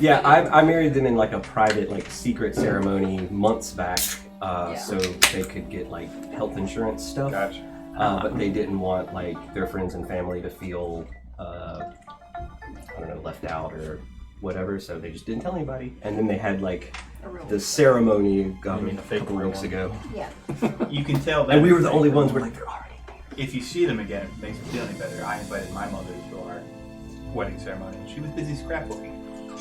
Yeah, I married them in like a private, like secret ceremony months back, so they could get like health insurance stuff. Gotcha. But they didn't want like their friends and family to feel, I don't know, left out or whatever. So they just didn't tell anybody. And then they had like the ceremony a couple weeks ago. Yeah. You can tell that. And we were the only ones. We're like, they're already. If you see them again, it makes me feel any better. I invited my mother to our wedding ceremony. She was busy scrapbooking.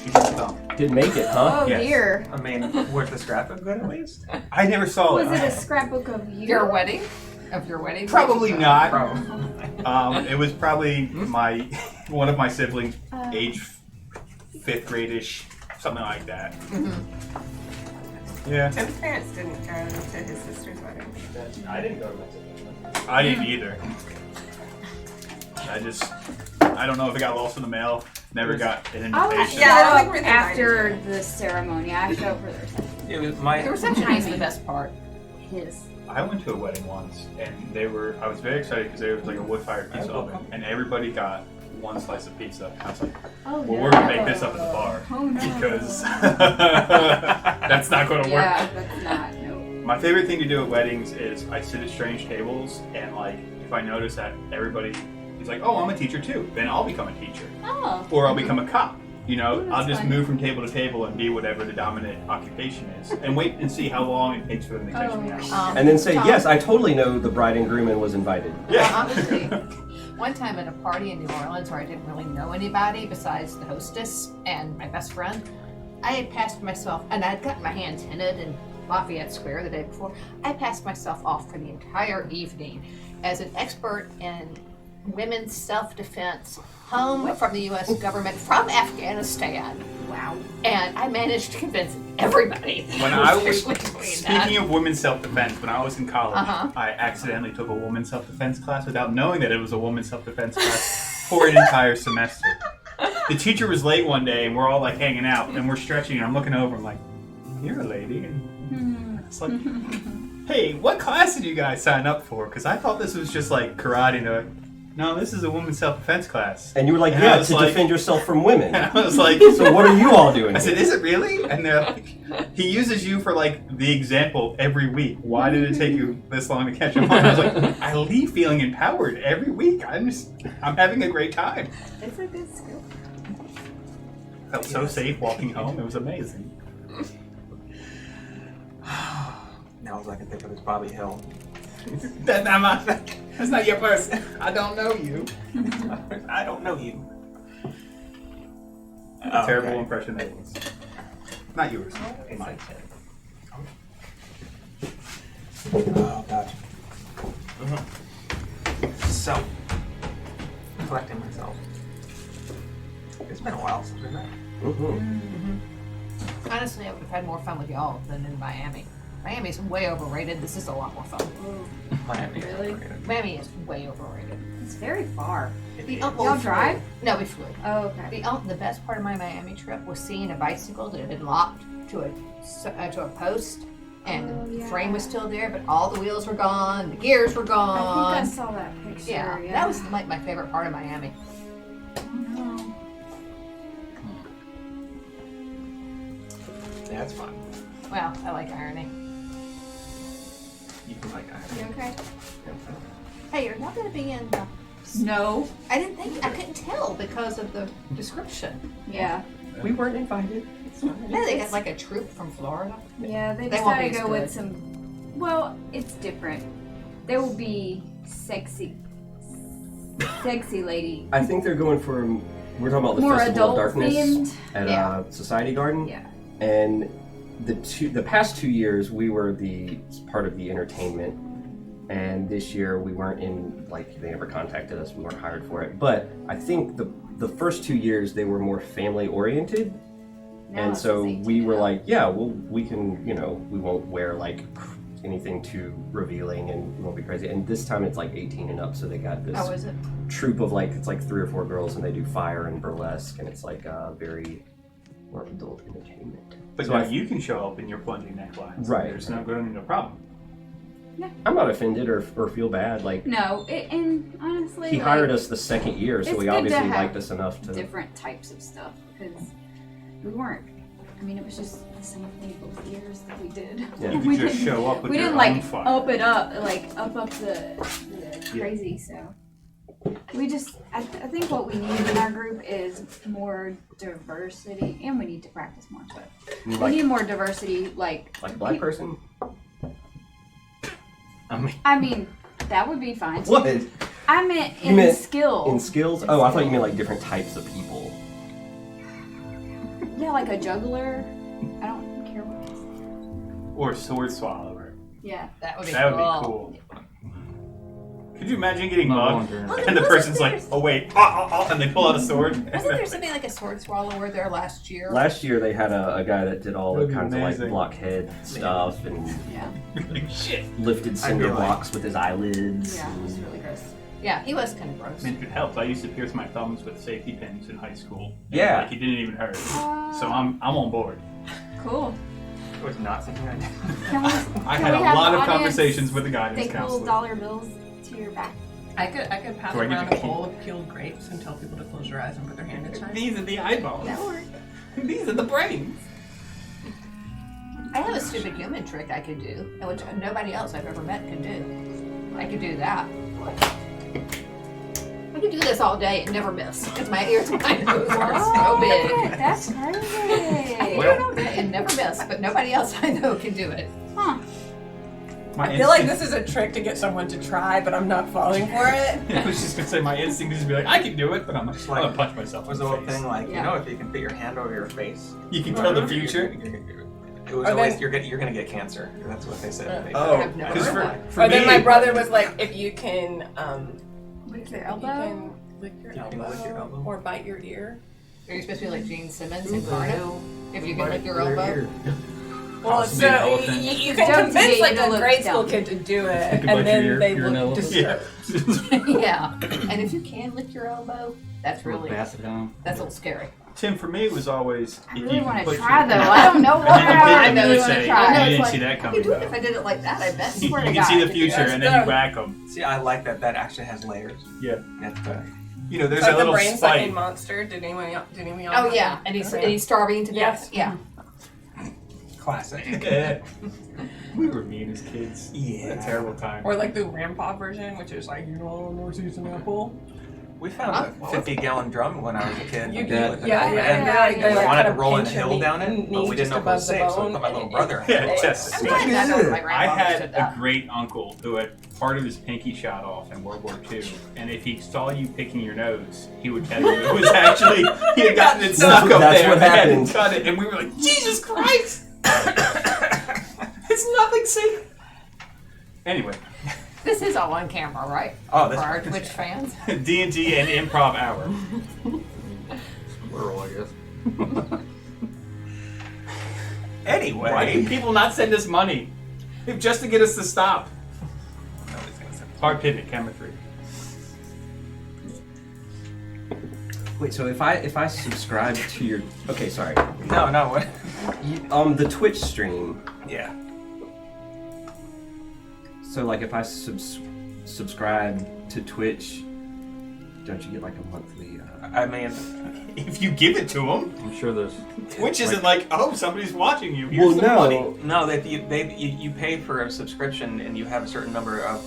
She didn't come. Didn't make it, huh? Oh Yes. dear. I mean, worth the scrapbook good at least? I never saw Was it. it a scrapbook of you? Your wedding? Of your wedding? Probably not. Probably. It was probably one of my siblings, age 5th grade-ish, something like that. Yeah. Tim's parents didn't go to his sister's wedding. I didn't go to my sister's. I didn't either. I don't know if it got lost in the mail. Never got an Oh, invitation. Yeah, I don't think we're after invited the ceremony. I showed for the reception. It was my. The reception is the best part. His. I went to a wedding once, and I was very excited because there was like a wood-fired pizza oven, and everybody got one slice of pizza. I was like, Oh, well, we're going to make this up at the bar. Oh, no. Because that's not going to work. Yeah, that's not. No. My favorite thing to do at weddings is I sit at strange tables, and like if I notice that everybody is like, oh, I'm a teacher too, then I'll become a teacher. Oh. Or I'll become a cop. You know, Ooh, I'll just fun. move from table to table and be whatever the dominant occupation is, and wait and see how long it takes for them to catch me out. And then say, Tom, yes, I totally know the bride and groom and was invited. Yeah. Honestly, one time at a party in New Orleans where I didn't really know anybody besides the hostess and my best friend, I had passed myself, and I had gotten my hand tinted in Lafayette Square the day before. I passed myself off for the entire evening as an expert in women's self-defense, home from the U.S. government from Afghanistan. Wow. And I managed to convince everybody. When I was speaking of women's self-defense, when I was in college, I accidentally took a women's self-defense class without knowing that it was a women's self-defense class for an entire semester. The teacher was late one day, and we're all like hanging out, and we're stretching, and I'm looking over, I'm like, "You're a lady," and it's like, "Hey, what class did you guys sign up for?" Because I thought this was just like karate, and they're like, "No, this is a women's self-defense class." And you were like, And yeah, I was to like- defend yourself from women. And I was like, So what are you all doing? I said, "Is it really?" And they're like, "He uses you for like the example every week. Why did it take you this long to catch him on?" I was like, "I leave feeling empowered every week. I'm having a great time." It's a good skill. Felt so safe walking home. It was amazing. Now all I can think of is Bobby Hill. That's not your person. I don't know you. I don't know you. Terrible Okay. impression that was. Not yours. Mine. Oh, God. So, collecting myself. It's been a while since we've met. Honestly, I would have had more fun with y'all than in Miami. Miami's way overrated. This is a lot more fun. Miami. Really? Miami is way overrated. It's very far. Y'all drive? No, we flew. Oh, okay. The best part of my Miami trip was seeing a bicycle that had been locked to a post, and the frame was still there, but all the wheels were gone, the gears were I gone. think I saw that picture. Yeah, that was like my favorite part of Miami. Yeah, it's fun. Well, I like irony. You can like that. You okay? Hey, you're not going to be in. No. I couldn't tell because of the description. Yeah. We weren't invited. Yeah, they got like a troop from Florida. Yeah, they They won't decided be to as go with good. some. Well, it's different. There will be sexy lady. I think they're going for, we're talking about the More Festival of adult Darkness themed. at Yeah. Society Garden. Yeah. And the past 2 years, we were the part of the entertainment. And this year, we weren't in, like, they never contacted us. We weren't hired for it. But I think the first 2 years, they were more family-oriented. Now And it's so just 18 we were and up. like, yeah, well, we can, we won't wear, like, anything too revealing and we won't be crazy. And this time, it's, like, 18 and up. So they got this How is it? troupe of, like, it's, like, 3 or 4 girls. And they do fire and burlesque. And it's, like, very more adult entertainment. But So now I- you can show up in your plunging necklines. Right. There's no problem. I'm not offended or feel bad. Like, No, and honestly, he hired us the second year, so it's he good to obviously have liked us enough to. different types of stuff because we weren't. I mean, it was just the same thing both years that we did. Yeah. You we could just didn't, show up with we your didn't own like fire. up it up, like up the crazy. So we just, I think what we need in our group is more diversity, and we need to practice more. But we Like, need more diversity, like like a black person? I mean, that would be fine too. What? I meant You in meant skill. In skills? Oh, I thought you meant like different types of people. Yeah, like a juggler. I don't care what it is. Or sword swallower. Yeah. That would be That would cool. be cool. Could you imagine getting Not mugged volunteering. and the person's like, oh wait, and they pull out a sword? Wasn't there something like a sword swallower there last year? Last year they had a guy that did all the That'd be kinds of like amazing. blockhead stuff and Yeah. Like, shit. lifted cinder feel like- blocks with his eyelids. Yeah, it was really gross. Yeah, he was kind of gross. I mean, if it helps, I used to pierce my thumbs with safety pins in high school. And, Yeah. Like, it didn't even hurt. So I'm on board. Cool. It was not something I did. Can we, I can had we a have lot the of audience conversations with the guidance take little counselor. dollar bills to your back? I could pass Do I get around to a keep- bowl of peeled grapes and tell people to close their eyes and put their hand inside. These are the eyeballs. That works. These are the brains. I have a stupid human trick I could do, which nobody else I've ever met can do. I could do that. I could do this all day and never miss because my ears and my nose are so big. That's I crazy. can do it all day and never miss, but nobody else I know can do it. Huh. My I feel like instinct- this is a trick to get someone to try, but I'm not falling for it. I was just gonna say my instinct is to be like, I can do it, but I'm like, Just I'm like- gonna punch myself Was in the the whole face. thing like, Yeah. you know, if you can put your hand over your face, You can tell the future. it was Or always then- you're gonna get cancer. That's what they said. Oh, I've never Because heard for, that. for Or me, then my brother was like, if you can, Lick your you elbow? can lick your, You can lick your elbow. or bite your ear. Are you supposed to be like Gene Simmons in Carno? If you can lick your elbow? Well, Possibly so an elephant. you It's a can joke to convince get like you to a look grade school down. kid to do it, You can and bite then your ear, they you're an look elephant. disturbed. Yeah. Yeah. And if you can lick your elbow, that's really, Pass it down. that's a little scary. Tim, for me, it was always. I if really you want to put try your- though. I don't know why. And then you I did, really you want to say, try. you know, didn't it's see like, that I coming. could do it though. if I did it like that, I bet. You Swear to can God, see I the could do future, it. and then you whack them. See, I like that. That actually has layers. Yeah. You know, there's It's like a the little brain spike. sucking monster. Did anyone else? Oh yeah, and he's starving to death. Yes. Yeah. Classic. We were mean as kids. Yeah. A terrible time. Or like the grandpa version, which is like, you know, Northeast an apple. We found a 50-gallon drum when I was a kid. You with yeah, an yeah, apple and end. they're like, We they like wanted kind to of roll in a pinch hill your down it, knee but we didn't just know if it was above the safe, so I bone, put my and little it- brother in Yeah, it. test I'm it. glad that's what my I grandmother had said a that. great uncle who had part of his pinky shot off in World War II, and if he saw you picking your nose, he would tell you it was actually he had gotten it stuck up that's there. what and had happened. to cut it, and we were like, Jesus Christ! It's nothing safe. Anyway, This is all on camera, right? Oh, For this our Twitch fans. D&D and improv hour. Squirrel, I guess. Anyway. Why do people not send us money? Just to get us to stop. Nobody's gonna send- Hard pivot, chemistry. Wait, so if I subscribe to your sorry, No, what? the Twitch stream. Yeah. So like if I subscribe to Twitch, don't you get like a monthly? I mean, If you give it to them, I'm sure there's. Twitch isn't like, oh, somebody's watching you. Here's some money. no, you pay for a subscription and you have a certain number of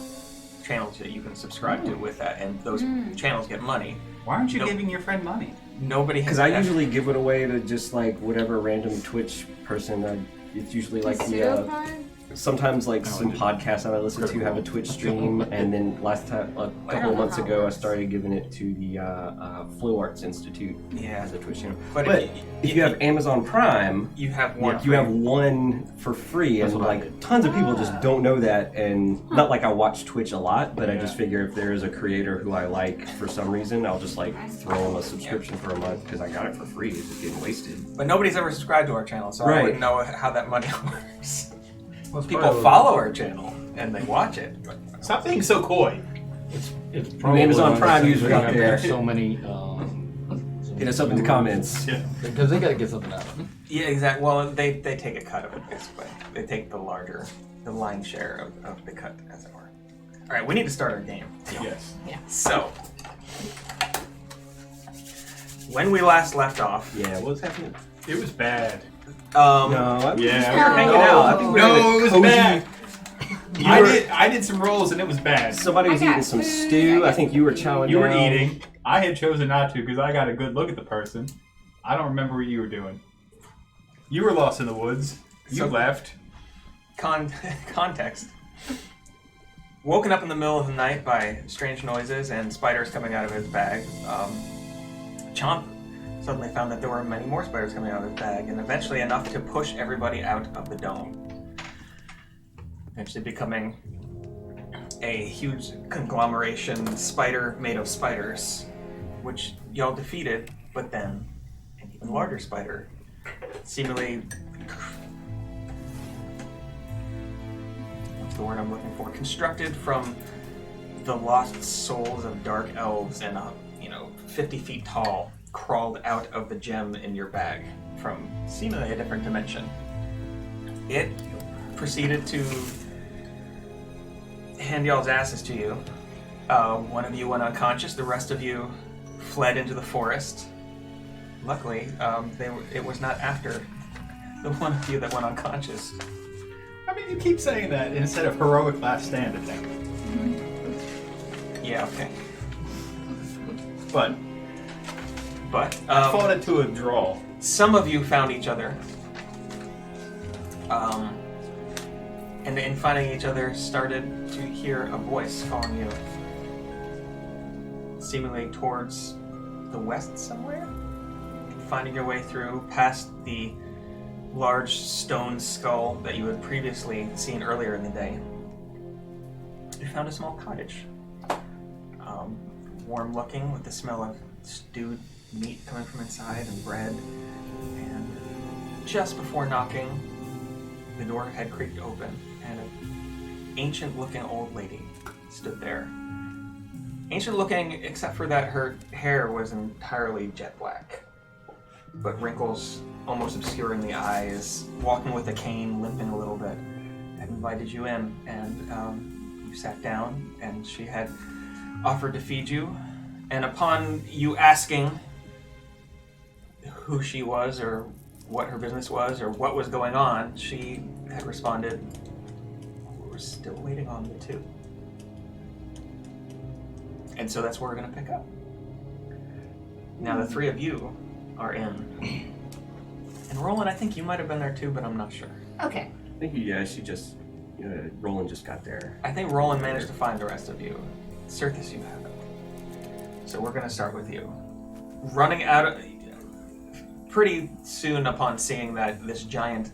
channels that you can subscribe to with that, and those channels get money. Why aren't you Nope. giving your friend money? Nobody has. Because I usually give it away to just like whatever random Twitch person. It's usually like the Pseudopod? sometimes like No, some I didn't. podcasts that I listen to have a Twitch stream, and then last time a couple of months how it ago I works. started giving it to the Flow Arts Institute Yeah. as a Twitch channel. But But if you have Amazon Prime, you have one. you have one for free, That's and what I like did. tons of people just don't know that. And not like I watch Twitch a lot, but I Yeah. just figure if there is a creator who I like for some reason, I'll just like throw them a subscription for a month because I got it for free. It's just getting wasted. But nobody's ever subscribed to our channel, so I Right. wouldn't know how that money works. Well, it's People probably- follow our channel and they watch it. But Stop being so coy. It's probably Amazon one of those Prime things user where out you have there. So many. Hit us up in the comments. Yeah. Because they gotta get something out of it. yeah, exactly. Well, they take a cut of it basically. They take the lion's share of the cut, as it were. All right, we need to start our game. Yes. So, when we last left off, Yeah, what's happening? It was bad. No, I mean, Yeah. We were hanging out. I think we're No, in a it was cozy- bad. I did some rolls and it was bad. Somebody was I got eating some food, stew. I I think you were chowing You were down. eating. I had chosen not to because I got a good look at the person. I don't remember what you were doing. You were lost in the woods. You So- left. Context. Woken up in the middle of the night by strange noises and spiders coming out of his bag. Chomp suddenly found that there were many more spiders coming out of his bag, and eventually enough to push everybody out of the dome. Eventually becoming a huge conglomeration spider made of spiders, which y'all defeated, but then an even larger spider, seemingly, what's the word I'm looking for, constructed from the lost souls of dark elves and 50 feet tall, crawled out of the gem in your bag from seemingly a different dimension. It proceeded to hand y'all's asses to you. One of you went unconscious, the rest of you fled into the forest. Luckily, it was not after the one of you that went unconscious. I mean, you keep saying that instead of heroic last stand attack. Yeah, okay. But I fought it to a draw. some of you found each other. And in finding each other, started to hear a voice calling you. Seemingly towards the west somewhere? Finding your way through past the large stone skull that you had previously seen earlier in the day. You found a small cottage. Warm looking with the smell of stewed meat coming from inside and bread. And just before knocking, the door had creaked open and an ancient looking old lady stood there. Ancient looking except for that her hair was entirely jet black, but wrinkles almost obscuring the eyes, walking with a cane, limping a little bit, had invited you in, and you sat down, and she had offered to feed you, and upon you asking who she was or what her business was or what was going on, she had responded, "We're still waiting on the two." And so that's where we're going to pick up. Now the three of you are in. And Roland, I think you might have been there too, but I'm not sure. Okay. I think she just, Roland just got there. I think Roland managed to find the rest of you. Circus, you haven't. So we're going to start with you. Running out of... Pretty soon upon seeing that this giant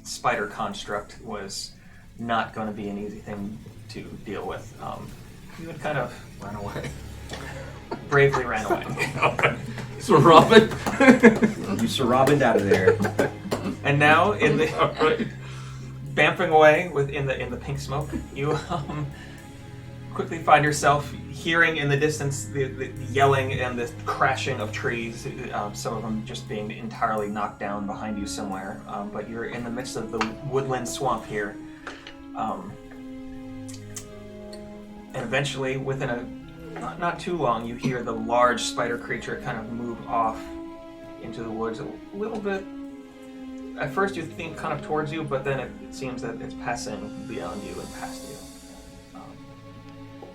spider construct was not going to be an easy thing to deal with, you would kind of... Ran away. Bravely ran away. So Robin. You Sir Robin'd out of there. And now, in the... Bamping away in the pink smoke, you quickly find yourself hearing in the distance the yelling and the crashing of trees, some of them just being entirely knocked down behind you somewhere. But you're in the midst of the woodland swamp here. And eventually, within not too long, you hear the large spider creature kind of move off into the woods a little bit. At first you think kind of towards you, but then it seems that it's passing beyond you and past you.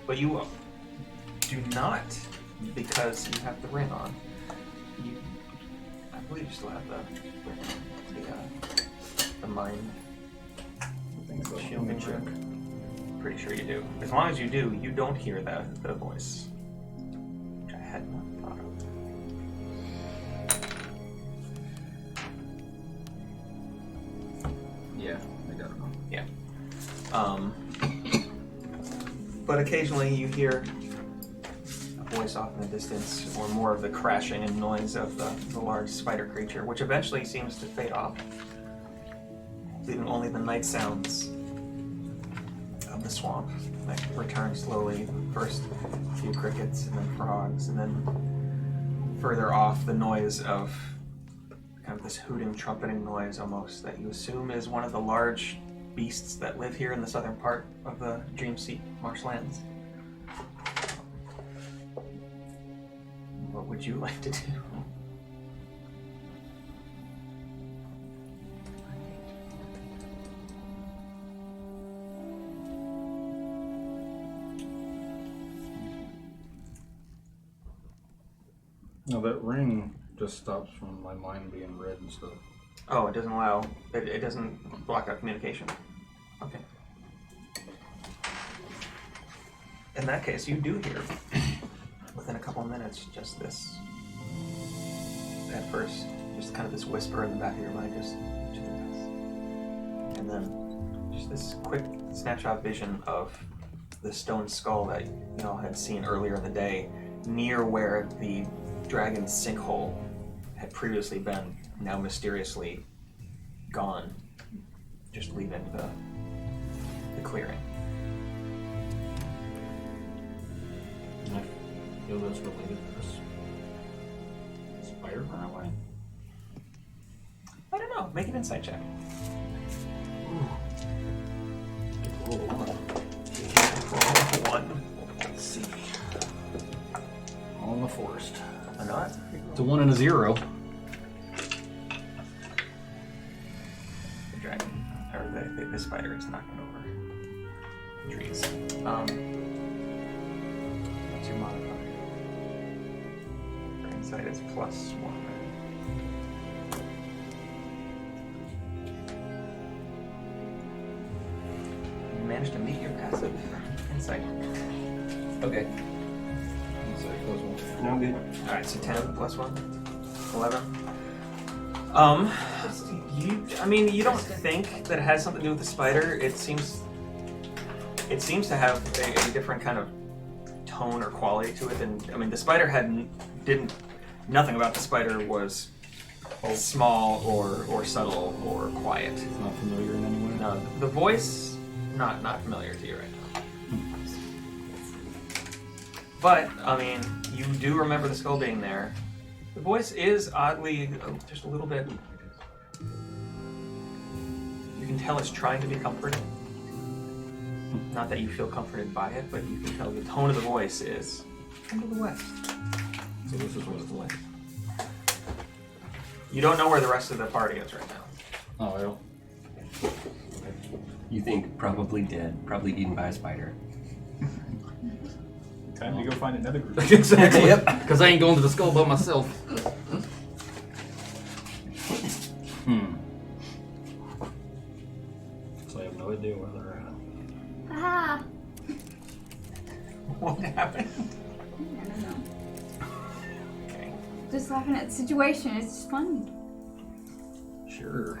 But you do not, because you have the ring on. I believe you still have the mind shielding trick. Pretty sure you do. As long as you do, you don't hear the voice, which I had not thought of. Yeah, I got it. Yeah. But occasionally you hear a voice off in the distance, or more of the crashing and noise of the large spider creature, which eventually seems to fade off, leaving only the night sounds of the swamp that return slowly. First a few crickets, and then frogs, and then further off the noise of kind of this hooting, trumpeting noise almost that you assume is one of the large beasts that live here in the southern part of the Dreamseat marshlands. What would you like to do? No, that ring just stops from my mind being red and stuff. Oh, it doesn't allow. It doesn't block out communication. Okay. In that case, you do hear within a couple of minutes just this. At first, just kind of this whisper in the back of your mind, just and then just this quick snapshot vision of the stone skull that y'all had seen earlier in the day, near where the dragon's sinkhole had previously been, now mysteriously gone, just leaving the clearing. And I feel that's related to this spider run away. I don't know. Make an insight check. One. Let's see. All in the forest. A not? It's a 1 and a 0. The dragon, or the spider is knocking over trees. What's your modifier? For insight is +1. You managed to meet your passive insight. Okay. Insight plus 1. No, I'm good. Alright, so 10 +1. 11. You don't think that it has something to do with the spider. It seems to have a different kind of tone or quality to it. And the spider nothing about the spider was small or subtle or quiet. It's not familiar in any way. No, the voice not familiar to you right now. But you do remember the skull being there. The voice is oddly just a little bit. You can tell it's trying to be comforting. Not that you feel comforted by it, but you can tell the tone of the voice is come to the west. So this is what's the west. You don't know where the rest of the party is right now. Oh, well. You think probably dead, probably eaten by a spider. Time to go find another group. Exactly. Yep. Because I ain't going to the skull by myself. So I have no idea where they're at. Ah, What happened? I don't know. Okay. Just laughing at the situation. It's just funny. Sure.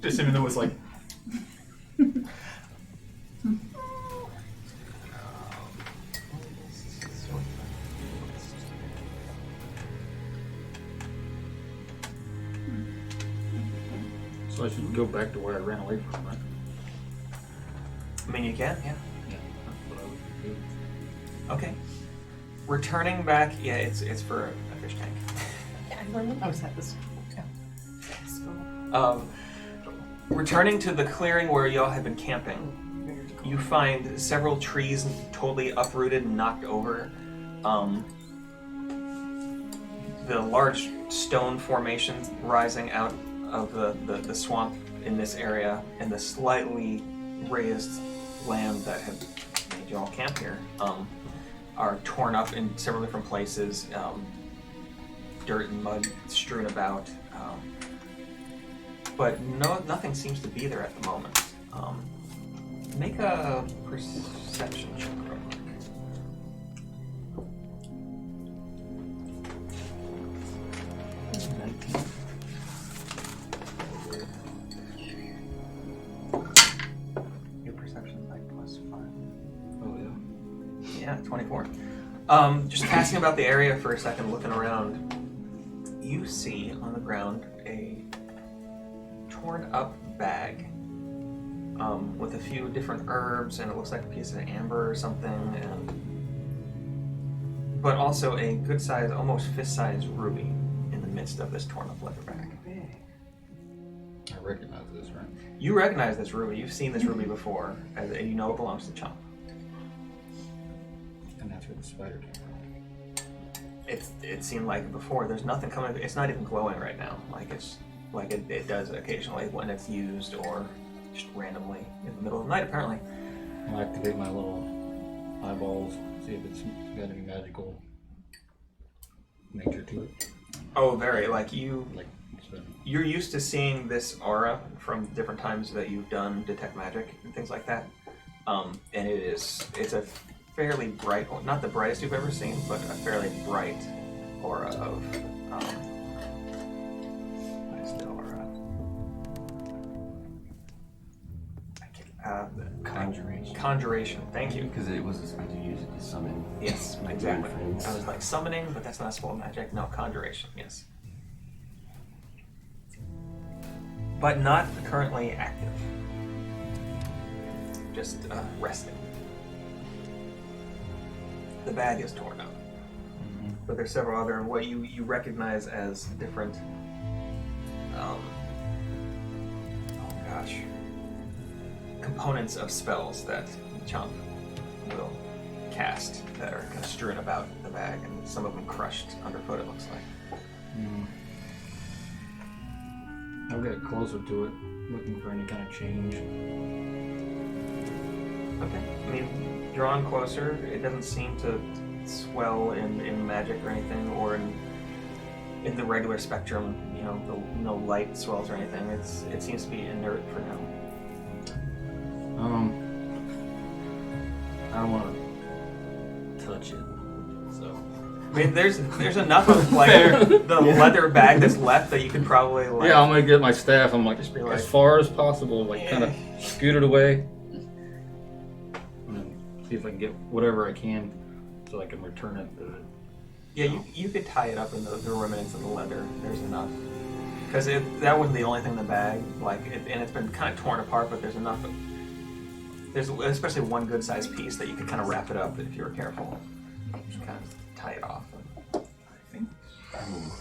Just him in the woods like, So I should go back to where I ran away from, right? You can, yeah. Yeah, that's what I would do. Okay. Returning back, yeah, it's for a fish tank. I was at this. Yeah. Returning to the clearing where y'all had been camping, you find several trees totally uprooted and knocked over. The large stone formations rising out of the swamp in this area and the slightly raised land that had made y'all camp here are torn up in several different places. Dirt and mud strewn about. But nothing seems to be there at the moment. Make a perception check real quick. Your perception's like +5. Oh, yeah. Yeah, 24. Just passing about the area for a second, looking around, you see on the ground a torn up bag with a few different herbs, and it looks like a piece of amber or something, but also a good size, almost fist-sized ruby in the midst of this torn up leather bag. I recognize this, right? You recognize this ruby. You've seen this ruby before, and you know it belongs to Chomp. And that's where the spider came from. It seemed like before. There's nothing coming. It's not even glowing right now. It does occasionally when it's used or just randomly in the middle of the night. Apparently. I'll activate my little eyeballs, see if it's got any magical nature to it. Oh, very. Like you, Like, so, you're used to seeing this aura from different times that you've done detect magic and things like that. And it's a fairly bright, well, not the brightest you've ever seen, but a fairly bright aura of what's the aura? Conjuration. Conjuration. Thank you. Because it was I did use it to summon. Yes, my exactly. weird friends. I was like summoning, but that's not spell magic. No, conjuration. Yes, but not currently active. Just resting. The bag is torn up, but there's several other what you recognize as different. Oh gosh. Components of spells that Chomp will cast that are kind of strewn about the bag, and some of them crushed underfoot, it looks like. I'll get closer to it, looking for any kind of change. Okay. I mean, drawn closer, it doesn't seem to swell in magic or anything, or in the regular spectrum, no light swells or anything. It seems to be inert for now. I don't want to touch it, so. I mean, there's enough of like the leather bag that's left that you could probably like. Yeah, I'm gonna get my staff. I'm like, Just be like- as far as possible, like kind of scoot it away, and then see if I can get whatever I can, so I can return it. Yeah, you could tie it up in the remnants of the leather. There's enough. Because that wasn't the only thing in the bag. And it's been kind of torn apart, but there's enough. There's especially one good-sized piece that you could kind of wrap it up if you were careful. Just kind of tie it off. I think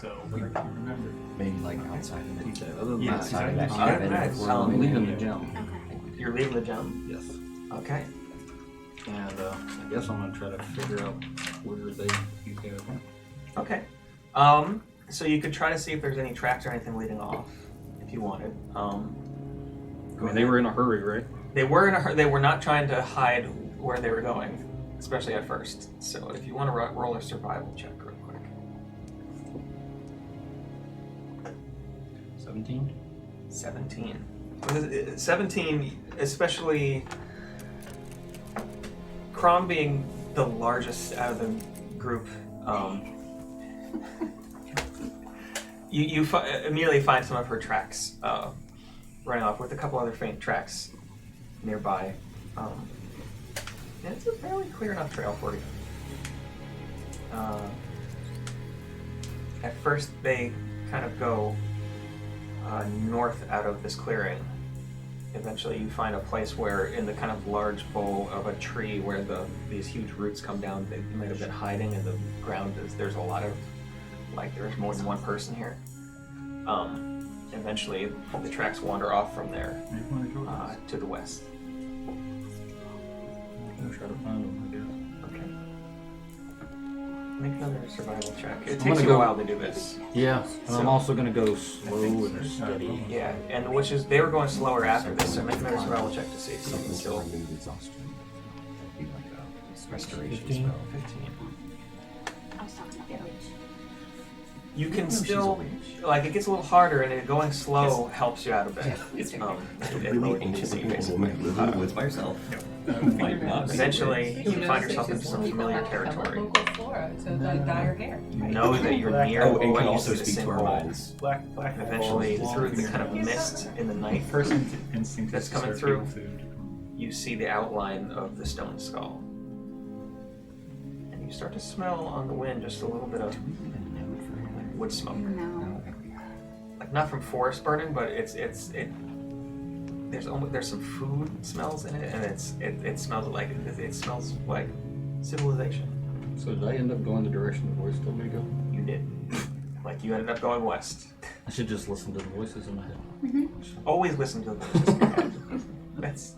so. But I can't remember. Maybe like outside of it. Other than Yeah, that, outside of that that. cabin. Alright, I'm leaving the gem. Okay. You're leaving the gem? Yes. Okay. And I guess I'm gonna try to figure out where you guys went. Okay. So you could try to see if there's any tracks or anything leading off, if you wanted. I mean, they were in a hurry, right? They were in a hurry. They were not trying to hide where they were going, especially at first. So if you want to roll a survival check real quick. 17. 17. 17, especially Crom being the largest out of the group, you immediately find some of her tracks running off with a couple other faint tracks nearby. And it's a fairly clear enough trail for you. At first, they kind of go north out of this clearing. Eventually, you find a place where, in the kind of large bowl of a tree where these huge roots come down, they might have been hiding, and the ground there's a lot of, there's more than one person here. Eventually, the tracks wander off from there to the west. I'm gonna try to find them, I guess. Okay. Make another survival check. It I'm takes gonna you go- a while to do this. Yeah, and So- I'm also gonna go slow and steady. Yeah, and which is they were going slower after this, so make another survival check to see if you can Something to still. remove exhaustion. That'd be like a restoration 15. spell. 15. I was talking about the witch. You can No, she's a still witch. it gets a little harder, and going slow helps you out a bit. It's It really lowers ancient DC, woman basically. who lives in the woods by herself. Might not be Eventually, You you find yourself in some familiar territory. Local flora to dye her hair. You know that you're near Oh, and what can you also see the speak to our symbol. minds. Black And eventually, balls, through the long kind of fingernails. mist in the night, First instinct That's is coming to through. serve people food. you see the outline of the stone skull. And you start to smell on the wind just a little bit of wood smoke. No. Not from forest burning, but there's some food smells in it, and it smells like civilization. So did I end up going the direction the voice told me to go? You did. You ended up going west. I should just listen to the voices in my head. Always listen to the voices in your head. That's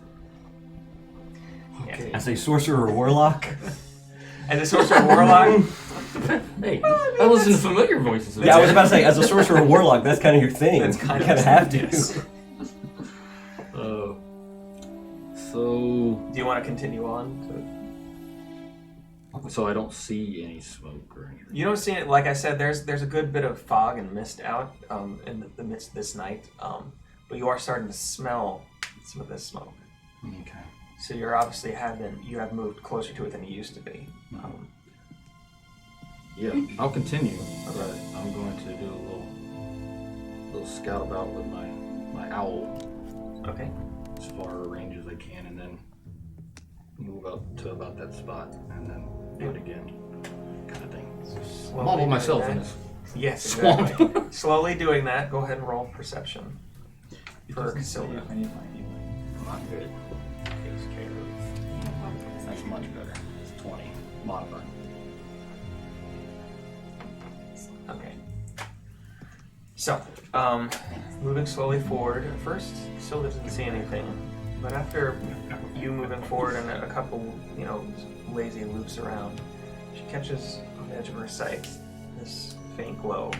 Okay. As a sorcerer or warlock, as a sorcerer warlock. Hey, I listen to familiar voices. yeah, I was about to say, as a sorcerer or warlock, that's kind of your thing. That's kind you of kind of have to. yes. So Do you want to continue on? So I don't see any smoke or anything. You don't see it. Like I said, there's a good bit of fog and mist out in the midst of this night, but you are starting to smell some of this smoke. Okay. So you're obviously you have moved closer to it than you used to be. Yeah, I'll continue, but I'm going to do a little scout about with my owl. Okay. As far a range as I can, and then move up to about that spot, and then do it again, kind of thing. Slowly Marvel doing myself that. in this Yes, swamp. exactly. Slowly doing that. Go ahead and roll perception for Casilda. I need my healing. Not good. Takes care of. That's much better. It's 20 modified. Okay. So, moving slowly forward. At first, Casilda doesn't see anything, but after you moving forward and a couple, lazy loops around, she catches on the edge of her sight this faint glow.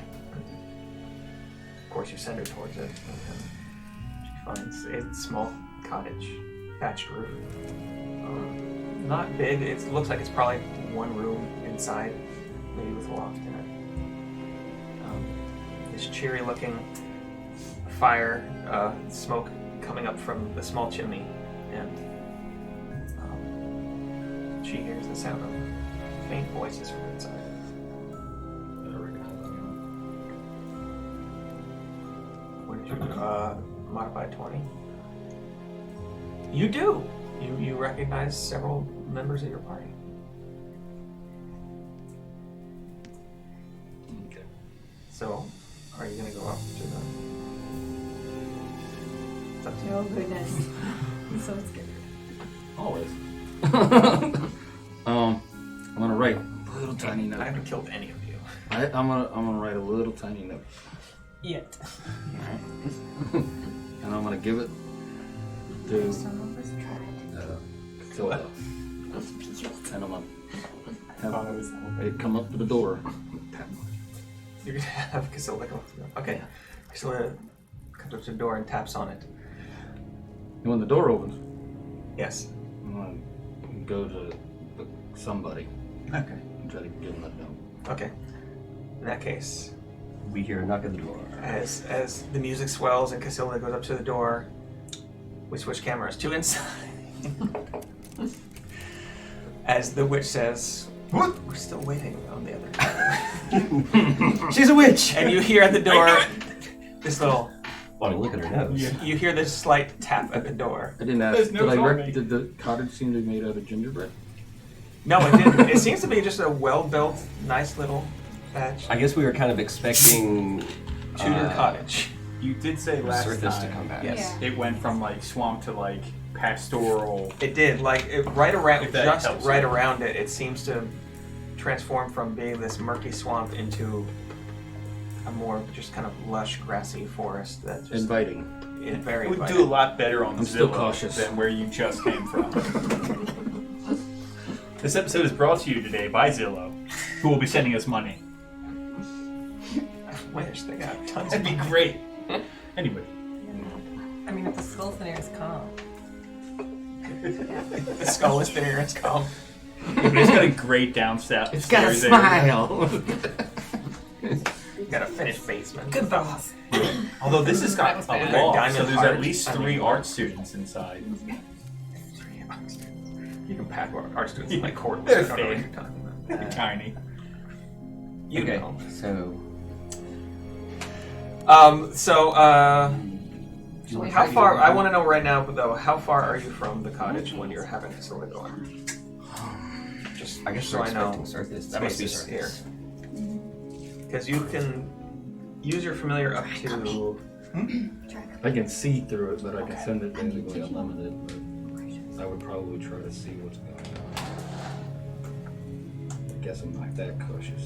Of course, you send her towards it, and she finds a small cottage, thatched roof. Not big. It looks like it's probably one room inside, maybe with a loft in it. This cheery-looking fire, smoke coming up from the small chimney, and she hears the sound of faint voices from inside. I recognize that. What did you modify 20? You do. You recognize several members of your party. Okay. So, are you going to go up to the? It's up to you. Oh goodness. I'm so scared. Always. I'm gonna write a little tiny note. I haven't killed any of you. I'm gonna write a little tiny note. Yet. Alright. And I'm gonna give it to Some of us tried. Casilda. And I'm gonna have it come up to the door. Tap. You're going to have Casilda come up to the door. Okay. Casilda comes up to the door and taps on it. And when the door opens, Yes. I'm gonna go to somebody Okay. and try to give them a note. Okay. In that case, We hear a knock at the door. as the music swells and Casilda goes up to the door, we switch cameras to inside. As the witch says, "We're still waiting on the other." She's a witch! And you hear at the door this little. Oh, look at her nose. You hear this slight tap at the door. I didn't ask. There's no zombie. Did the cottage seem to be made out of gingerbread? No, it didn't. It seems to be just a well-built, nice little thatch I guess we were kind of expecting Tudor cottage. You did say last Surface time to come back. Yes. it went from like swamp to like pastoral. It did. Like right around, If that just helps right you. around it, it seems to transform from being this murky swamp into a more just kind of lush, grassy forest that just Inviting. is very It would inviting. do a lot better on I'm still Zillow cautious. than where you just came from. This episode is brought to you today by Zillow, who will be sending us money. I wish they got tons That'd of be great. Anyway, I mean, if the skull snares come. The skull is there. It's calm. it's got a great downstairs. It's got a area. smile. You got a finished basement. Good boss. Although this has got That was a bad. loft, Diamond so there's heart. at least I 3 mean, art students inside. You can pack art students in my court. They're I don't know what fake. you're talking about. They're tiny. You Okay, know. so How far? I want to know right now, though. How far are you from the cottage when you're having Casilda go on? Just I guess so we're I know. expecting Circus. That must be spaces Circus. Because you can use your familiar up to. I can see through it, but I can send it basically unlimited. But I would probably try to see what's going on. I guess I'm not that cautious.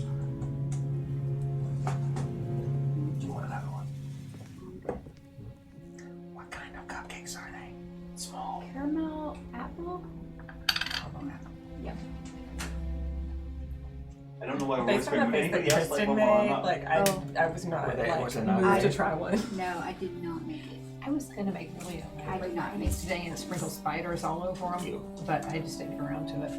Do you want another one? What kind of cupcakes are they? Small. Caramel apple? I don't know why we're Based on the face that Kristen made, like I was not Were they- like was it not moved to good? try one. No, I did not make it. I was gonna make really I did not these today and sprinkle spiders all over them, but I just didn't get around to it.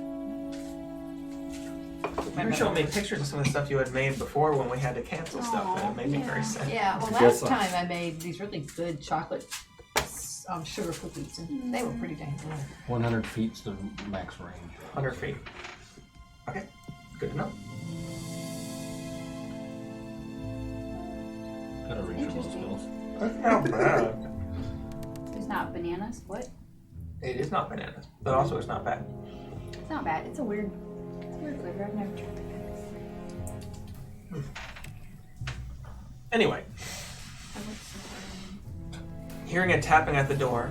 You were showing me pictures of some of the stuff you had made before when we had to cancel stuff, and it made me very sad. Yeah, well, I last guess time I made these really good chocolate sugar cookies, and they were pretty dang good. 100 feet's the max range. 100 feet. Okay, good to know. Gotta reach for those Interesting. bills. That's not bad. It's not bananas. What? It is not bananas, but also it's not bad. It's not bad. It's a weird flavor. I've never tried it. Anyway, hearing a tapping at the door.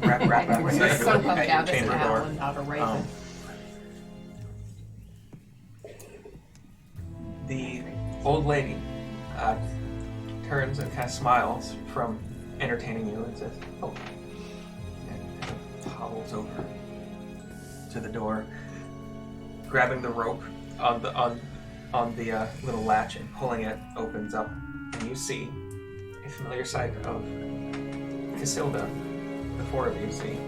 Rap. We're so bummed at out your as chamber an owl door. and not a raven. The old lady turns and kind of smiles from entertaining you and says, "Oh," and kind of hobbles over to the door, grabbing the rope on the little latch and pulling it, opens up, and you see a familiar sight of Casilda. The four of you see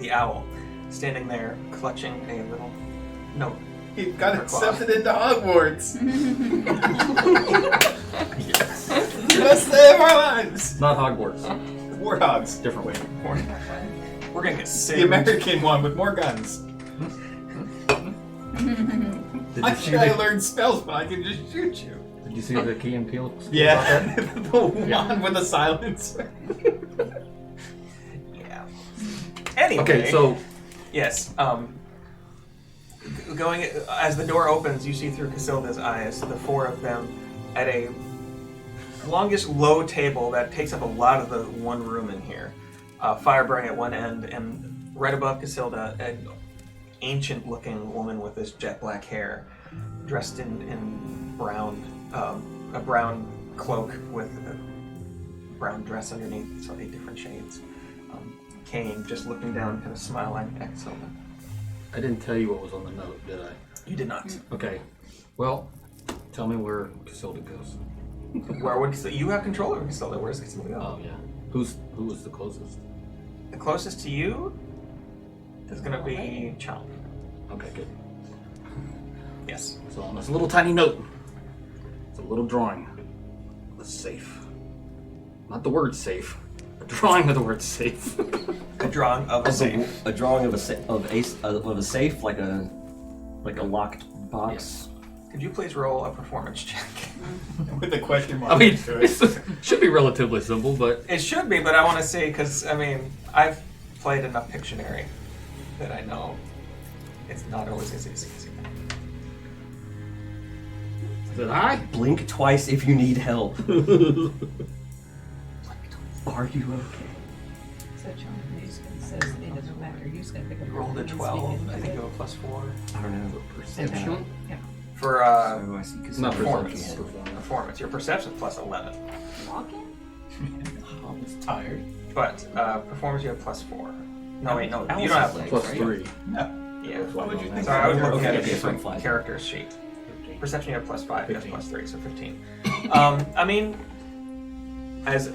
the owl standing there, clutching a little note. He got accepted into Hogwarts. Yes. Best day of our lives. Not Hogwarts. Warthogs. Different way. We're gonna get The sued. American one with more guns. Did I you see think I the, learned spells, but I can just shoot you. did you see the Key and Peele? Yeah, the one with the silencer. Yeah. Anyway. Okay, so Yes. Going as the door opens, you see through Casilda's eyes the four of them at a longish low table that takes up a lot of the one room in here. Fire burning at one end, and right above Casilda, an ancient-looking woman with this jet black hair, dressed in brown, a brown cloak with a brown dress underneath, so 8 different shades. Cane, just looking down, kind of smiling at Casilda. I didn't tell you what was on the note, did I? You did not. Okay. Well, tell me where Casilda goes. Where would Casilda? You have control over Casilda. Where's Casilda go? Oh yeah. Who was the closest? The closest to you is going to be Chomp. Okay, good. Yes. So on this little tiny note, it's a little drawing of a safe. Not the word safe. A drawing of the word safe. A drawing of a safe. A drawing of a safe, like a locked box. Could you please roll a performance check? With the question mark. I mean, next to it. it should be relatively simple, but It should be, but I want to see, because, I mean, I've played enough Pictionary that I know it's not always as easy as you think. did I? Blink twice if you need help. Are you okay? So John says it doesn't matter. You're just gonna pick up. You rolled a 12. I think you have a +4. I don't know. Perception? For So I see Casilda Not performance. performance. Performance. Your perception +11. Walking? I was tired. But performance, you have +4. No, wait, no. Alice You don't have has legs, Plus right? 3. Yeah. Why would you think? Sorry, I was looking at a Okay, different fine. character's sheet. 15. Perception, you have +5. You have 15. +3, so 15. I mean, as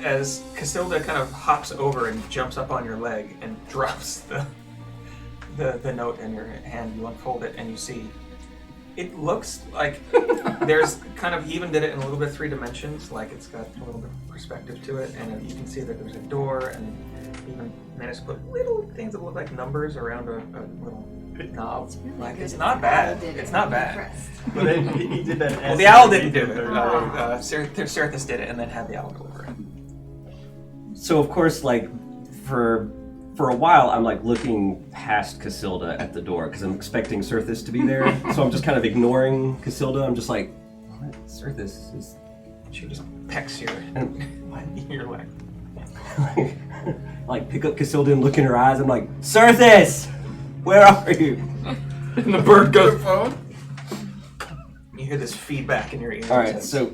Casilda kind of hops over and jumps up on your leg and drops the note in your hand, you unfold it and you see. It looks like there's kind of, he even did it in a little bit 3 dimensions, like it's got a little bit of perspective to it, and you can see that there's a door, and even managed to put little things that look like numbers around a little knob. Like, it's not bad. It's not bad. But then he did that. Well, the owl didn't do it. Cerathus did it, and then had the owl deliver it. So of course, like for a while, I'm like looking past Casilda at the door because I'm expecting Cerathus to be there. So I'm just kind of ignoring Casilda. I'm just like, what? Cerathus is. She just pecks your leg. Like pick up Casilda and look in her eyes. I'm like, Cerathus, where are you? And the bird goes. phone. You hear this feedback in your ears. All right, so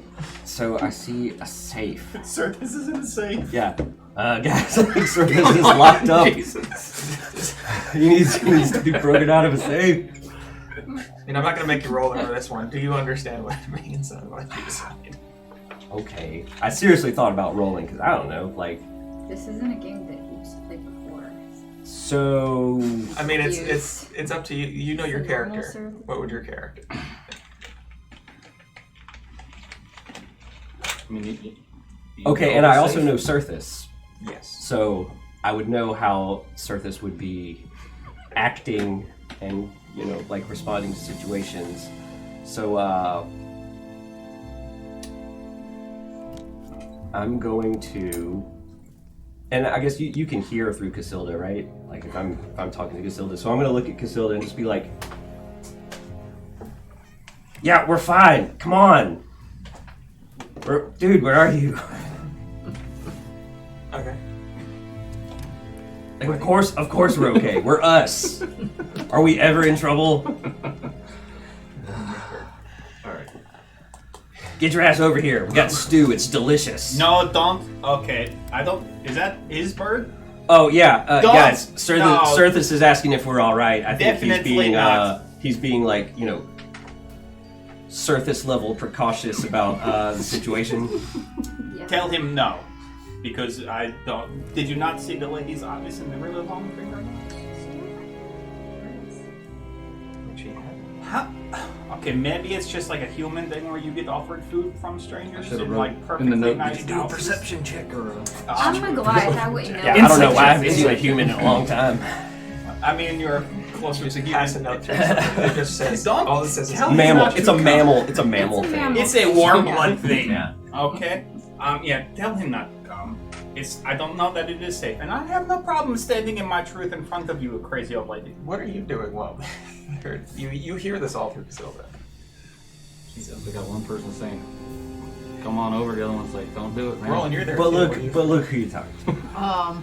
I see a safe. Sir, this isn't safe. Yeah. Guys, I think Cerathus is locked up. Jesus. He needs to be broken out of a safe. And I'm not going to make you roll over this one. Do you understand what it means and what you decide? Okay. I seriously thought about rolling because I don't know, like. This isn't a game that he used to play before. So I mean, Confused. it's up to you. You know your Is it normal, character. sir? What would your character? I mean, you okay, know and I it's also safe. know Surthus, Yes. so I would know how Surthus would be acting and like responding to situations. So I'm going to, and I guess you can hear through Casilda, right? Like if I'm talking to Casilda, so I'm gonna look at Casilda and just be like, "Yeah, we're fine. Come on, dude, where are you?" Okay. Like, of course we're okay. We're us. Are we ever in trouble? Alright. Get your ass over here. We got stew. It's delicious. No, don't. Okay, I don't. Is that his bird? Oh yeah, Don't- guys. Surthus, no. Surthus is asking if we're all right. I think Definitely not. he's being like Surthus level precautious about the situation. Yeah. Tell him no, because I don't. Did you not see the lady's eyes in the river long finger? She had. How? Okay, maybe it's just like a human thing where you get offered food from strangers Should've in wrote like in perfectly the note, nice did you do a houses. perception check or a... I'm a Goliath. I wouldn't know. Yeah, I don't know why I haven't seen a human in a long time. I mean, you're closer to Pass a human. note to something. It just says. Don't all it says is tell me Mammal. not It's to a come. mammal. It's a mammal It's a thing. mammal. It's a warm blood thing. Yeah. Okay. Yeah. Tell him not to come. I don't know that it is safe, and I have no problem standing in my truth in front of you, a crazy old lady. What are you doing? Well, you hear this all through Casilda. Jesus, we got one person saying, come on over, the other one's like, don't do it, man. Roland, you're there. But too. look, What do you- who you talking to?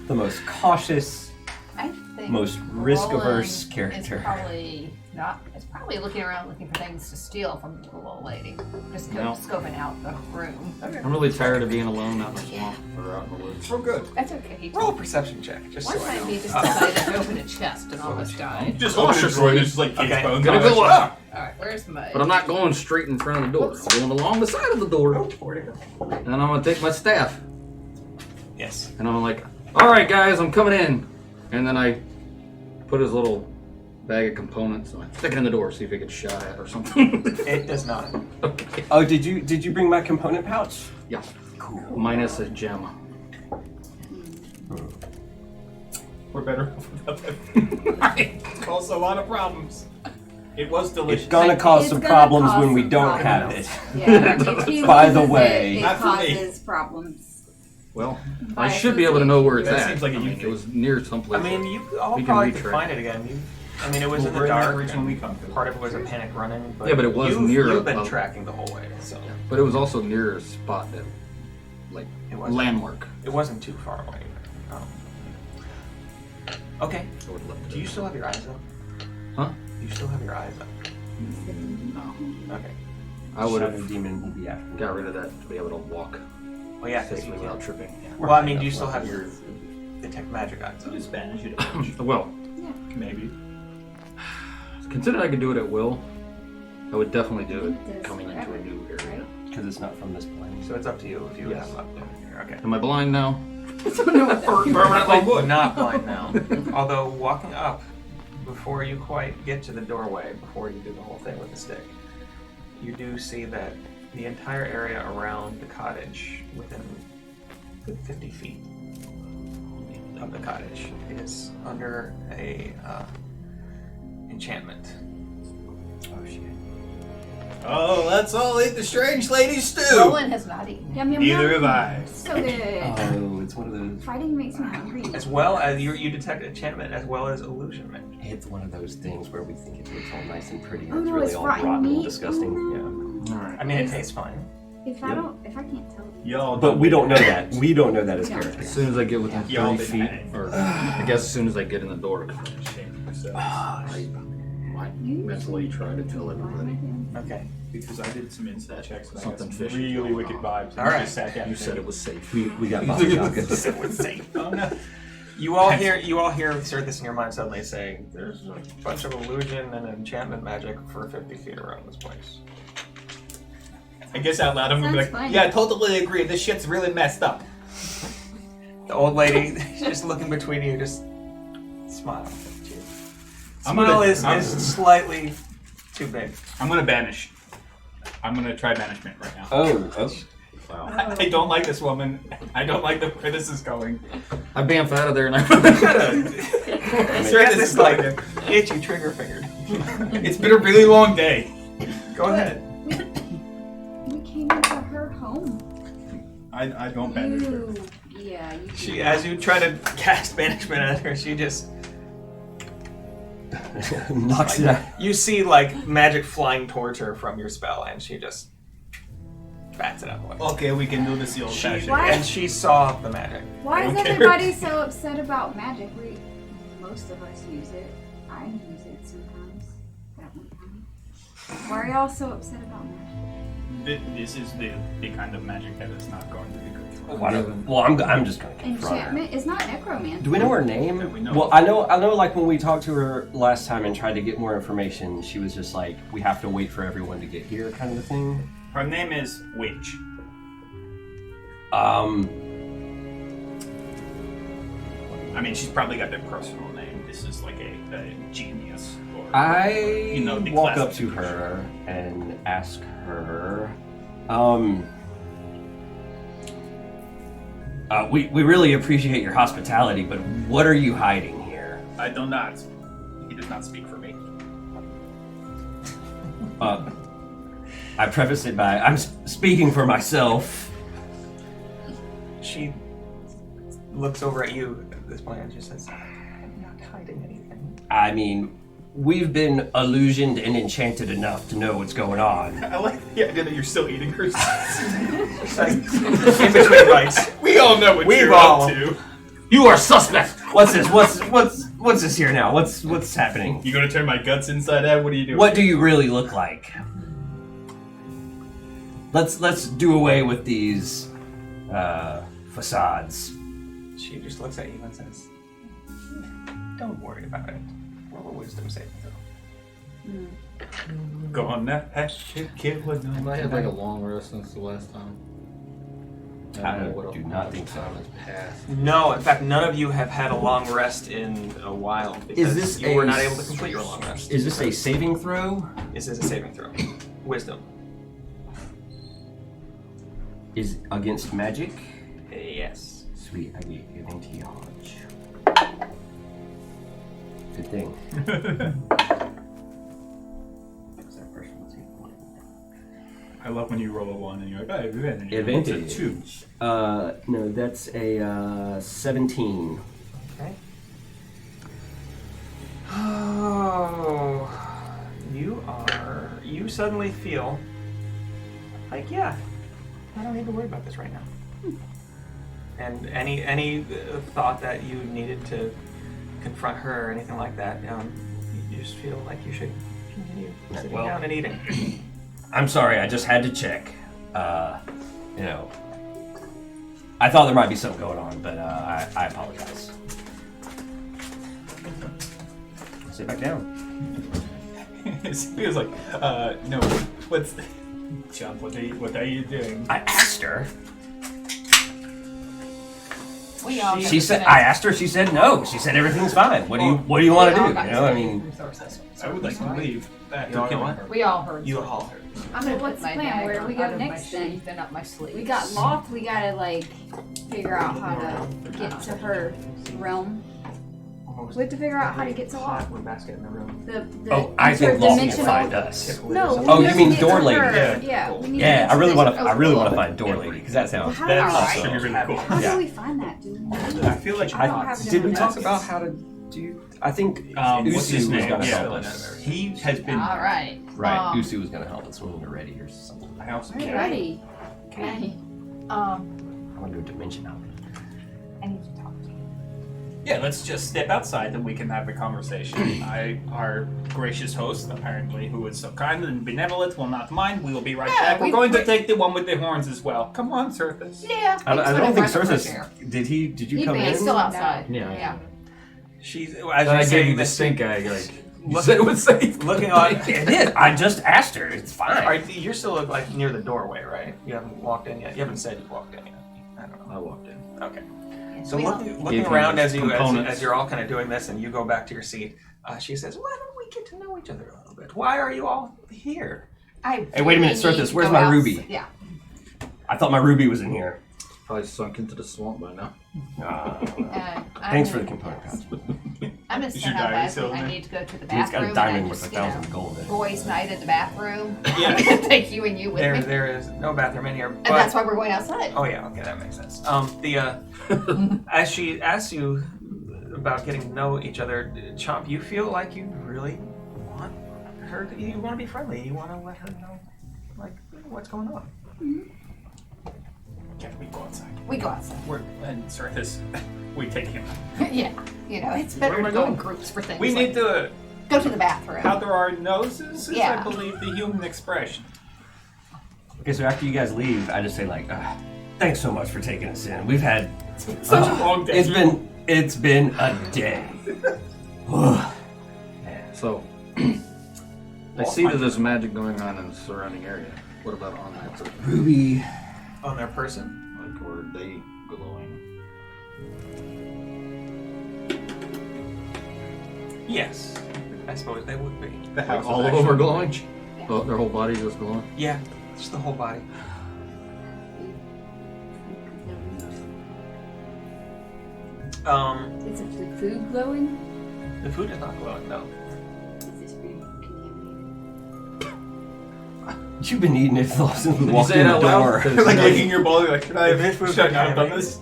The most cautious, I think most risk-averse Roland character. Is probably not. It's probably looking around looking for things to steal from the little old lady. Just No. scoping out the room. I'm really tired of being alone out in the swamp or out in the woods. We're good. That's okay. Roll a perception check, just One so I time know. he just decided to open a chest and almost died. Just Cautiously. open it, just like kids' Okay. bones. Gonna go up. Alright, where's my... But I'm not going straight in front of the door. I'm going along the side of the door, Oh, where'd it go? and I'm gonna take my staff, Yes. and I'm like, all right, guys, I'm coming in. And then I put his little bag of components and I stick it in the door, see if it gets shot at or something. It does not. Okay. Oh, did you bring my component pouch? Yeah. Cool. Minus a gem. We're better off without that. It caused a lot of problems. It was delicious. It's gonna cause It's some gonna problems cause when we some don't problems. have it. Yeah. If he By the loses way. it Not for me. causes problems. Well, By I should be able to know where it's That at. seems like a I mean, you it thing. was near I someplace. mean, you all We can probably could retrace. find it again. I mean, it was in the We're dark. originally and come to. Part of it was a panic running. But Yeah, but it was near You've a- been tracking the whole way, so But it was also near a spot that, like, it wasn't. landmark. It wasn't too far away. Okay. I would love to. Do you still have your eyes up? Huh? Do you still have your eyes up? No. Okay. I would Shadow have demon will be after me. got rid of that to be able to walk Well, yeah, 'cause you safely can. without tripping. Well, I mean, do you still have your detect magic eyes up? In Spanish, you Yeah. don't. Well, Maybe. considering I could do it at will, I would definitely do It it does coming into a forever, new area. right? Because it's not from this plane. So it's up to you if you Yes. have left it here. Okay. Am I blind now? Permanently not blind now. Although walking up before you quite get to the doorway, before you do the whole thing with the stick, you do see that the entire area around the cottage, within 50 feet of the cottage, is under a enchantment. Oh shit. Oh, let's all eat the strange lady's stew. Roland has not eaten. Yum, yum, Neither yum. have I. So good. Oh, it's one of those. Fighting makes me hungry. As well as you detect enchantment as well as illusion magic. It's one of those things where we think it looks all nice and pretty, Oh, and it's no, really it's all rotten rotten and meat. disgusting. Oh, Yeah. Alright. I mean, it tastes fine. If I can't tell. Y'all But we don't know that. We don't know that as Yeah. As characters. soon as I get within Y'all 30 been feet, hanged. or I guess as soon as I get in the door, 'cause I might mentally try to tell everybody. Okay. Because I did some insight checks and I Something got some fishy really going wicked on. vibes. And All I right. just sat down You and said it was safe. We got Bobby Joggins. It was safe. Oh no. You all hear Surthus in your mind suddenly saying, "There's a bunch of illusion and enchantment magic for 50 feet around this place." I guess out loud I'm gonna be Sounds like, fun. yeah, I totally agree. This shit's really messed up. The old lady, just looking between you, just smile. I'm Smile gonna- is slightly too big. I'm gonna banish. I'm gonna try banishment right now. Oh. Wow. I don't like this woman. I don't like where this is going. I bamf out of there and I. So Where this this is is like going. itchy trigger fingered. It's been a really long day. Go ahead. We came into her home. I don't banish her. You As you try to cast banishment at her, she just Knocks it out. you see like magic flying towards her from your spell, and she just bats it out the way. Okay, we can do this the old-fashioned Why? way. And she saw the magic. Why I is don't care. everybody so upset about magic? Most of us use it. I use it sometimes. At one time. Why are y'all so upset about magic? This is the kind of magic that is not going to be good for us. Well, I'm just gonna confront her. Enchantment is not necromancy. Do we know her name? Yeah, we know. Well, I know. Like when we talked to her last time and tried to get more information, she was just like, "We have to wait for everyone to get here," kind of a thing. Her name is Witch. I mean, she's probably got their personal name. This is like a genius. Or, I know, the walk up to classification. her and ask her, we really appreciate your hospitality, but what are you hiding here? I do not. He does not speak for me. I preface it by, I'm speaking for myself. She looks over at you at this point and just says, "I'm not hiding anything." I mean, we've been illusioned and enchanted enough to know what's going on. I like the idea that you're still eating her. It's like, in between bites. We all know what We've you're all- up to. You are suspect. What's this? What's this here now? What's happening? You gonna turn my guts inside out? What are you doing? What do you really look like? Let's do away with these facades. She just looks at you and says, "Don't worry about it. Roll a wisdom saving throw." Go on now. I had like a long rest since the last time. I don't know what do else not think so. time has passed. No, in fact, none of you have had a long rest in a while because this you were a not able to complete your long rest. Is this a saving throw? This is a saving throw. Wisdom. Is against magic? Yes. Sweet, I get advantage. Good thing. I love when you roll a 1 and you're like, I have advantage. Advantage. It's a 2. No, that's a 17. Okay. Oh, you suddenly feel like, yeah, I don't need to worry about this right now. And any thought that you needed to confront her or anything like that, you just feel like you should continue sitting down and eating. I'm sorry, I just had to check. I thought there might be something going on, but I apologize. Sit back down. It feels like, no, what's... Jump, what are you doing? I asked her. We all She said. I asked her. She said no. She said everything's fine. What do you want to do? You know, I mean, resources. I would like to leave after You all killing what? her. We all heard. You all heard. I'm gonna What's put my the plan? Where do we go dagger out of next my then? sheath and up my sleeve. We got loft. We gotta figure out how to get to her realm. We have to figure out how to get to loft. With basket in the room. The I think Lost can interdimensional- find us. No. we Oh, you have to mean get to Door Lady? her. Yeah. Yeah. We need Yeah, to I really want to. get I really oh, want to find Door Lady because that sounds. How That's alright. actually really cool. How Yeah. do we find that, dude? I feel like I don't have it in Did my we talk notes. about how to do? I think what's his Usu was name? going to Yeah. help us. He has been... All right. Right, Usu was going to help us when we were ready or something. I also We're can't. ready. Okay. I want to do a dimension out. I need to talk to you. Yeah, let's just step outside and we can have a conversation. Our gracious host, apparently, who is so kind and benevolent, will not mind. We will be right Yeah, back. We're going to take the one with the horns as well. Come on, Surface. Yeah. I don't think Surface. Surface. Did you He's come in? still outside. Yeah. She's as I you're gave saying you the this, stink eye. Like, you Look- said it was safe. looking on. I did. I just asked her. It's fine. You're still like near the doorway, right? You haven't walked in yet. You haven't said you've walked in yet. I don't know. I walked in. Okay. So We all- looking Gave him around his as components. you're all kind of doing this, and you go back to your seat, she says, "Why don't we get to know each other a little bit? Why are you all here?" I Hey, wait a minute, really Surface, need to where's go my outs- ruby? Yeah. I thought my ruby was in here. Probably sunk into the swamp by now. Thanks for the component pouch. I'm gonna Is send your out diary that still in I there? need to go to the Dude, it's got bathroom. a and diamond I worth just, 1,000 gold in it. boys' night at the bathroom. Yeah. Take you and you with me. There is no bathroom in here. And that's why we're going outside. Oh yeah, okay, that makes sense. As she asks you about getting to know each other, Chomp, you feel like you really want her to, you want to be friendly. You want to let her know, like, what's going on. Yeah, we go outside. We go outside. And Surface, we take him. Yeah. You know, it's Where better am I to go in going? groups for things. We like need to go to the bathroom. powder our noses, is Yeah. I believe the human expression. Okay, so after you guys leave, I just say like, thanks so much for taking us in. We've had Such a long day. It's been a day. So, I see that there's magic going on in the surrounding area. What about on that person? Ruby. On their person? Like, or are they glowing? Yes, I suppose they would be. The Like, house all is of them are actually- glowing? Oh, their whole body just glowing? Yeah, just the whole body. Is it the food glowing? The food is not glowing, no. Is this food contaminated? You've been eating it since we you walked say in it the out loud? door. 'Cause, Like you know, licking your bowl, you're like, should I If this was should I not have done contaminated-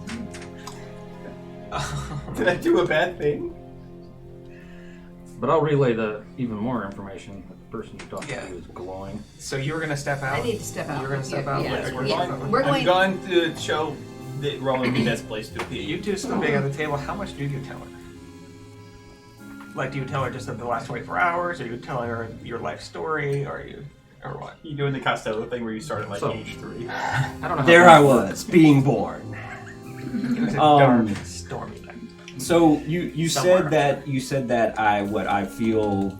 this? Did I do a bad thing? But I'll relay the even more information. The person you're talking Yeah. to is glowing. So you were gonna step out? I need to step out. You're gonna with step you. out? Yeah. Like, Yeah. We're I'm going. going to show that Rowan the best place to be. You two still being at the table, how much do you tell her? Like, do you tell her just of the last 24 hours, or you tell her your life story, or what? You doing the Costello thing where you start at like So- age 3. I don't know. There I was, being born. It was a Um, dark, stormy night. So you Somewhere. said that I feel.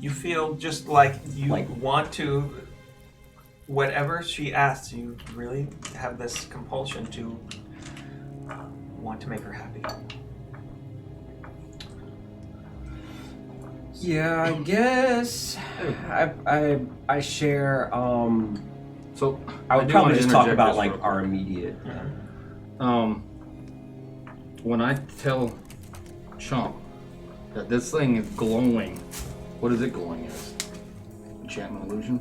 You feel just like you Like- want to, whatever she asks, you really have this compulsion to want to make her happy. Yeah, I guess I share. So I would do probably wanna just talk interject about this like real our quick. immediate. When I tell Chomp that this thing is glowing, what is it glowing as? Enchantment illusion?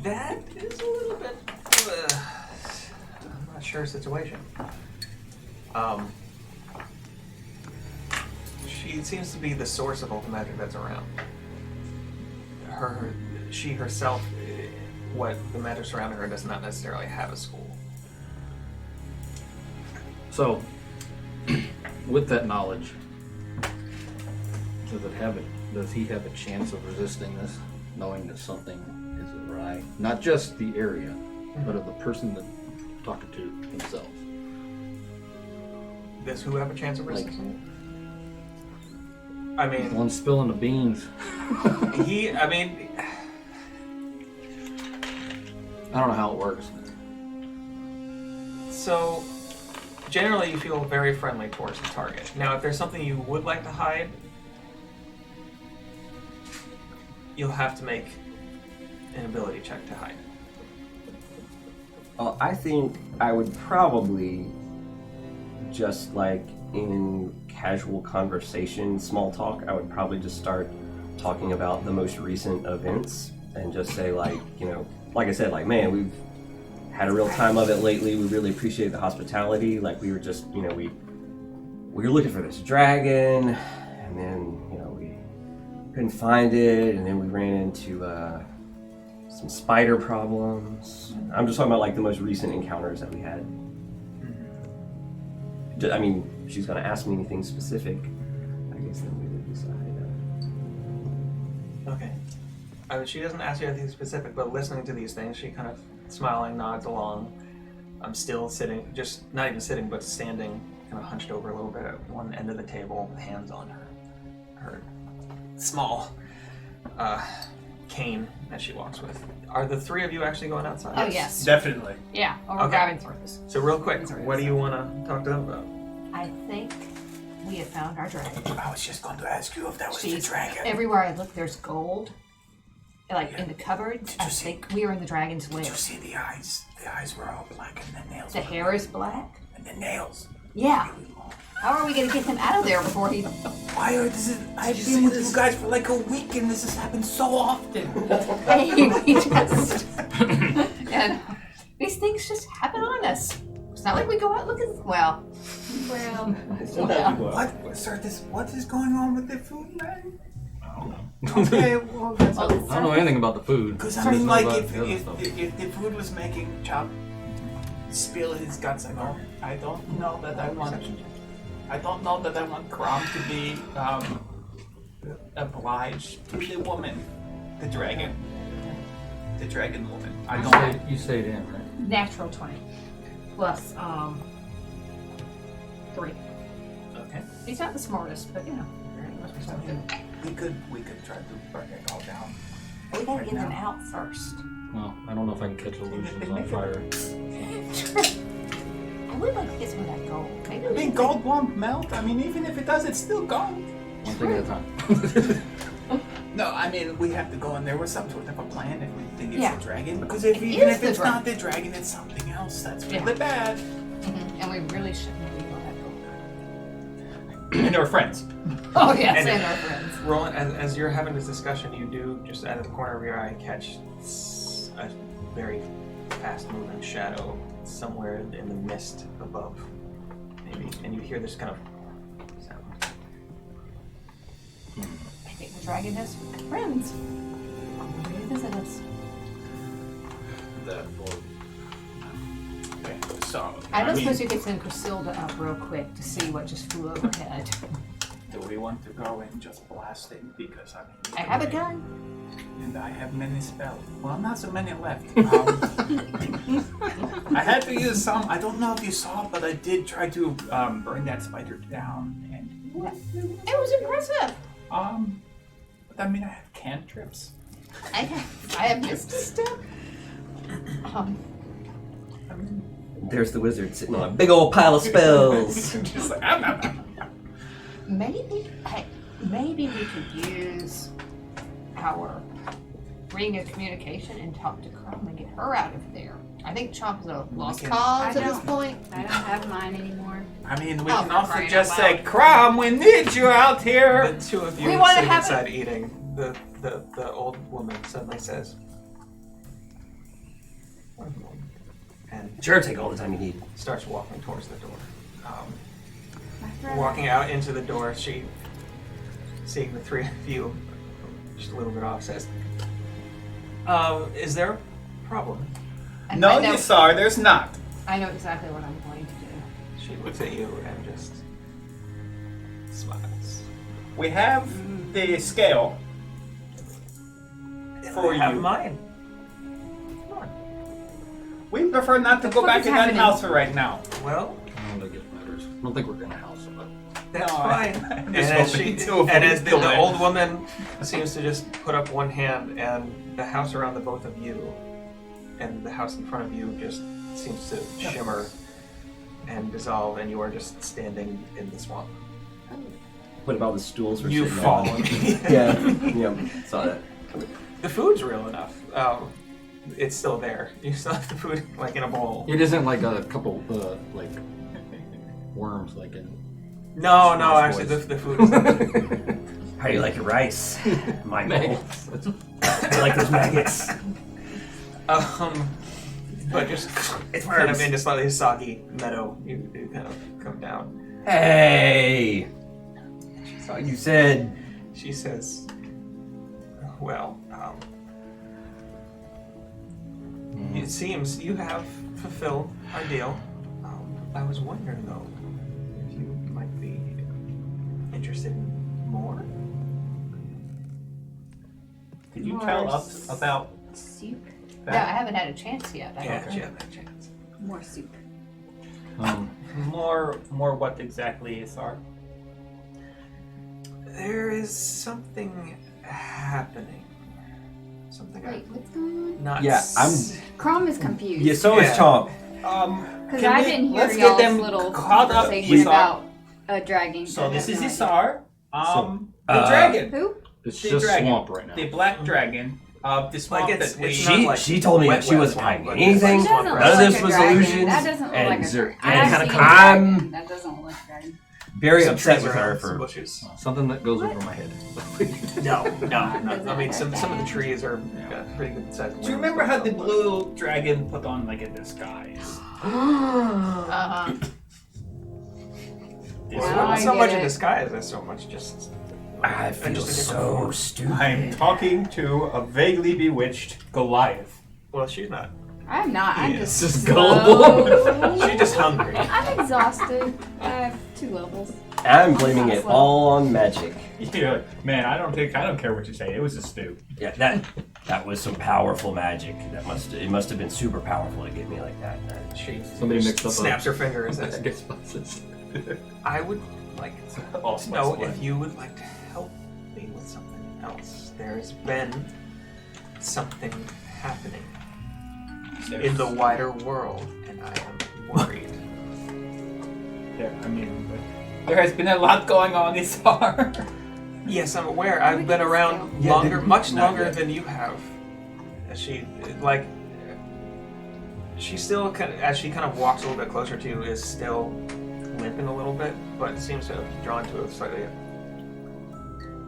That is a little bit. I'm not sure situation. She seems to be the source of all the magic that's around. She herself, what the magic surrounding her does not necessarily have a school. So, with that knowledge, does he have a chance of resisting this, knowing that something is awry? Not just the area, but of the person that talking to himself. Does who have a chance of Like- resisting it? I mean, One spilling the beans. I mean, I don't know how it works. so generally you feel very friendly towards the target. Now, if there's something you would like to hide, you'll have to make an ability check to hide. I think I would probably just like in casual conversation, small talk, I would probably just start talking about the most recent events and just say like, like I said, like, man, we've had a real time of it lately. We really appreciate the hospitality. Like we were just, we were looking for this dragon and then, we couldn't find it. And then we ran into, some spider problems. I'm just talking about like the most recent encounters that we had. I mean, if she's gonna ask me anything specific, I guess then we would decide. Okay. I mean, she doesn't ask you anything specific, but listening to these things, she kind of smiling, nods along. I'm still sitting, just not even sitting, but standing, kind of hunched over a little bit at one end of the table, hands on her small cane that she walks with. Are the three of you actually going outside? Oh, yes. Definitely. Yeah, or we're Okay. driving through this. So real quick, what do you want to talk to them about? I think we have found our dragon. I was just going to ask you if that was the Jeez. dragon. Everywhere I look, there's gold. Like in the cupboard, Did I you see- think we are in the dragon's lair. Did you see the eyes? The eyes were all black and the nails The were hair is black. and the nails. Yeah. Really long. How are we gonna get him out of there before he? Why are this? I've been with you guys for like a week and this has happened so often. Hey, we just and these things just happen on us. It's not like we go out looking. Well, What, sir? What is going on with the food, man? Okay, well, that's well, I don't know anything about the food. because I Just mean, know like, about if the other stuff. the food was making Chop spill his guts, I don't know that I want. I don't know that I want Krom to be obliged to the woman, the dragon woman. I don't. You stayed in, right? natural 20 plus 3. Okay. He's not the smartest, but you know, he must be something. We could try to burn it all down. We gotta Right get them now. out first. Well, I don't know if I can catch illusions on fire. I would like to get some of that gold. Maybe I we mean, should gold won't melt. I mean, even if it does, it's still gold. One thing at a time. No, I mean, we have to go in there with some sort of a plan if we think it's Yeah. a dragon. Because if It even is if the it's dragon. not the dragon, it's something else that's Yeah. really bad. And we really shouldn't leave all that gold. And they're friends. Oh yes, And- and our friends. Roland, as you're having this discussion, you do just out of the corner of your eye catch a very fast-moving shadow somewhere in the mist above, maybe, and you hear this kind of sound. I think the dragon has friends. Maybe visit us. Okay, so I don't mean, suppose you could send Griselda up real quick to see what just flew overhead. do we want to go and just blast it? Because I mean, I have a gun. and I have many spells. Well, not so many left. I had to use some. I don't know if you saw, but I did try to burn that spider down, and It was impressive. but I mean, I have cantrips. I have missed a step. I mean, There's the wizard sitting on a big old pile of spells. just like Maybe we could use our ring of communication and talk to Chrome and get her out of there. I think Chomp's a lost can- cause I at this don't- point. I don't have mine anymore. I mean, we Oh, can for also crying just out say, loud. "Crom, we need you out here." The two of you We wanna sitting have inside eating. The old woman suddenly says, and Sure, take all the time you need. starts walking towards the door. My friend. Walking out into the door, she, seeing the three of you, just a little bit off, says, "Is there a problem?" And No, I know, you saw. There's not. I know exactly what I'm going to do. She looks at you and just smiles. We have the scale for I have you. mine. We prefer not to go What back is in that happening? house for right now. Well, I don't think it matters. I don't think we're gonna house it, but that's No, fine. I'm And just as, hoping she, to avoid and as the killing. old woman seems to just put up one hand, and the house around the both of you and the house in front of you just seems to shimmer and dissolve, and you are just standing in the swamp. What about the stools we're You've sitting fallen. on? Yeah, saw that. The food's real enough. It's still there. You still have the food like in a bowl. it isn't like a couple like worms like in. No, Smells actually, moist. the food is there. How do you like your rice? My bowl. Maggots. I like those maggots. But just It's kind of worms. into slightly soggy meadow, you kind of come down. Hey! That's all you said. She says, "Well, it seems you have fulfilled our deal. I was wondering though, if you might be interested in more." Did you More tell us about Soup. No, I haven't had a chance yet. I Yeah, don't she know. had that chance. More soup. more what exactly is our? There is something happening. something Wait, what's going on? not. Yeah, I'm. Crom is confused. Yeah, so is Yeah. Chomp. Because I didn't hear let's get y'all's them little caught up conversation with about a dragon. So this is the Isar. The uh, dragon. Who? It's The just dragon. swamp right now. The black dragon. The swamp Like, it's that we... not like She told me wet, that she wet wasn't swamp, hiding but anything. it's That like doesn't swamp None look of like this a was dragon. illusions. That doesn't look and like a zer- dragon. and I've kinda seen a I'm dragon. That doesn't look like a dragon. very Some upset trees with around, her some for. bushes. Something that goes over my head. No. I mean, some of the trees are pretty good size. Do you remember how the blue dragon put on like a disguise? Uh-huh. Well, Now it wasn't I so get much it. a disguise as so much just. I feel just a different so form. stupid. I'm talking to a vaguely bewitched Goliath. Well, she's not. I'm not. I'm Yeah, just, just slow. She's just hungry. I'm exhausted. I have 2 levels. I'm blaming it all on magic. Yeah, man, I don't care what you say. It was a stew. Yeah, that was some powerful magic. It must have been super powerful to get me like that. She Somebody just mixed up snaps her fingers. I guess spices. I would like All to know spice if you would like to help me with something else. There's been something happening in the wider world, and I am worried. There has been a lot going on, Isar. Yes, I'm aware. I've been around Yeah, longer, much not longer yet. than you have. She still kind of, as she kind of walks a little bit closer to you, is still limping a little bit, but seems to have drawn to a slightly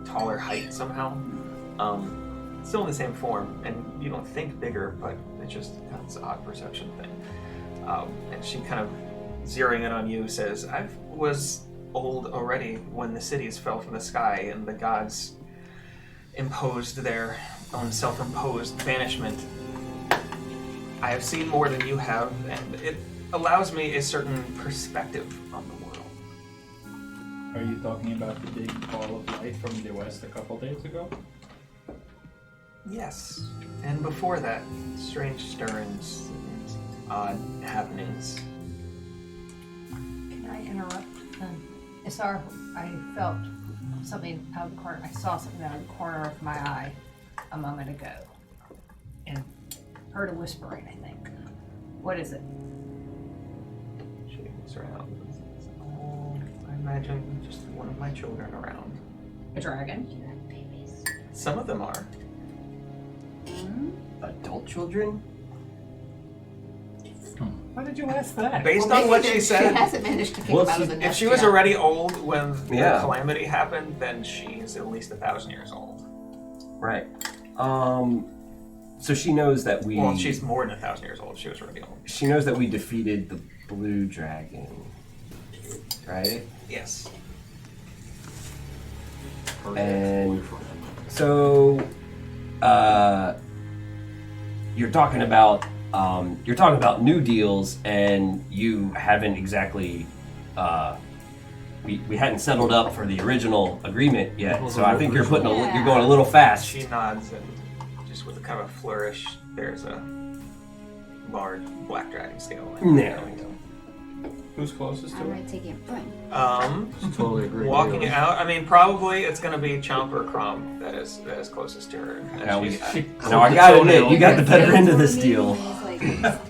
taller height somehow. Still in the same form, and you don't think bigger, but it's just that's an odd perception thing. And she kind of zeroing in on you says, "I was old already when the cities fell from the sky and the gods imposed their own self-imposed banishment. I have seen more than you have, and it allows me a certain perspective on the world." Are you talking about the big ball of light from the west a couple days ago? Yes, and before that, strange stirrings and odd happenings. Can I interrupt? Isar, I felt something out of the corner. I saw something out of the corner of my eye a moment ago, and heard a whispering. I think. What is it? She looks around and says, "Oh, I imagine just one of my children around. A dragon? Some of them are. Adult children? Why did you ask that? Based Well, on what maybe she She said, hasn't managed to kick Well, him out of the if nest she was yet. already old when Yeah. the calamity happened, then she's at least 1,000 years old. Right. So she knows that we. Well, she's more than 1,000 years old. She was already old. She knows that we defeated the blue dragon. Right? Yes. And so, you're talking about new deals, and you haven't exactly. We hadn't settled up for the original agreement yet, so I think you're going a little fast. She nods and just with a kind of a flourish, there's a large black dragon scale. Yeah. Who's closest I to it? might take it. Totally agree. Walking out, I mean, probably it's going to be Chomp or Crom that is closest to her. And Now, she- now I gotta admit, you got the better end of this deal. Like,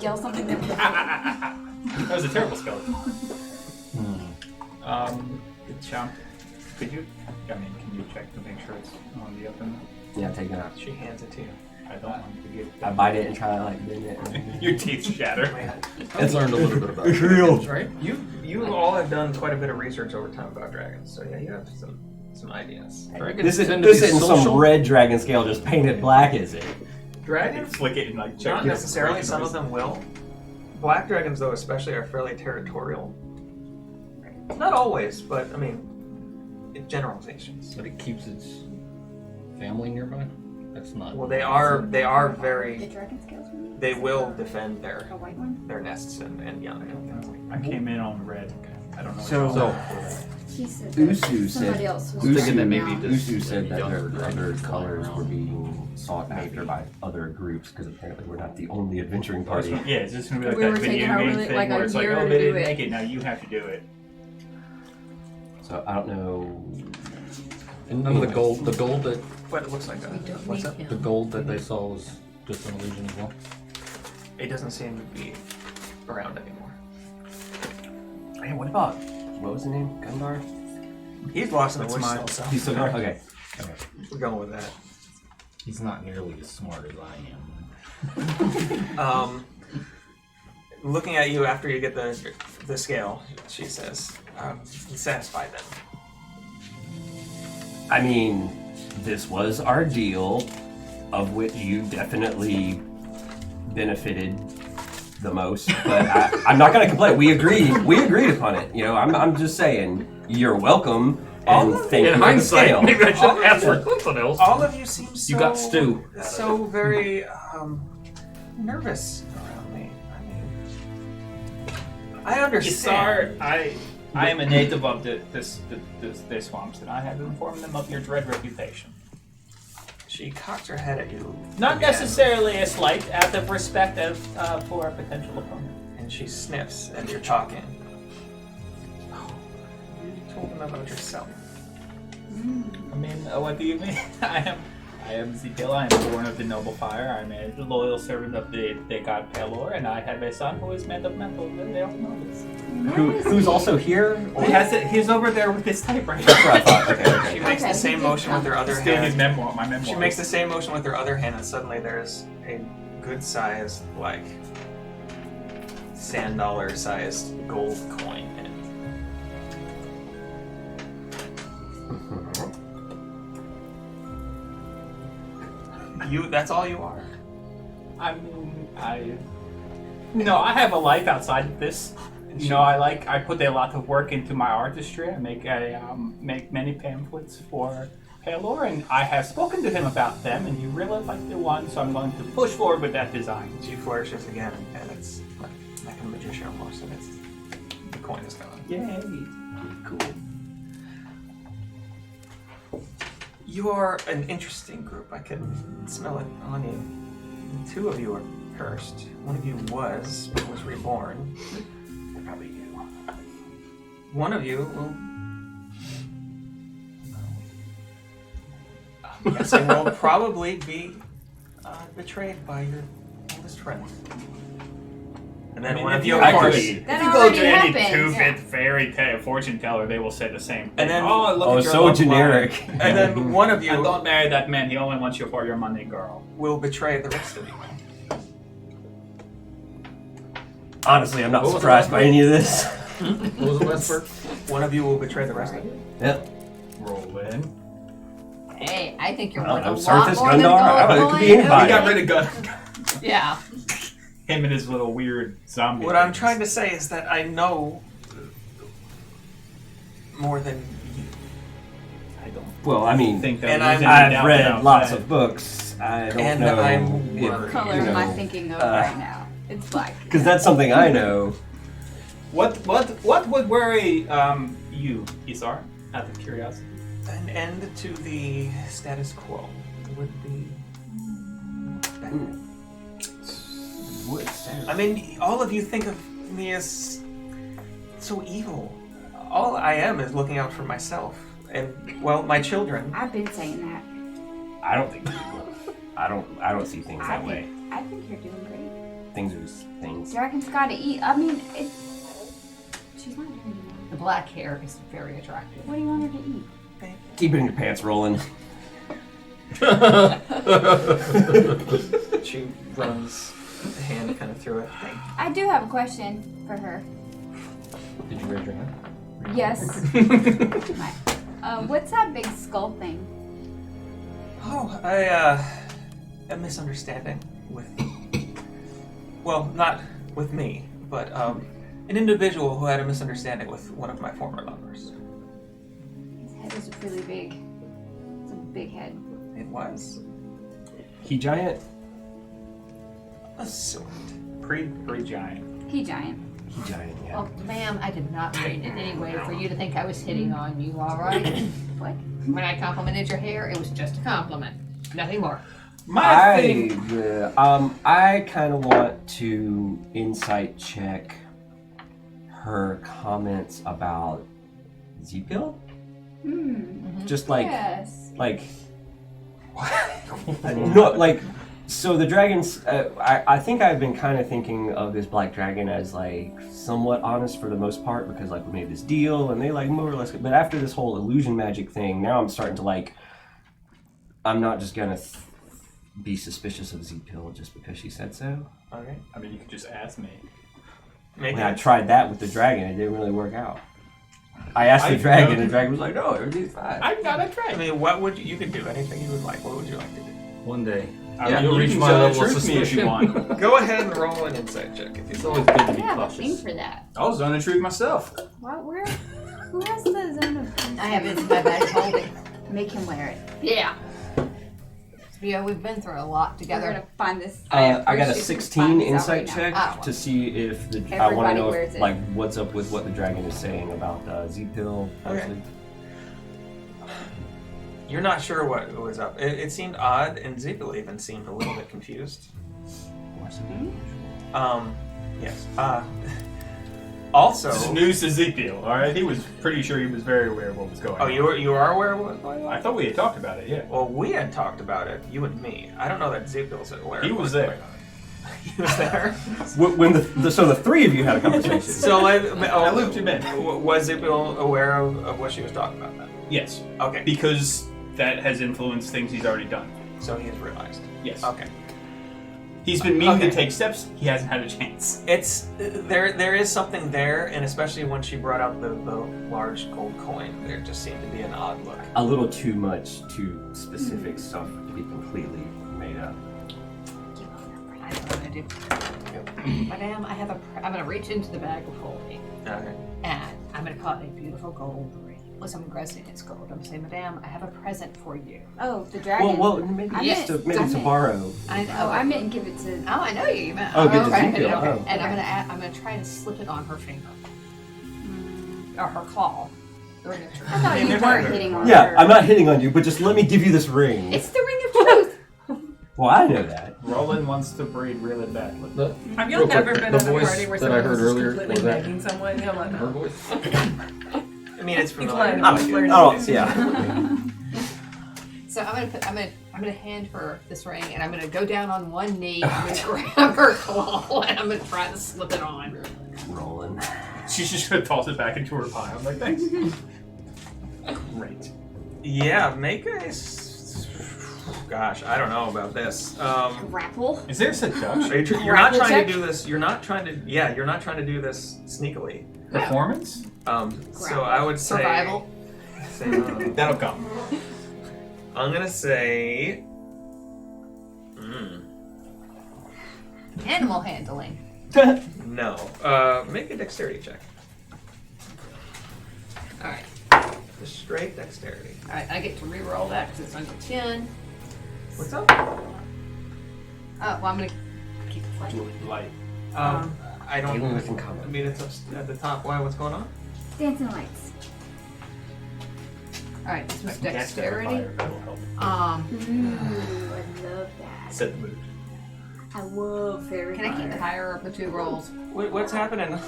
yell something that That was a terrible skeleton. Chomp, could you? I mean, can you check to make sure it's on the up and? Yeah, take it out. she hands it to you. I don't want to get. I bite it and try to like bend it. Your teeth shatter. I've learned a little bit about It's real. Right? You all have done quite a bit of research over time about dragons, so yeah, you have some ideas. This isn't some red dragon scale just painted black, is it? Dragons? Flick it and like check. Not necessarily. Some of them will. Black dragons, though, especially, are fairly territorial. Not always, but I mean, generalizations. But it keeps its family nearby? That's not. Well, they are the very. dragon scales for me. They will defend A white one. their nests and young. I came in on red. I don't know. So- He said Usu that somebody said- else was thinking that doing maybe now. this- Usu said that Younger their other dragons colors around. were being sought after by other groups because apparently we're not the only adventuring party. Yeah, it's just gonna be like We that were video taking our game really- thing like where a it's like, year oh, to they do didn't it. make it, now you have to do it. So I don't know. And none of the gold that But it looks like a. We don't What's need up? him. the gold that they saw was just an illusion as well. It doesn't seem to be around anymore. Hey, what about what was the name? Gundar? He's lost in the That's woods mine. still, so He's still there. Okay. we're going with that. He's not nearly as smart as I am. Looking at you after you get the scale, she says, "You satisfied then?" I mean, this was our deal, of which you definitely benefited the most. But I'm not gonna complain. We agreed upon it. You know, I'm just saying, you're welcome. And thank you for the scale. maybe I should ask for something else. All of you seem so. You got stew. So very nervous around me. I mean, I understand. Isar, I am a native of the swamps, and I have informed them of your dread reputation. She cocked her head at you. Not again, necessarily a slight, out of respect for a potential opponent. And she sniffs as you're talking. Oh, you told them about yourself. I mean, what do you mean? I am Zikil. I am born of the noble fire. I'm a loyal servant of the god Pelor, and I have a son who is man of metal. And they all know this. Who's also here? He's over there with his typewriter. That's what I thought. Okay. She makes the same motion with her other Still his hand. memoir. My memoir. She makes the same motion with her other hand, and suddenly there's a good-sized, like, sand dollar-sized gold coin in it. That's all you are. I have a life outside of this. You know, I put a lot of work into my artistry. I make many pamphlets for Pelor, and I have spoken to him about them, and he really liked the one, so I'm going to push forward with that design. She flourishes again, and it's like a magician almost, and the coin is gone. Yay! Cool. You are an interesting group. I can smell it on you. Two of you are cursed. One of you was reborn. Probably you. One of you will. I'm guessing will probably be betrayed by your oldest friend. And then one of you, of course. That if you go already to any happened, two-bit yeah. fairy fortune teller, they will say the same thing. And then- look at your so love generic. life. And then one of And you don't marry that man. He only wants you for your money, girl. will betray the rest of you. Honestly, I'm not What was surprised the by any of this. What was the last part? One of you will betray the rest of you. Yep. Roll in. Hey, I think you're Well, worth a I'm lot Surface more than Gundar. gold I don't know, it could be coin. anybody. We got rid of Gun. Yeah. Him and his little weird zombie. What I'm things. trying to say is that I know more than you. I don't Well, I mean, think that And there's any I've doubt read about lots that. of books. I don't And know. I'm if, worried. What color you am I know, thinking of right now? It's black. Because that's something I know. What would worry you, Isar, out of curiosity? An end to the status quo would be better. I mean, all of you think of me as so evil. All I am is looking out for myself and, well, my children. I've been saying that. I don't think people. I don't see things that way. I think you're doing great. Things are just things. Dragon's gotta eat. I mean, she's not doing The black hair is very attractive. What do you want her to eat? Keep it in your pants rolling. She runs a hand kind of through it. I do have a question for her. Did you raise your hand? Yes. What's that big skull thing? Oh, a misunderstanding with, well, not with me, but an individual who had a misunderstanding with one of my former lovers. His head is really big. It's a big head. It was He giant. a sort. Pre-giant. He giant. He giant. Yeah. Well, ma'am, I did not mean in any way for you to think I was hitting on you, all right? What? When I complimented your hair, it was just a compliment. Nothing more. My thing. I kind of want to insight check her comments about Zipil. Just like, Yes. like, no, like, so the dragons. I think I've been kind of thinking of this black dragon as like somewhat honest for the most part because like we made this deal and they like more or less. But after this whole illusion magic thing, now I'm starting to like. I'm not just gonna be suspicious of Z-Pill just because she said so. Okay. I mean, you could just ask me. Make When I it. tried that with the dragon, it didn't really work out. I asked the dragon, and the dragon was like, "No, everything's fine." I'm not a I dragon. mean, what would you could do? Anything you would like. What would you like to do? One day. I Yeah, mean, you'll you reach can my tell the level of truth to me if you suspicion. want. Go ahead and roll an insight check if It's you. always good to I be have a thing cautious. for that. I was telling the truth myself. What? Where? Who has the zone of? I have it in my bag holding. Make him wear it. Yeah. Yeah, we've been through a lot We're together. gonna find this. I got a appreciate we 16 find this out insight right now. check Ah, well. to see if the. I want to Everybody know wears if, it. like what's up with what the dragon is saying about Z-Pill. Okay. You're not sure what was up. It seemed odd, and Ziegler even seemed a little bit confused. Yes. Also. This is news to Ezekiel, alright? He was pretty sure he was very aware of what was going Oh, on. you are aware of what was going on? I thought we had talked about it, yeah. Well, we had talked about it, you and me. I don't know that Ziegler's aware. He of was what's there. going on. He was there. When so the three of you had a conversation. So I looped him in. Was Ziegler aware of what she was talking about then? Yes, Okay. because that has influenced things he's already done. So he's realized. Yes. Okay. He's been meaning Okay. to take steps, he hasn't had a chance. It's there is something there, and especially when she brought out the large gold coin, there just seemed to be an odd look. A little too much, too specific stuff to be completely made up. I don't know what I do. Madame, I'm gonna reach into the bag of holding Okay. and I'm gonna call it a beautiful gold ring. Listen, I'm aggressing it's gold. I'm saying, Madame, I have a present for you. Oh, the dragon. Well, maybe I just meant- maybe I to meant- borrow. I know. Oh, I meant give it to. Oh, I know you meant. Oh, good to okay, see you. okay. Oh. And I'm gonna try to slip it on her finger or her claw. The ring of truth. I thought you they're weren't not- hitting on Yeah, her. I'm not hitting on you, but just let me give you this ring. It's the ring of truth. Well, I know that. Roland wants to breed really badly. Have Real y'all ever quick, been the at a voice party where that I someone heard was just earlier, completely was that begging someone? Y'all like, her voice? I mean, it's It's familiar. like, Oh, yeah. So I'm gonna hand her this ring and I'm gonna go down on one knee, I'm gonna grab her claw and I'm gonna try to slip it on. Rolling. She's just gonna toss it back into her pile. I'm like, thanks. Great. Yeah, make a. Gosh, I don't know about this. Grapple. Is there seduction? You're not Grapple trying check? to do this. You're not trying to. Yeah, you're not trying to do this sneakily. Performance? So I would say. Survival. That'll come. I'm gonna say. Animal handling. No. Make a dexterity check. Alright. Just straight dexterity. Alright, I get to re-roll that because it's under 10. What's up? Well, I'm gonna keep it flat. Light. I don't. Even with income. I mean, it's at the top. Why? What's going on? Dancing lights. Alright, this was Cast dexterity. fire, that'll help. Ooh, I love that. Set the mood. I love fairy Can I keep the fire. higher of the two rolls? What's happening?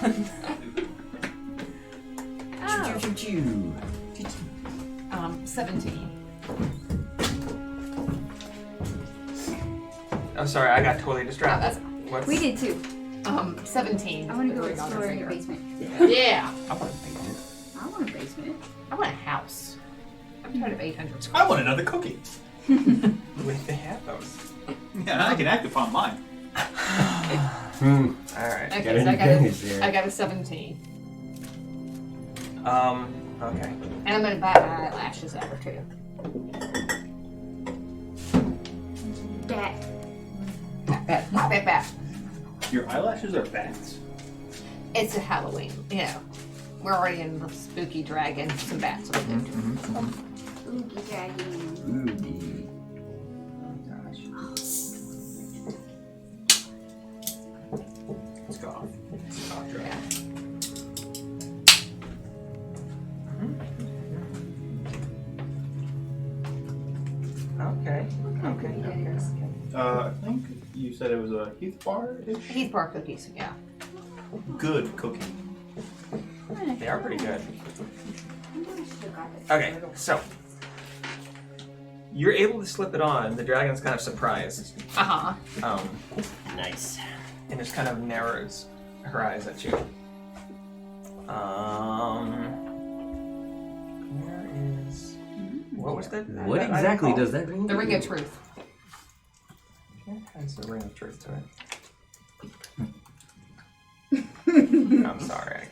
Oh, Choo. 17. I'm sorry, I got totally Oh, distracted. that's What's... we did too. 17. I want to go with the ring on her explore your finger. basement. Yeah. I want to paint it. I want a basement. I want a house. I'm tired of 800 I square. want another cookie. Wait, they have those. Yeah, I can act upon mine. All right. Got Okay, so any pennies there? I got a 17. Okay. And I'm gonna buy my eyelashes out of her too. That. Bat. Your eyelashes are bats. It's a Halloween, you know. We're already in the spooky dragon. Some bats will do. Oogie dragon. Oogie. It's gone. It's gone. Yeah. Okay. I think you said it was a Heath bar-ish? Heath bar cookies, yeah. Good cookie. They are pretty good. I should have got this. Okay, so you're able to slip it on. The dragon's kind of surprised. Nice. And just kind of narrows her eyes at you. Where is? What was that? What that exactly item does that mean? The Ring of Truth. called? It has the ring of truth to it. I'm sorry.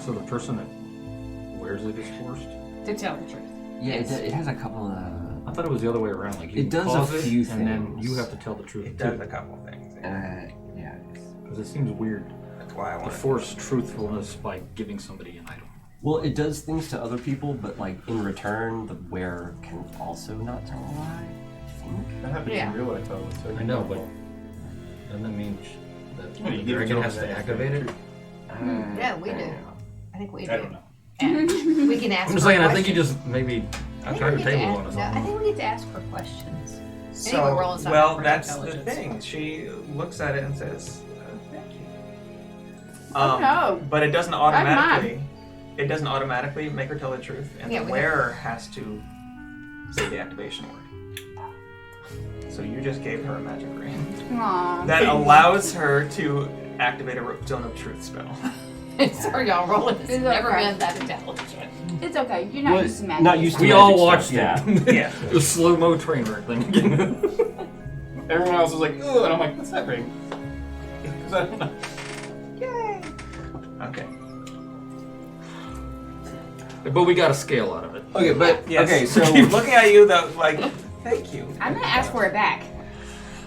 So the person that wears it is forced? To tell the truth. Yeah, Yes. it has a couple of. I thought it was the other way around. Like you It does cause a few and then things. you have to tell the truth It too. does a couple of things. Yeah. Because it seems weird That's why I to want force truthfulness by giving somebody an item. Well, it does things to other people, but like in return, the wearer can also not tell a lie. I think. That happens Yeah. in real life, though. So I know, but doesn't that mean that Yeah, you the give it to dragon them has to that- activate it? Yeah, we do. I think we do. I don't know. And we can ask I'm just her saying, I think you questions. just maybe I think turn we the get to tables ask- on us. no, I think we get to ask her questions. So, Anyway, we're all inside well, for that's the intelligence. thing. She looks at it and says, "Thank you." Oh, no. But it doesn't mine. automatically. It doesn't automatically make her tell the truth, and Yeah, the we wearer has to say the activation word. So you just gave her a magic ring Aw. that allows her to activate a zone of truth spell. Sorry, y'all rolling. It's It's never okay. been that intelligent. It's okay. You're not Well, used to magic. not used to We magic all stuff, watched yeah. it. Yeah. The slow-mo train wreck thing again. Everyone else was like, "Ugh," and I'm like, "What's that ring?" Because I don't know. Yay! Okay. But we got a scale out of it. Okay, but Yes. okay, so looking at you, though, like, thank you. I'm gonna ask for it back.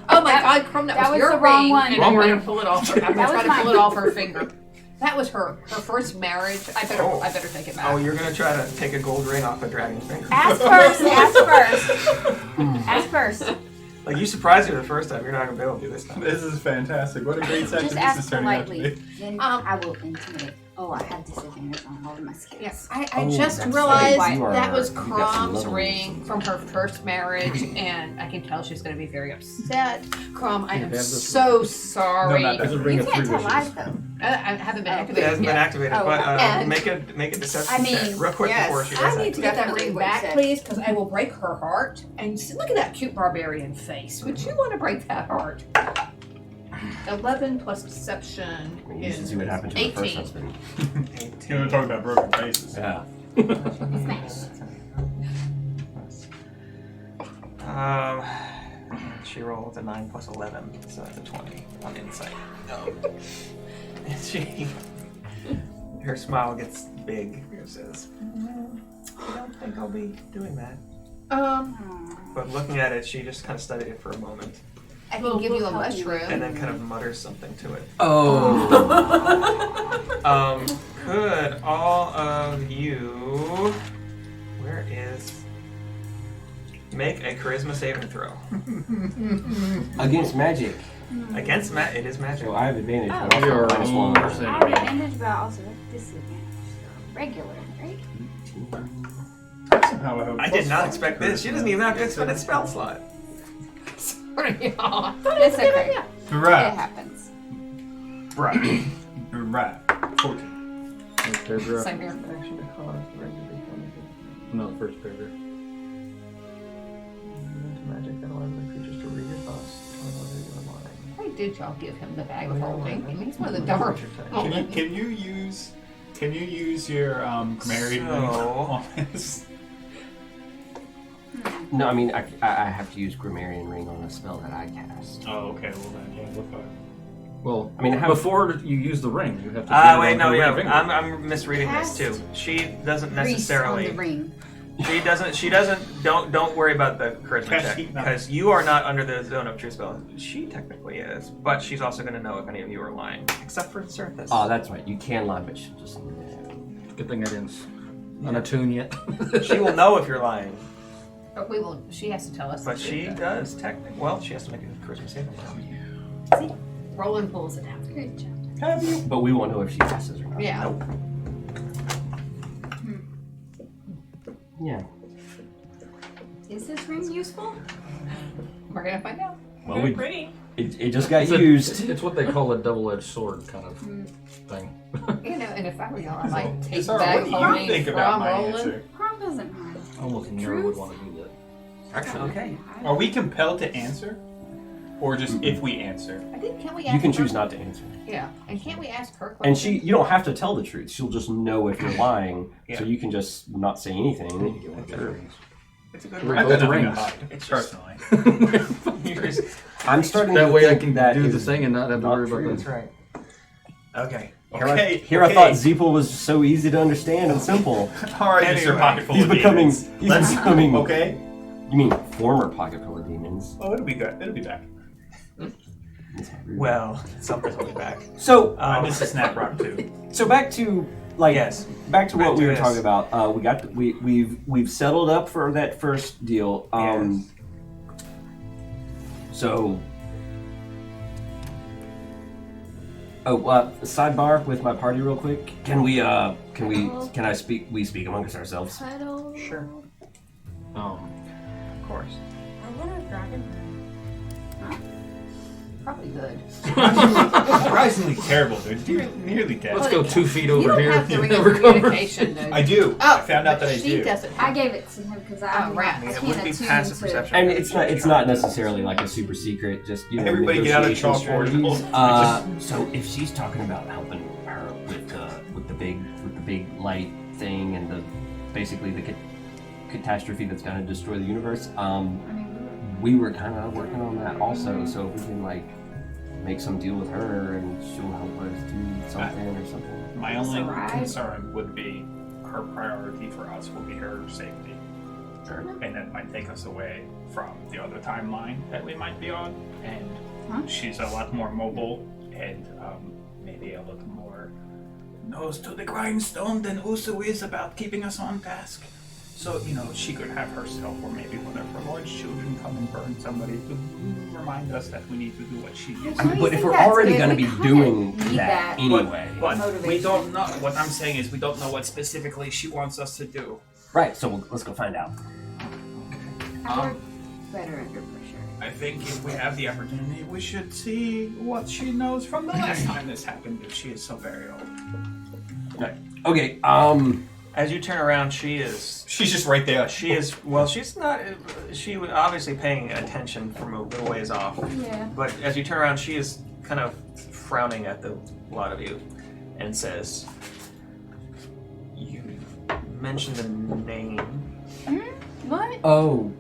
Oh my God, Crum, that was your the wrong ring, one. and Wrong I'm gonna ring. pull it off. I'm gonna That try was to pull mine. it off her finger. That was her first marriage. I better take it back. Oh, you're gonna try to take a gold ring off a dragon's finger. Ask first. Ask first. Ask first. Like, you surprised you the first time. You're not gonna be able to do this time. This is fantastic. What a great section Just this ask is turning out to politely. be. Then I will intimidate. Oh, I have disadvantage on all of my skills. Yes, I Oh, just that's realized right. You that are- was you got some Crom's levels. ring from her first marriage, and I can tell she's going to be very upset. Crom, I You am have this so sorry. No, not that. There's a ring You of can't three tell lies wishes. though. I haven't been Oh. It activated hasn't been yet. activated, Oh, but and- make a deception I mean, check real quick yes, before she I does need that. to get that Definitely ring what it back, said. please, because I will break her heart. And look at that cute barbarian face. Would you want to break that heart? 11 plus deception you should is see what happened to her first 18. husband. You know, talking about broken faces. Yeah. She rolled a 9 plus 11, so that's a 20 on insight. And her smile gets big and says, I don't think I'll be doing that. But looking at it, she just kind of studied it for a moment I can give you a help you. mushroom. and then kind of mutters something to it. Oh. Could all of you, where is, make a charisma saving throw. Against magic. Against it is magic. So I have advantage. Oh. but also You're minus one. I have advantage, but also disadvantage. So regular, right? Somehow I, have I did not expect this. She doesn't even have to expend a spell slot. Sorry, y'all. It's okay. It Right. happens. Right. Right. 14. Next paragraph. Same here. No, the first paragraph. Magic that allows the creatures to read your thoughts. Why did y'all give him the bag of holding? I mean, he's one of the dumber. Can you use your Grammarian ring on this? No, I mean I have to use Grammarian Ring on a spell that I cast. Oh, okay. Well then, yeah, we're fine. Well, I mean, how- before you use the ring, you have to. Ah, get it wait, on no, her yeah, ring finger. I'm misreading this Cast too. She doesn't Grease on the necessarily. ring. She doesn't. Don't worry about the charisma Cast check heat, no. because you are not under the zone of true spell. She technically is, but she's also going to know if any of you are lying, except for Surface. Oh, that's right. You can lie, but she'll just. Good thing I didn't unattune yet. She will know if you're lying, But we will. She has to tell us. but the she truth, does technically. Well, she has to make a charisma saving throw. though. Roland pulls it out. Good job. But we won't know if she passes or not. Yeah. Nope. Yeah. Is this ring useful? We're gonna find out. Well, we Pretty. It just got used. It's what they call a double-edged sword kind of thing. And if I were y'all, I might take Sorry, back what do you homemade think about my rolling. answer? Prom doesn't mind. Almost never would want to do that. Actually, okay. Are we compelled to answer? Or just if we answer? I think, can we ask You can her? choose not to answer. Yeah, and can't we ask her And questions? you don't have to tell the truth. She'll just know if you're lying. Yeah. So you can just not say anything. Get one of those rings. It's a good We're I've both got nothing to rings. hide, It's just- personally. You're just- I'm starting That to way I think can that do the is thing and not have to not worry true. about That's right. Okay. Here I thought Zeeple was so easy to understand and simple. Alright, Mr. Anyway, Pocket full He's of becoming. demons. He's becoming. Okay. You mean former pocket full of demons? Oh, it'll be good. It'll be back. Well, something's will be back. So I miss the snap rock too. so back to like Yes. back to Back what we to were this. talking about. We've settled up for that first deal. Yes. So. Oh, sidebar with my party real quick. Can I speak? We speak amongst ourselves. Title. Sure. Um, Of course. I wonder if dragon. Probably good. Surprisingly terrible, dude. You're nearly dead. let's go 2 feet You over don't here. have the ring of Never cover. communication, though. I do. Oh, I found out that I she do. doesn't. I gave it to him because I Oh, right. I I mean, it can't would be attune passive to- perception. And it's not necessarily like a super secret. Just Everybody get out of negotiation chalkboard. strategies. So if she's talking about helping her with the big light thing and basically the catastrophe that's going to destroy the universe, I mean, we were kind of working on that also. So if we can like make some deal with her and she'll help us do something or something. My That's only alright. concern would be her priority for us will be her safety. Sure. And that might take us away from the other timeline that we might be on. And Huh? she's a lot more mobile and maybe a little more nose to the grindstone than Usu is about keeping us on task. So, she could have herself or maybe one of her Lord's children come and burn somebody to remind us that we need to do what she is. I mean, you but if think we're that's already good, going to we be kinda doing need that that. anyway. But we Motivation. don't know. What I'm saying is we don't know what specifically she wants us to do. Right, so let's go find out. I work better under pressure. I think if we have the opportunity, we should see what she knows from the last time this happened, if she is so very old. Right. Okay, As you turn around, she's She's just right there. she's not. She was obviously paying attention from a little ways off. Yeah. But as you turn around, she is kind of frowning at the lot of you, and says, "You mentioned the name. What? oh,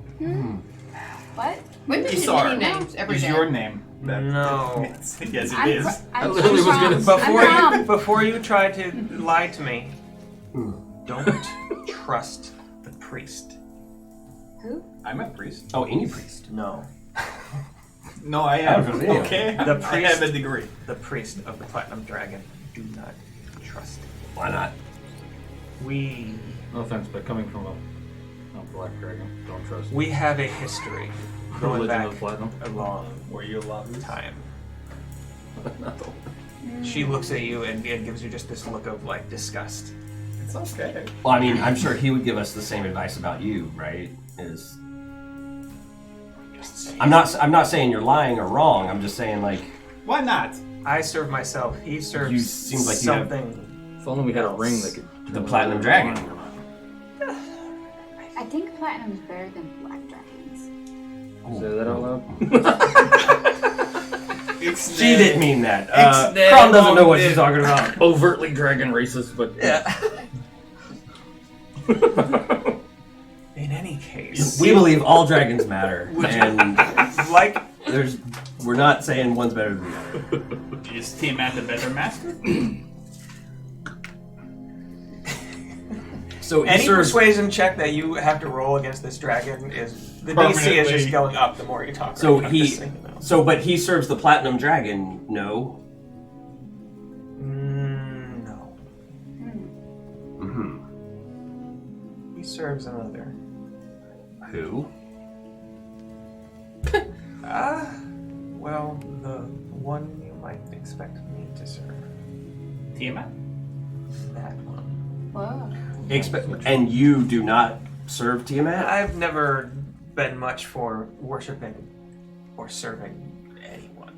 What? We mention Isar many names every is day. your name. No. Yes, it is. I literally was gonna- Before you try to lie to me, Hmm. don't trust the priest. Who? I'm a priest. oh, any priest. No, No, I am. Oh, really? Okay. The I priest- have a degree. the priest of the Platinum Dragon. Do not trust him. Why not? We No offense, but coming from a black dragon, don't trust. we have a history going Religion back of Platinum. a long Were you loved? time. She looks at you and gives you just this look of like disgust. It's okay. Well, I mean, I'm sure he would give us the same advice about you, right? I'm not saying you're lying or wrong. I'm just saying like Why not? I serve myself. He serves You seems like you have- something. If only we had a ring that could. the platinum dragon. I think platinum's better than black dragons. Say that out loud. She didn't mean that. It's Crom doesn't know what she's talking about. Overtly dragon racist, but In any case, We believe all dragons matter, and like we're not saying one's better than the other. Is Tiamat the better master? So any Isar's- persuasion check that you have to roll against this dragon is the DC is Permanently. just going up the more you talk. So I'm he, just saying, you know. but he serves the platinum dragon. No. No, Mm-hmm. he serves another. Who? Well, the one you might expect me to serve. Tiamat? That one. Whoa. And you do not serve Tiamat? I've never been much for worshiping or serving anyone.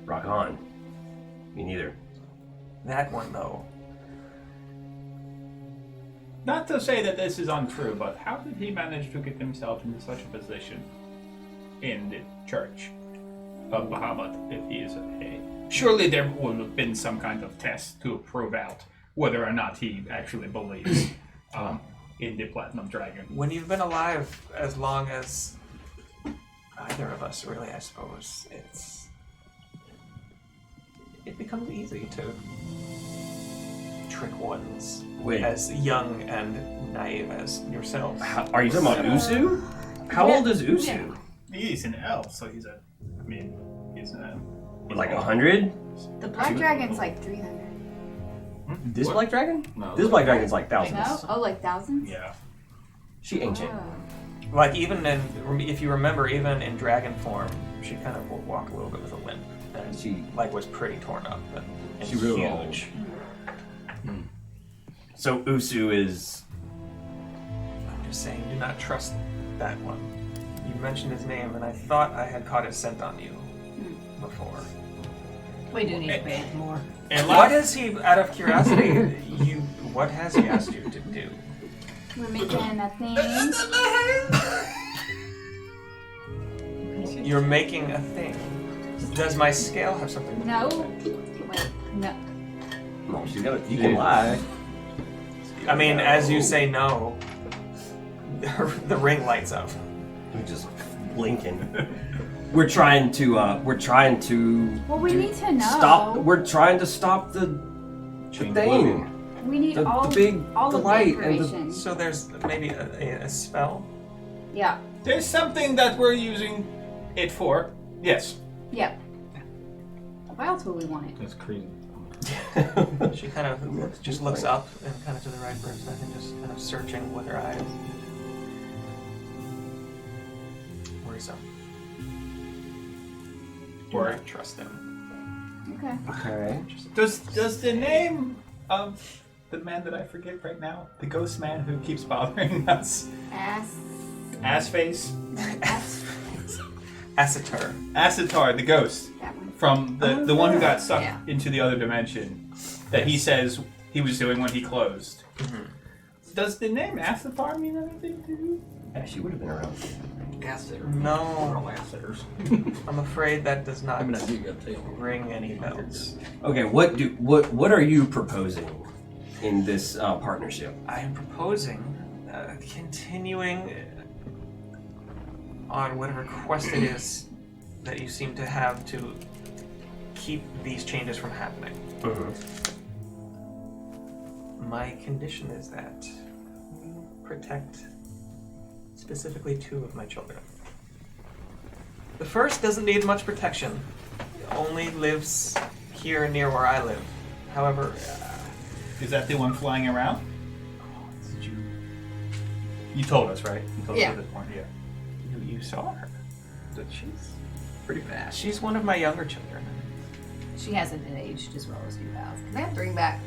Rock on. Me neither. That one, though. Not to say that this is untrue, but how did he manage to get himself into such a position in the Church of Bahamut if he is a... Surely there would have been some kind of test to prove out whether or not he actually believes in the Platinum Dragon. When you've been alive as long as either of us, really, I suppose, it becomes easy to trick ones as young and naive as yourself. Are you talking about Usu? How old is Usu? Yeah. He's an elf, so he's Like 100? The black dragon's like 300. This black dragon? No. This black dragon's like thousands. No? Oh, like thousands? Yeah. She ancient. Oh. Like, even if you remember, even in dragon form, she kind of would walk a little bit with a limp. And She- was pretty torn up and She really huge. So Usu is... I'm just saying, do not trust that one. You mentioned his name, and I thought I had caught his scent on you before. We do need to bathe more. And What is he, out of curiosity, what has he asked you to do? We're making a thing. You're making a thing. Does my scale have something to do No. with it? Wait, no. No, she's gonna... You can lie. I mean, as you say no, the ring lights up. I'm just blinking. We're trying to... Well, we need to know. Stop... We're trying to stop the thing. We need The all big... all the of light the and the... information. So there's maybe a spell? Yeah. There's something that we're using it for. Yes. Yep. Why else would we want it? That's crazy. She kind of just looks up and kind of to the right for a second, just kind of searching with her eyes. Worrisome. Do Or- not trust him. Okay. Okay. Does the name of the man that I forget right now, the ghost man who keeps bothering us, Assface? Acitar. Acitar, the ghost, That one. from the one who got sucked Yeah. into the other dimension, that he says he was doing when he closed. Does the name Acitar mean anything to you? Yeah, she would have been around. No, Ambassadors. I'm afraid that does not I mean, I do got tail. ring any bells. Okay, what are you proposing in this partnership? I am proposing continuing on whatever quest it is that you seem to have to keep these changes from happening. My condition is that we protect specifically 2 of my children. The first doesn't need much protection. Only lives here near where I live. However, Is that the one flying around? You told us, right? You told Yeah. us at this point, yeah. you saw her. She's pretty fast. She's one of my younger children. She hasn't aged as well as you have. Can I have the ring back?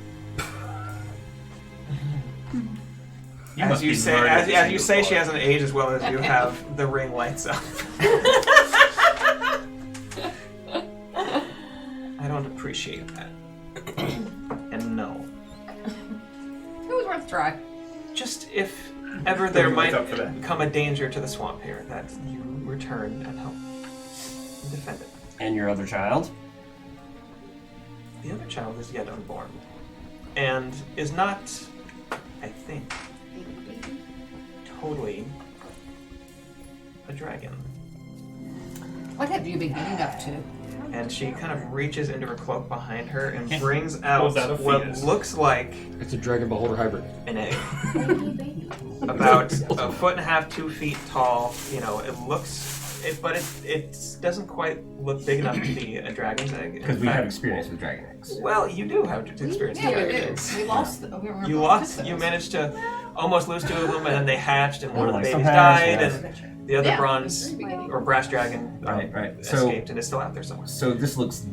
As you say, as you say, she hasn't aged as well as you have. The ring lights up. I don't appreciate that. And no, It was worth a try. just if ever there ring lights might up for that. become a danger to the swamp here, that you return and help defend it. And your other child? The other child is yet unborn, and is not, I think, totally a dragon. What have you been getting up to? And she kind of reaches into her cloak behind her and brings out Pulls out a what fetus. looks like It's a dragon beholder hybrid. an egg. About a foot and a half, 2 feet tall. You know, it looks, but it doesn't quite look big enough to be a dragon's egg. In Because we have fact- experience with dragon eggs. Well, you do have experience with Yeah, we dragon did. eggs. We lost. We were You lost. You managed to almost lose 2 of them, and then they hatched, and one of the Like some babies hatched, died, yes. and the other Yeah. bronze or brass dragon Right. So, escaped and is still out there somewhere. so this looks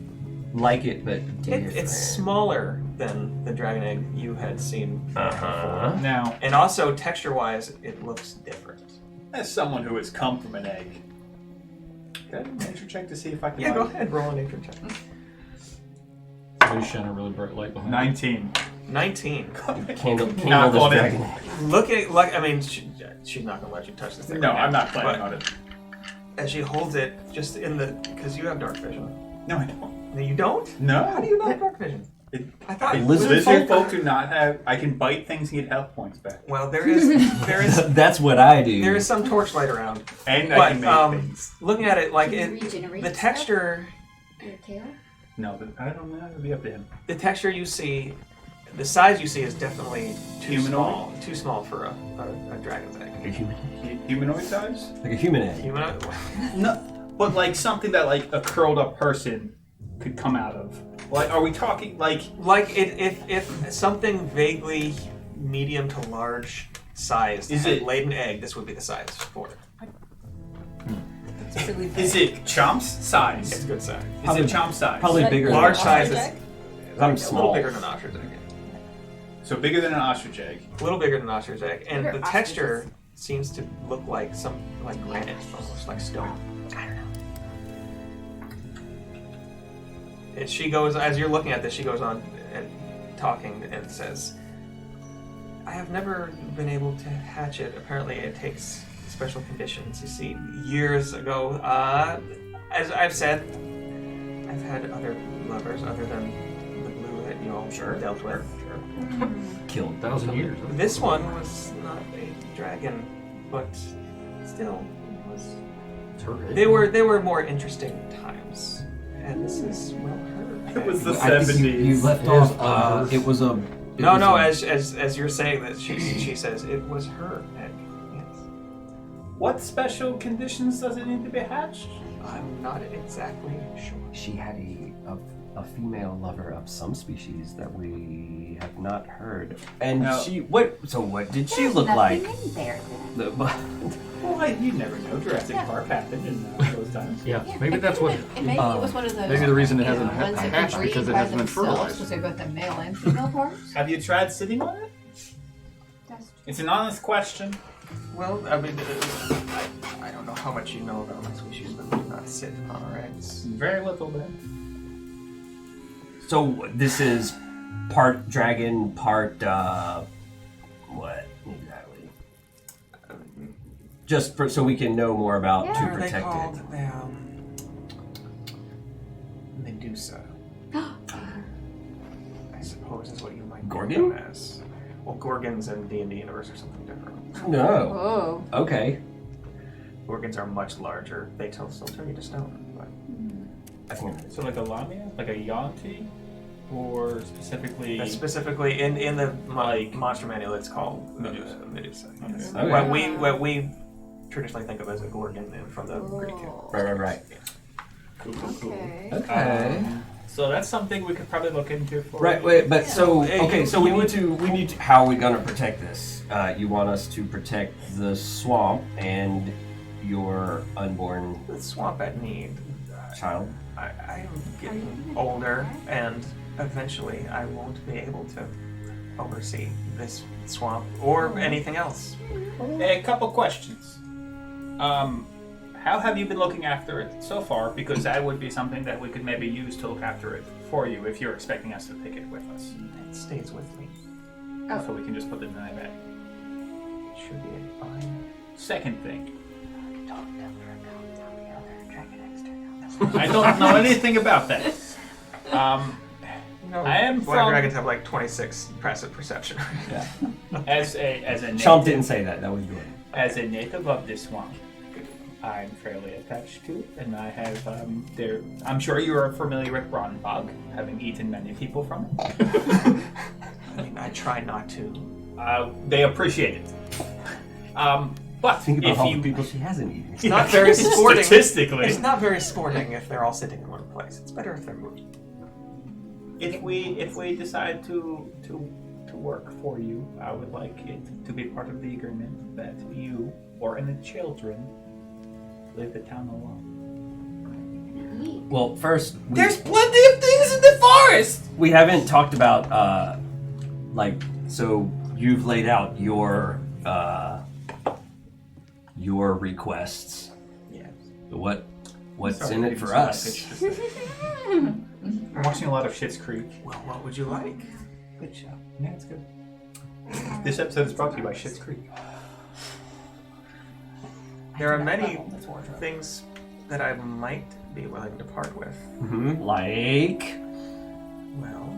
like it, but different. It's smaller than the dragon egg you had seen before. Now, And also, texture-wise, it looks different. as someone who has come from an egg, can I do a nature check to see if I can Yeah, go like, ahead, roll a nature check. Please shine a really bright light behind. 19. 19. Candle Knock this on it. dragon. Look at like I mean, she's not gonna let you touch this thing. No, right I'm now, not planning but on it. as she holds it, just in the because you have dark vision. No, I don't. No, you don't. No. How do you not have dark vision? I thought Lizard Lizard folk? folk do not have. I can bite things and get health points back. Well, there is That's what I do. there is some torchlight around. And But, I can make things. Looking at it, like Can you it, regenerate the stuff? texture, Your tail? No, but I don't know. It'll be up to him. the texture you see, the size you see is definitely Humanoid? too small for a dragon's egg. Like a human. Humanoid size? Like a human egg. Humanoid. No, but like something that like a curled up person could come out of. Like, are we talking like? Like if something vaguely medium to large size Is had it- laid an egg, this would be the size for it. Is it Chomp's It's size? good size. Is Probably- it Chomp's size? Probably bigger. Large than size ostrich is egg. I'm a small. little bigger than an ostrich egg. So bigger than an ostrich egg. A little bigger than an ostrich egg, and Bigger the texture seems to look like like granite, almost like stone. I don't know. And she goes, as you're looking at this, she goes on and talking and says, "I have never been able to hatch it. Apparently, it takes special conditions. You see, years ago, as I've said, I've had other lovers other than the blue that you all dealt with. Killed. 1,000 years. This one was not a dragon, but still, it was. It's her egg. They were more interesting times, and this is well her. It was the I think you 70s. left It off. is ours. It was a. it No, was no. a- As you're saying that, she says it was her egg. Yes, What special conditions does it need to be hatched? I'm not exactly sure. She had a female lover of some species that we have not heard. And Now- what did she There's look like? nothing in there then. The, Well, you never know. Jurassic Park happened in those times. Yeah, maybe that's what. And maybe it was one of those. Maybe the reason it you know, hasn't ones that hatched would because breed it by hasn't been themselves, fertilized. because they've got the male and female parts. Have you tried sitting on it? That's It's an honest question. Well, I mean, I don't know how much you know about my species, but we do not sit on our eggs. Very little then. so this is part dragon, part what exactly? Just so we can know more about Yeah. to What are they protect called? it. Medusa. I suppose is what you might Gorgon? know them as. Well, Gorgons in D&D universe are something different. No. Whoa. Okay. Gorgons are much larger. They still turn you to stone. But I think So like a lamia, like a yonti, or specifically. that's specifically in the Like- monster manual. It's called Medusa. Medusa. Yes. Okay. What we traditionally think of as a Gorgon from the Greek. Oh. right. Cool, cool, cool. Okay. Okay. So that's something we could probably look into for. Right, wait, but so Hey, okay, you- so we you need to. How are we gonna protect this? You want us to protect the swamp and your unborn The swamp at need. child. I am Are you getting gonna older, do that? and eventually I won't be able to oversee this swamp or anything else. A couple questions. How have you been looking after it so far? Because that would be something that we could maybe use to look after it for you if you're expecting us to take it with us. It stays with me. Oh. So we can just put it in my bag. It should be fine. Second thing, Don't tell her about the other dragon eggs. I don't know anything about that. No, I am Black from- dragons have like 26 passive perception. As a Chomp native, didn't say that. That was good. as a native of this swamp, I'm fairly attached to it, and I have there. I'm sure you are familiar with Bronbog, having eaten many people from it. I mean, I try not to. They appreciate it. But Think about if all you the people she hasn't eaten. It's not very sporting. statistically, It's not very sporting if they're all sitting in one place. It's better if they're moving. if we decide to work for you, I would like it to be part of the agreement that you or any children leave the town alone. Well, first, There's plenty of things in the forest. we haven't talked about so you've laid out your requests. Yes. What's Sorry, in it maybe for so I us? pitched this thing. I'm watching a lot of Schitt's Creek. Well, what would you like? Good show. Yeah, it's good. This episode is brought to you by Schitt's Creek. There are many things that I might be willing to part with. Like. Well,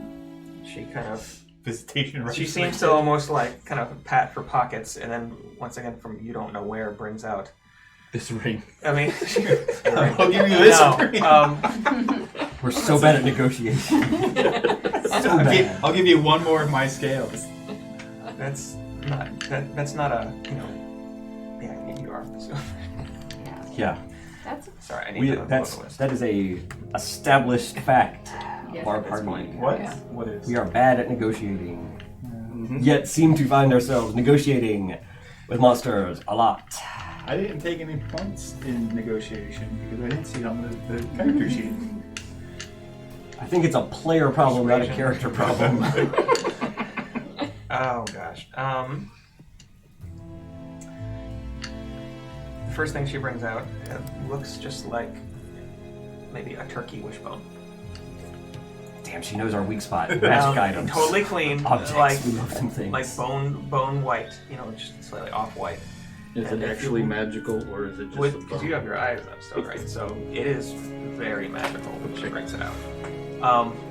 she kind of. Visitation. She seems to almost like kind of pat her pockets, and then once again from you don't know where brings out. This ring. I mean, I'll give you this. no, We're so bad at negotiation. I'll give you one more of my scales. that's not a Yeah, you are. So. Yeah. That's Sorry, I need to look That's the list. that is a established fact Yes, of our at this party. point. What? Yeah. What is? We are bad at negotiating, yet seem to find ourselves negotiating with monsters a lot. I didn't take any points in negotiation because I didn't see it on the character sheet. I think it's a player problem, not a Persuasion. character problem. Oh gosh. The first thing she brings out looks just like maybe a turkey wishbone. Damn, she knows our weak spot. Magic items. Totally clean, Objects. like We love some things. bone white. Just slightly off white. Is And it if actually you- magical, or is it just a Because you have your eyes up still, right? So it is very magical when she brings it out.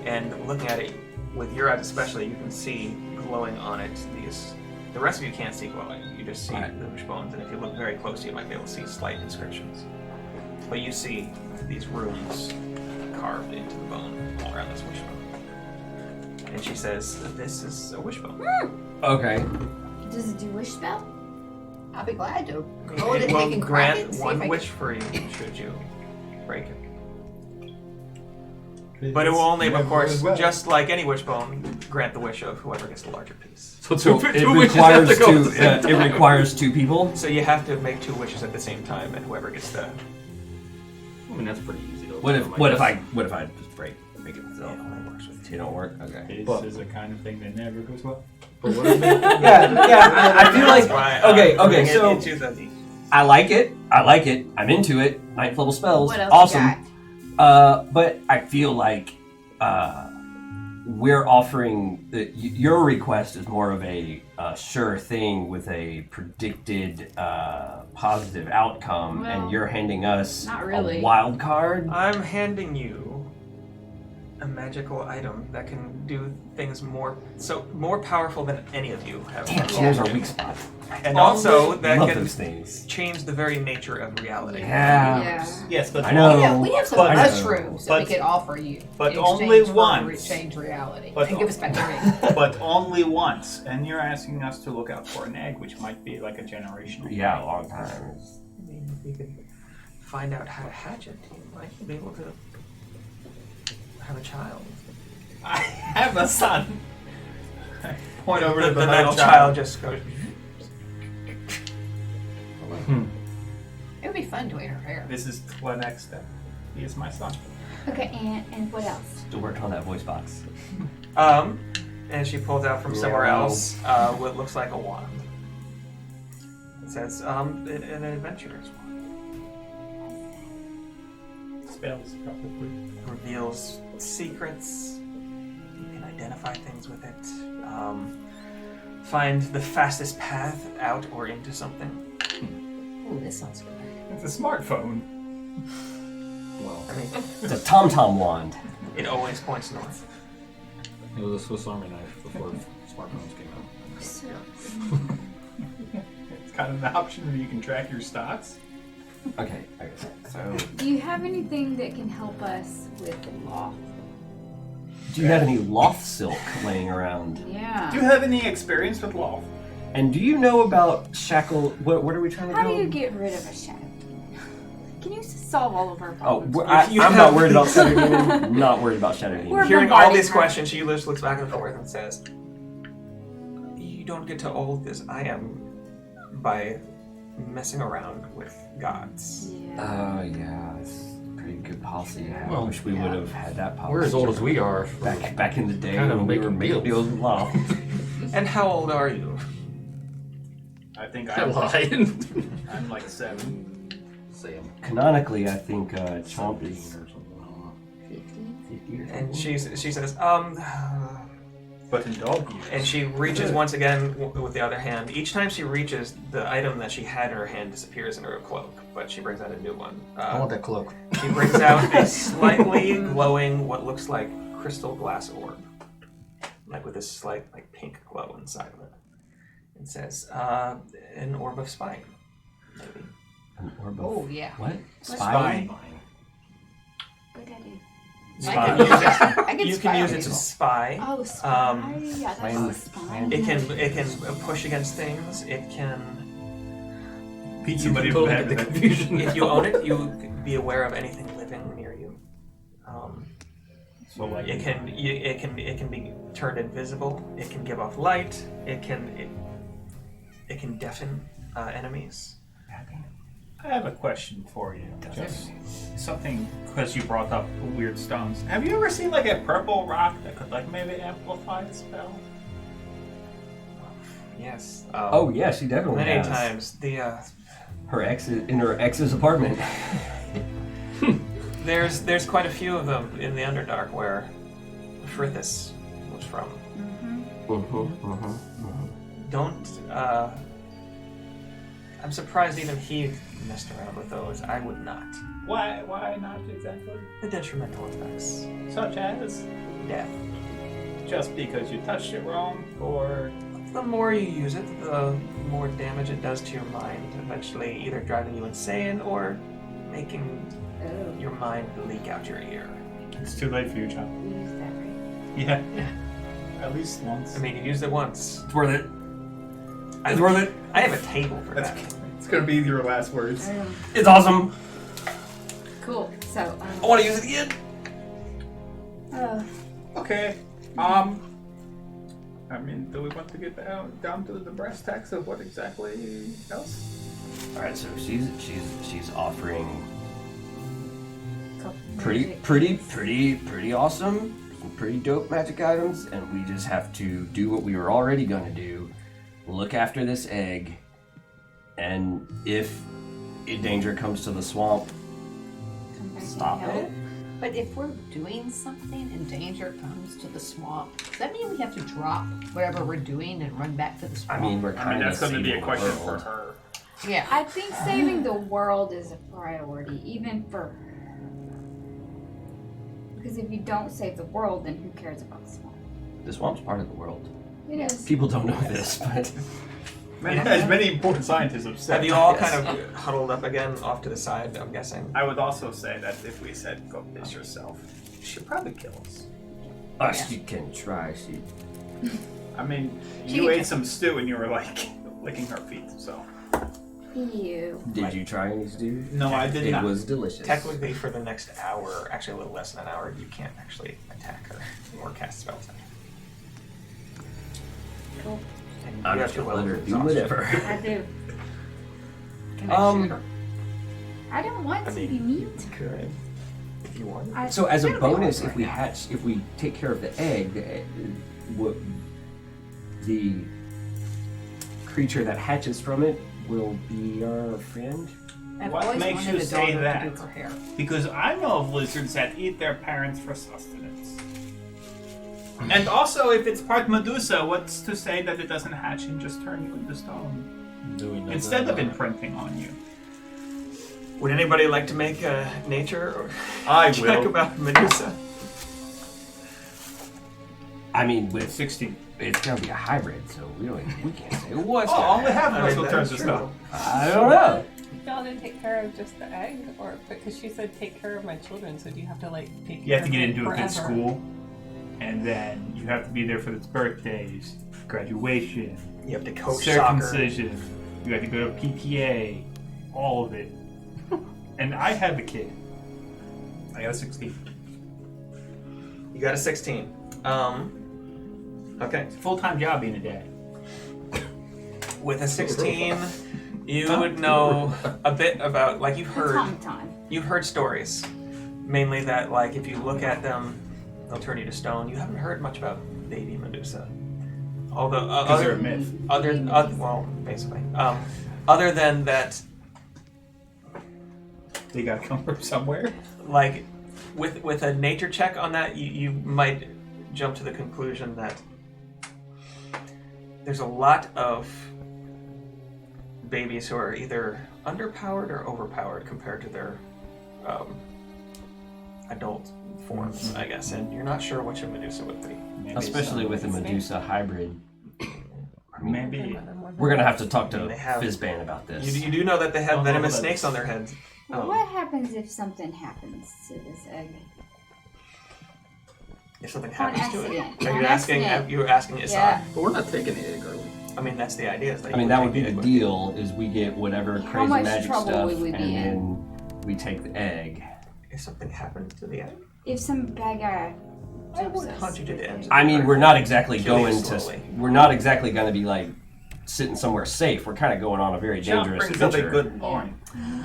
And looking at it with your eyes especially, you can see glowing on it these. The rest of you can't see glowing. You just see Right. the wishbones, and if you look very closely, you might be able to see slight inscriptions. But you see these runes carved into the bone all around this wishbone. And she says, "This is a wishbone. Okay. Does it do wish spell? I'll be glad to. It Roll it and we will can crack it grant and see if one I wish can... for you should you break it. But it will only, of course, just like any wishbone, grant the wish of whoever gets the larger piece. So two it wishes have requires to go at two. the same It requires two people. So you have to make 2 wishes at the same time, and whoever gets the I mean, that's pretty easy. Though. What if I what if guess. I just make it myself? it only works with It don't work. Okay. This But- is the kind of thing that never goes well. But what if it- Yeah. I feel like. That's why, Okay. putting it So into the- I like it. I'm into it. 9th level spells. What else Awesome. you got? But I feel like we're offering your request is more of a sure thing with a predicted positive outcome, Well, and you're handing us not really. a wild card. I'm handing you a magical item that can do things more powerful than any of you have. Damn, she knows our weak spot. And also that Love can those things. change the very nature of reality. Yeah. Yeah. Yes, but I know. We have some But- mushrooms that we but- could offer you. but in only exchange for once. Change reality. But- and give us back the ring. but only once, and you're asking us to look out for an egg, which might be like a generational. Yeah, a long time. I mean, if you could find out how to hatch it, you might be able to have a child. I have a son. I point over to the metal child just goes. It would be fun doing her hair. This is the next step. He is my son. Okay, and what else? Still working on that voice box. And she pulls out from somewhere else what looks like a wand. It says, an adventurer's wand. Spells, probably. Reveals secrets. You can identify things with it. Find the fastest path out or into something. Ooh, this sounds good. It's a smartphone. Well, I mean, It's a Tom wand. it always points north. it was a Swiss Army knife before smartphones came out. So, It's kind of an option where you can track your stats. Okay. So, do you have anything that can help us with the law? do you have any loth silk laying around? Yeah. Do you have any experience with law? And do you know about shackle? What are we trying to How do? do you get rid of a shadow demon? Can you solve all of our Oh, problems? you I'm have- not worried about Shadow Demon. Not worried about Shadow Demon. We're Hearing all bombarding these her. questions, she just looks back and forth and says, "You don't get to old as I am by messing around with gods." Yeah. Yeah, it's a pretty good policy to have. I Well, wish we would have had that policy. We're as old as we are. back in the day Kind of when we were making making deals with law. And how old are you? I think I lied. I'm like 7. Sam. Canonically, I think Chomp is 15 or something. I don't know. 50? 50 or And she says, But in dog years. and she reaches once again with the other hand. Each time she reaches, the item that she had in her hand disappears in her cloak, but she brings out a new one. I want that cloak. She brings out a slightly glowing, what looks like crystal glass orb, like with a slight like pink glow inside of it. It says, an orb of spine, maybe. An orb of Oh, yeah. what? Spine. What did I do? I can You spy can on use it to people. Oh, spy. spy. Yeah, that's spine. spine. It can push against things. It can. Beat somebody totally bad. get the confusion. If you own it, you be aware of anything living near you. So like It can be turned invisible. It can give off light. It can deafen enemies. I have a question for you. Just something, because you brought up weird stones. Have you ever seen like a purple rock that could like maybe amplify a spell? Yes. Oh yeah, she definitely Many has. times Her ex in her ex's apartment. there's quite a few of them in the Underdark where Frithis was from. Don't. I'm surprised even he messed around with those. I would not. Why not exactly? The detrimental effects. Such as Death. just because you touched it wrong, or The more you use it, the more damage it does to your mind, eventually either driving you insane or making your mind leak out your ear. it's too late for you, John. We use that, right? Yeah. At least once. I mean, you used it once. It's worth it. It's worth it. I have a table for that. It's gonna be your last words. It's awesome. Cool. So, I want to use it again. Okay. I mean, do we want to get down to the brass tacks of what exactly else? All right, so she's offering couple pretty awesome, some pretty dope magic items, and we just have to do what we were already gonna do: look after this egg, and if danger comes to the swamp, come back and stop help. it. But if we're doing something and danger comes to the swamp, does that mean we have to drop whatever we're doing and run back to the I swamp? mean, we're I kind mean, of that's going to be a question for her. Yeah. I think saving the world is a priority, even for her. Because if you don't save the world, then who cares about the swamp? The swamp's part of the world. It is. People don't know this, but As many important scientists have said. Have you all Yes. kind of huddled up again off to the side, I'm guessing? I would also say that if we said go piss yourself, she'd probably kill us. she can try. She I mean, She you can ate try. some stew and you were like licking her feet, so. Ew. did you try any stew? No, I did It not. was delicious. Technically, for the next hour, actually a little less than an hour, you can't actually attack her or cast spells on her. Cool. And I'm you just have gonna let her to do whatever. I do. Can I shoot her? I don't want I to mean, be meat. you could, if you wanted. I- So as a It'll be all bonus, right if we now. if we take care of the egg, the creature that hatches from it will be our friend. I've What always makes wanted you a say dog that? to do her hair. Because I know of lizards that eat their parents for sustenance. And also, if it's part Medusa, what's to say that it doesn't hatch and just turn you into stone? Do we know Instead that? of imprinting on you. Would anybody like to make a nature or I check will. about Medusa? I mean, with 16. it's gonna be a hybrid, so we can't say what's Oh, gonna only half of I us mean, will turn that's to true. stone. I don't know. Y'all didn't take care of just the egg, or because she said take care of my children, so do you have to like take You have to care get of into them a good forever? school, and then you have to be there for its birthdays, graduation, You have to coach soccer. circumcision. You have to go to PTA, all of it. And I have a kid. I got a 16. You got a 16. Okay. It's a full-time job being a dad. With a 16, you would know a bit about, like you've Time. heard stories. Mainly that, like, if you look at them, they'll turn you to stone. You haven't heard much about baby Medusa. Although, Because they're a myth. well, basically. Other than that, They gotta come from somewhere. like, with a nature check on that, you might jump to the conclusion that there's a lot of babies who are either underpowered or overpowered compared to their adult forms, I guess, and you're not sure which a Medusa would be. Maybe Especially with a Medusa hybrid. Maybe. We're gonna have to talk to They have- Fizzban about this. You do know that they have Oh, venomous no, snakes on their heads. What happens if something happens to this egg? If something On happens to it. accident. Are On you asking? accident. You were asking Isai. Yeah. But we're not taking the egg, are we? I mean, that's the idea. Is that I mean, that would be the deal, is we get whatever How crazy much magic trouble stuff, would we and be in? then we take the egg. If something happens to the egg, If some bad guy I jumps would us hunt you to with the it. end. I mean, we're not exactly Kill you going to. slowly. We're not exactly going to be like sitting somewhere safe. We're kind of going on a very Chomp dangerous brings up a adventure. good point.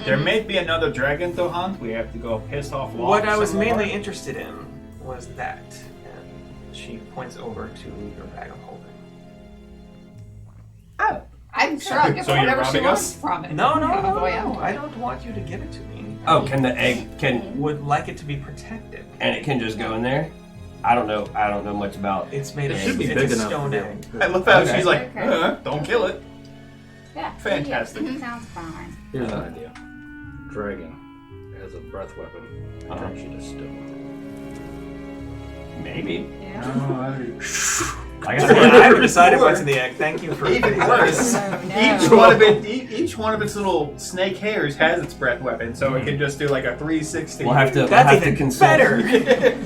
There may be another dragon to hunt. We have to go piss off. What I was some more. mainly interested in was that, and she points over to your bag of holding. Oh, I'm sure I'll give So her you're whatever she robbing wants us? from it. No, The way I want I it. don't want you to give it to me. Oh, can the egg can Would like it to be protected. and it can just go in there? I don't know. I don't know much about. It's made of It should be it's big a enough. stone to egg. be able I to- love how Okay. she's like, Okay. don't kill it. Yeah. Fantastic. Yeah, sounds fine. Here's an idea. Dragon as a breath weapon turns you to stone. Maybe. Yeah. Like I I said, haven't decided what's in the egg. Thank you for Even worse. Oh, no. Each one of its little snake hairs has its breath weapon, so it can just do like a 360. we'll have to. That's we'll have to even consult. better.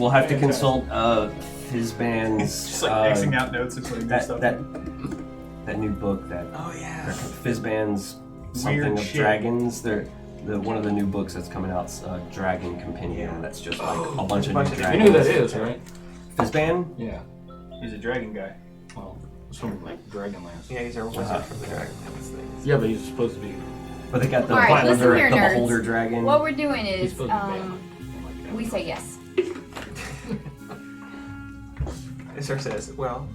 We'll have to consult Fizzban's. It's just like Xing out notes and putting that stuff. that new book that Oh yeah. Fizzban's something Weird of shit. dragons. They're one of the new books that's coming out, Dragon Compendium. Yeah. That's just like a bunch of Bunch new of You dragons. knew who that is, right? Fizzban? Yeah. He's a dragon guy. Well, it's from like Dragonlance. Yeah, he's our wizard Uh-huh. from the dragon things. Yeah, but he's supposed to be. But they got the Alright, listen beholder, here, the nerds. beholder dragon. What we're doing He's is, supposed to be bad. Like, we say yes. Isar says, "Well,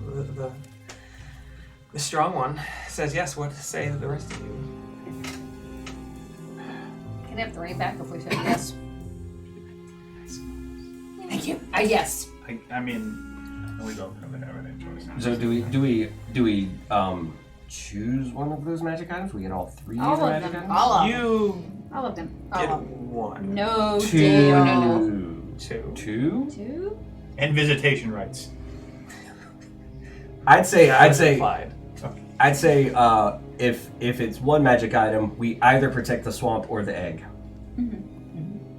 the strong one says yes. What say the rest of you?" Can I have the ring back if we say yes? Thank you. Yes. I mean, we don't really have any choice. So do we choose one of those magic items? We get all three All of the of magic them. items? All of them. You All of them. All get of them. one, No, Two. deal. No, no. two. Two? Two? And visitation rights. I'd say Implied. if it's one magic item, we either protect the swamp or the egg.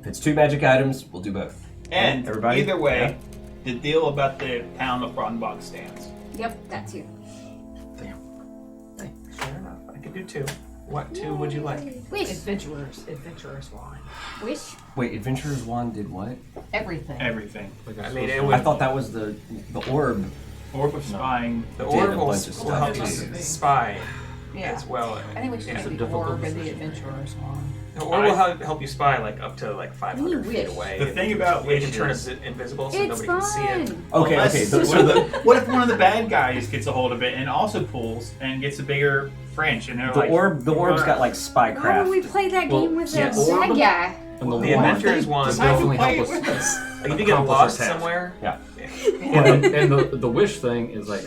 If it's two magic items, we'll do both. And Everybody? either way, the deal about the pound of Bronnbach stands. Yep, that too. Fair enough. I could do two. What two would you like? Wish. Adventurer's wine. Wish. Wait, Adventurer's Wand did what? Everything. Everything. like I it's mean, supposed it to would. I thought that was the orb. Orb of spying. The did orb a will, bunch of will stuff. help you spy Yeah. as well. I think we should Yeah. do the orb and the adventurer's wine. The orb will help you spy like up to like 500 You feet wish. away. The thing about it wish can turn is- invisible so It's nobody can see it. fun. Okay, Unless- okay. what if one of the bad guys gets a hold of it and also pulls and gets a bigger branch and they're The like orb's got like Why don't we spycraft. play that Well, game with the yes. bad guy? And the The wand adventurer's wand. does Why definitely play help it with us. us? Like if you get accomplish lost our task. somewhere. Yeah. and the wish thing is like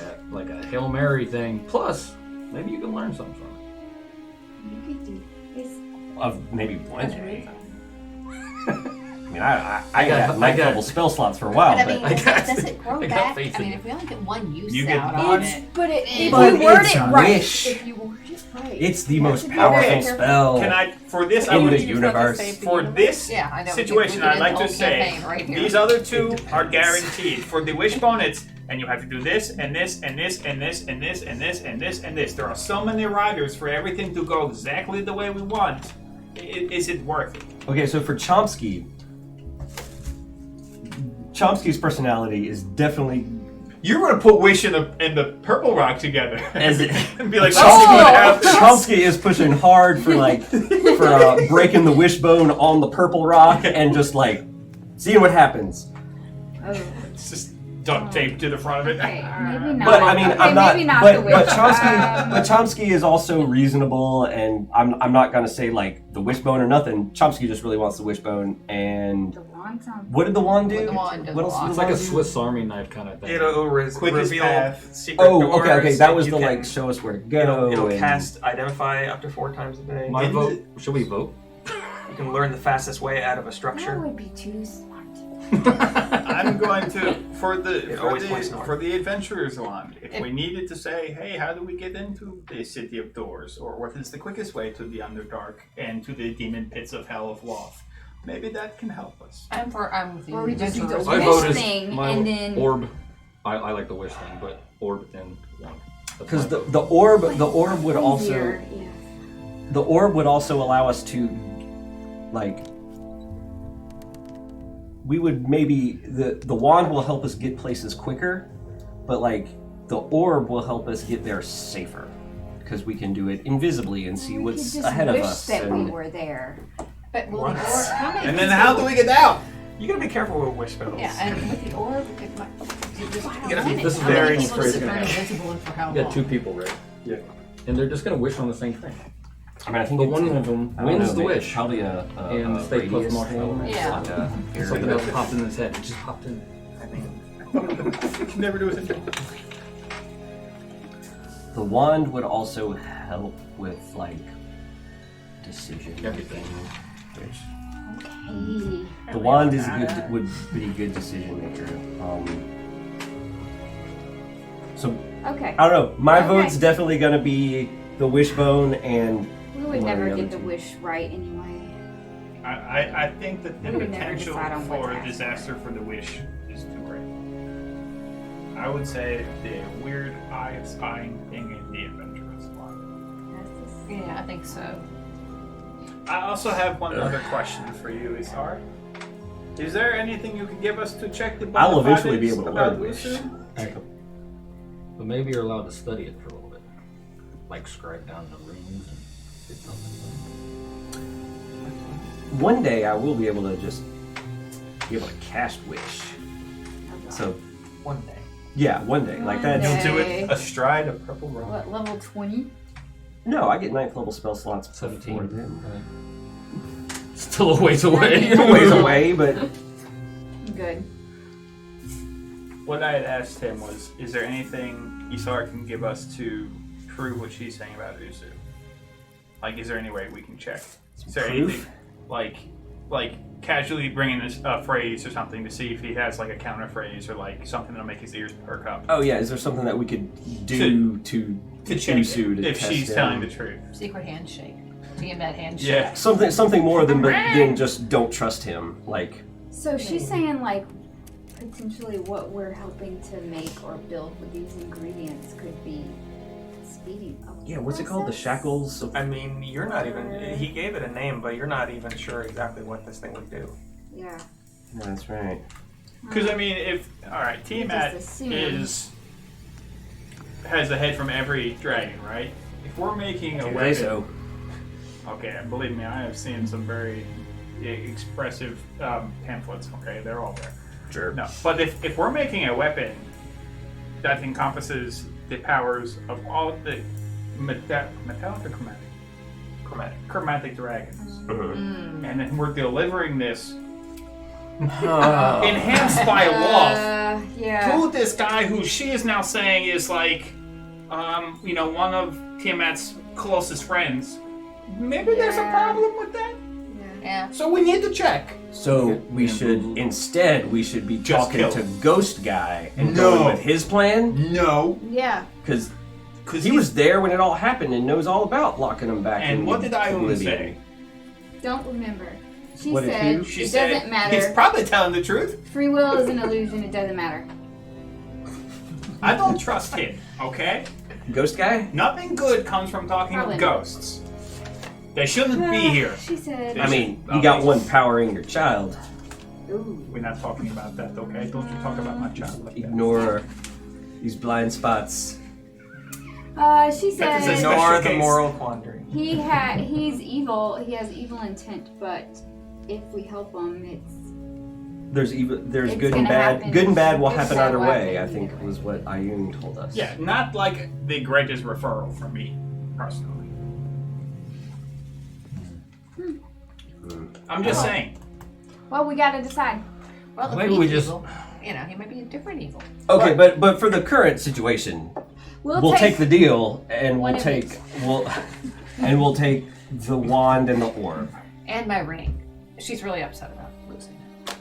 a Hail Mary thing. Plus, maybe you can learn something from it. You could do this. Of maybe one day. I mean, I got I night got- level spell slots for a while, But I mean, but I got- does it grow I got back? faith I in mean, you. if we only get one use You get- out on It's, it. but if But you word it's it a right. wish. If you word it right. it's the You most have to be very powerful careful. spell Can I for this I in would the universe. for this Yeah, I know. situation we could I'd like end to the whole say campaign right here. these other two are guaranteed. For the wishbone it's and you have to do this and this and this and this and this and this and this and this. There are so many riders for everything to go exactly the way we want. Is it worth it? Okay, so for Chomsky's personality is definitely You're gonna put Wish in the Purple Rock together as it. and be like, let's see what happens. Chomsky is pushing hard for breaking the wishbone on the purple rock and just like seeing what happens. Oh, It's just duct tape to the front of it. okay, maybe not. But I mean, okay, I'm not. Maybe not but, the wish. but Chomsky is also reasonable, and I'm not gonna say like the wishbone or nothing. Chomsky just really wants the wishbone, and The wand sounds. What did the wand do? What the wand did What else? the It's did the like a wand do? Swiss Army knife kind of thing. It'll Quickest reveal path. secret doors. Oh, okay. That was you the can- like show us where to go. It'll and- cast Identify up to 4 times a day. My vote. Should we vote? You can learn the fastest way out of a That structure. would be too smart. I'm going to for It always points north. the adventurer's wand. If we needed to say, hey, how do we get into the city of doors, or what is the quickest way to the Underdark and to the demon pits of hell of Loth, maybe that can help us. I'm with you. Or we just do the Adventurers. My wish vote is thing my and then. orb. I like the wish thing, but orb and one. Because the orb would also Easier, yeah. the orb would also allow us to like we would maybe the wand will help us get places quicker, but like the orb will help us get there safer because we can do it invisibly and see We could what's just ahead of wish us. that we and- were there. But will What? the orb, how many And then people- how do we get out? You gotta be careful with wish spells. Yeah, and with the orb, it might, you just gotta be- this is how very many people crazy sit gonna there happen. invisible and for how You got long? 2 people, right? Yeah. And they're just gonna wish on the same thing. I mean, I think But it's, one of them I don't wins know, the maybe wish. Probably And a stay plus radius marshmallow. thing. Yeah. Like a Something area. else popped in his head. It just popped in. I mean, You can never do it again. The wand would also help with like decision Everything. Which Okay. the wand is would be a good decision maker. So Okay. I don't know. My Okay. vote's definitely gonna be the wishbone and We would one of never the get other the two. wish right anyway. I think that the We would never potential decide on what for to a ask disaster for the wish is too great. I would say the weird eye of spying thing in the adventurer's wand. That's just- Yeah, I think so. I also have one other question for you, Isar. Is there anything you could give us to check the I'll bona eventually be fides able to about learn wish. Usu? But maybe you're allowed to study it for a little bit. Like scribe down the runes and get something. One day I will be able to just be able to cast wish. So one day. yeah, one day. Like One that. day. Do it astride a purple robe. What, level 20? No, I get 9th level spell slots before 17. them. Still a ways away. You're a ways away, but Good. What I had asked him was, is there anything Isar can give us to prove what she's saying about Usu? Like, is there any way we can check? Is there Proof? anything, like casually bringing this phrase or something to see if he has like a counter phrase or like something that'll make his ears perk up oh yeah, is there something that we could do to check Usu to if test she's him? telling the truth? Secret handshake. To get that handshake. Yeah. Something more than just don't trust him. Like So she's saying, like, potentially what we're helping to make or build with these ingredients could be speeding up. yeah, what's it called? The shackles of I mean, you're not even. He gave it a name, but you're not even sure exactly what this thing would do. Yeah. yeah, that's right. Because I mean, if all right, Tiamat Just assume. has a head from every dragon, right? If we're making a Okay, weapon, so okay, believe me, I have seen some very expressive pamphlets. Okay, they're all there. sure. No, but if we're making a weapon that encompasses the powers of all the metallic or chromatic? Chromatic. Chromatic dragons, Mhm. and then we're delivering this Oh. enhanced by love Yeah. to this guy who she is now saying is like, one of Tiamat's closest friends. Maybe there's a Yeah. problem with that. Yeah. So we need to check. So we should be Just talking kill. to Ghost Guy and No. going with his plan No. Yeah. because Because he was there when it all happened and knows all about locking him back. And in what did Ione oblivion. say? Don't remember. She What did said you- She it said doesn't matter. he's probably telling the truth. Free will is an illusion. It doesn't matter. I don't trust him, okay? Ghost Guy? Nothing good comes from talking Probably with not. ghosts. They shouldn't be here. She said. I mean, you got one powering your child. Ooh. We're not talking about that, okay? Don't you talk about my child like that. Ignore these blind spots. She That is a said special Ignore the case. moral quandary. he's evil. He has evil intent, but if we help him, There's It's good and gonna bad. happen. Good and bad will Good happen and bad either will way. I happen think either was what Ayun told us. Yeah, not like the greatest referral from me, personally. I'm just saying. Well, we gotta decide. Well, if Maybe he's we just- evil, you know, he might be a different evil. Okay, but for the current situation, we'll take the deal, and one we'll of take each. we'll take the wand and the orb. And my ring. She's really upset about losing it.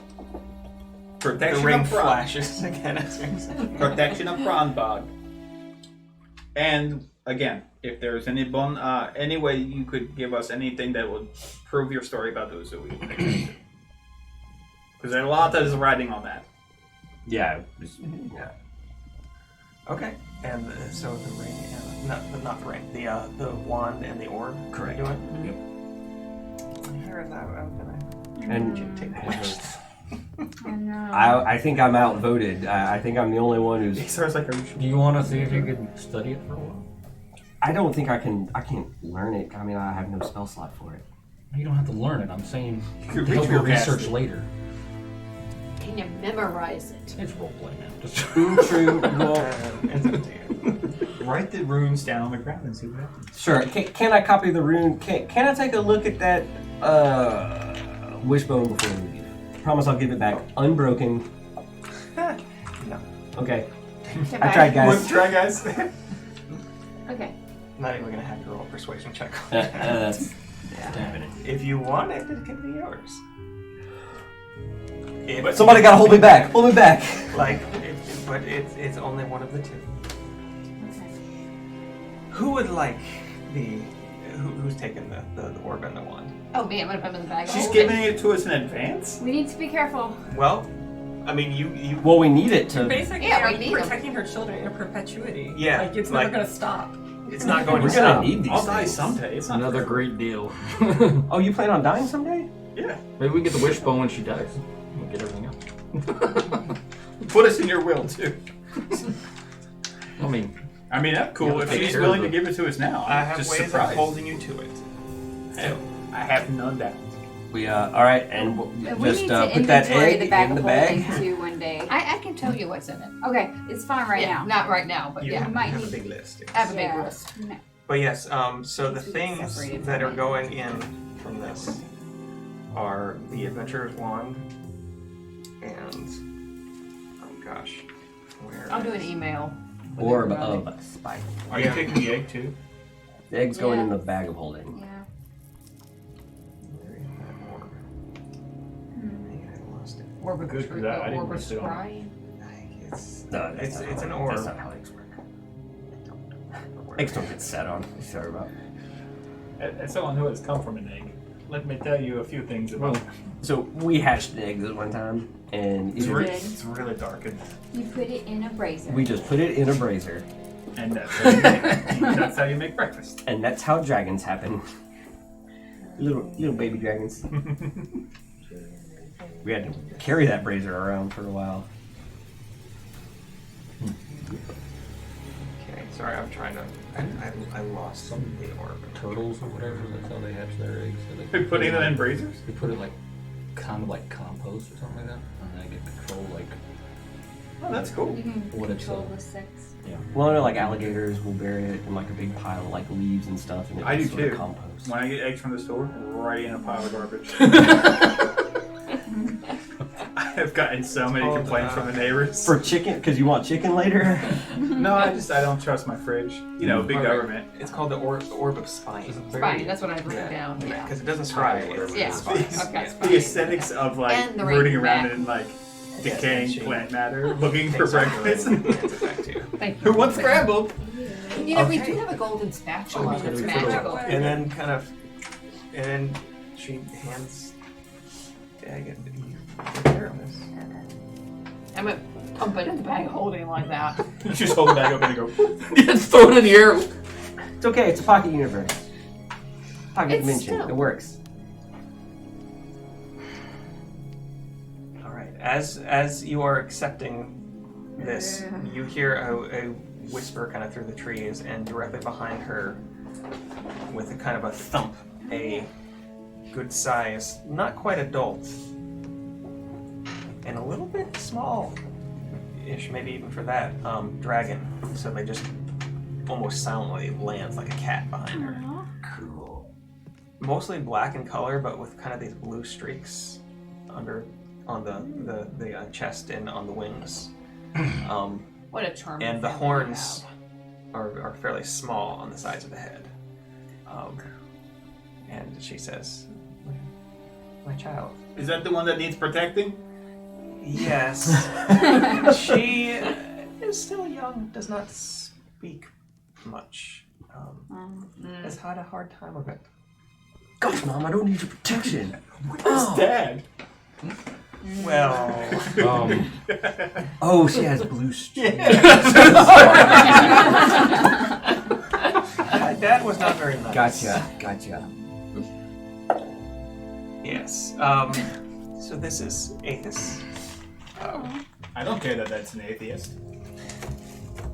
The Protection ring of Bron- flashes again. Protection of Bronbog. And again, if there's any any way you could give us anything that would prove your story about those we would take it. Because there's a lot that is riding on that. Yeah. Okay, and so the ring, and not the ring, the wand and the orb. Correct. Do it. Yep. Here is that. I'm gonna And take the list. I know. I think I'm outvoted. I think I'm the only one who's. He starts like, "Are you sure?" Do you want to see if you can study it for a while? I don't think I can't learn it. I mean, I have no spell slot for it. You don't have to learn it. I'm saying You could to help your ritual cast research it. later. Can you memorize it? It's roleplay, man. Just True. Well, It's up to you. Write the runes down on the ground and see what happens. sure. Can I copy the rune? Can I take a look at that wishbone before we leave? Promise I'll give it back unbroken. No. Okay. Get I back. tried, One guys. try, guys. Okay. Not even gonna have you roll a persuasion check. That's damn it. If you want it, it can be yours. If, Somebody gotta hold me back. Hold me back. But it's only one of the two. Okay. Who would like who's taking the orb and the wand? Oh, me, I'm going to put him in the bag. She's Oh, giving it to us in advance? We need to be careful. Well, I mean you Well, we need it to. Basically, Yeah, we are need 'em. protecting her children in perpetuity. Yeah, Like, it's like- never going to stop. it's not going We're to gonna stop. need these I'll die things. someday. It's not another forever. great deal. Oh, you plan on dying someday? Yeah. Maybe we get the wishbone when she dies. We'll get everything else. Put us in your will, too. I mean, That's cool. Yeah, If take she's care willing of to it. give it to us now, I I'm have just ways surprised. of holding you to it. I have no doubt. We all right, and we'll We just need to put that inventory egg the bag in the of bag. holding too one day. I can tell you what's in it. Okay, it's fine right Yeah, now. Not right now, but You yeah. might have a need- big list. I have a big Yeah. list. No. But yes, so the It's things separated that from are it. going in from this are the Adventurer's Wand and gosh, where I'll do an is- email. Orb of spite. Are you taking the egg, too? The egg's going Yeah. in the bag of holding. Yeah. Where is that orb? Dang, I lost it. Orb of Good, 'cause I didn't orb of miss it on- scrying. It's No, that's it's not it's how an it- orb. That's not how eggs work. Eggs don't get set on. Sorry about. As someone who has come from an egg, let me tell you a few things about it. So we hatched eggs at one time, and It's, either- really- it's really dark, You put it in a brazier. we just put it in a brazier, and that's how you make breakfast. and that's how dragons happen. Little baby dragons. We had to carry that brazier around for a while. Okay, sorry, I'm trying to. I lost the orb. turtles or whatever, that's how they hatch their eggs. So They're putting them in braziers? They put it like kind of like compost or something like that, and they get control like Oh, that's cool. You can What it's, control the sex. Well, I know like alligators will bury it in like a big pile of like leaves and stuff, and it I do just sort of too. compost. When I get eggs from the store, right in a pile of garbage. I have gotten so many Oh, complaints from the neighbors. For chicken, because you want chicken later. No, I don't trust my fridge. You know, big Alright. government. It's called the orb of spine. Fine, that's what I've written down. Yeah. Because it doesn't scry. It's Yeah. spine. Okay. The aesthetics of like And the rooting ring around back. in like Yes, decaying and plant matter, looking for Takes off the breakfast. ring and hands it back to you. Thank you. Who wants scrambled? You know, we Okay. do have a golden spatula Oh, that's we magical. And then kind of, and then she hands the egg and you take care of this. I'm gonna pump it in the bag of holding like that. You just hold the bag open and go. just throw it in the air. It's okay. It's a pocket universe. Pocket It's dimension. still- It works. All right. As you are accepting this, you hear a whisper kind of through the trees, and directly behind her, with a kind of a thump, a good size, not quite adult, and a little bit small-ish, maybe even for that, dragon. So they just almost silently lands like a cat behind her. Cool. Mostly black in color, but with kind of these blue streaks on the chest and on the wings. What a charming And the family horns you are fairly small on the sides of the head. And she says, "My child." Is that the one that needs protecting? Yes. She is still young, does not speak much. Has had a hard time of it. Gosh, Mom, I don't need your protection. Where's Dad? Well, Oh, she has blue streaks. Dad was not very nice. Gotcha. Yes. So this is Aethys. I don't care that that's an atheist.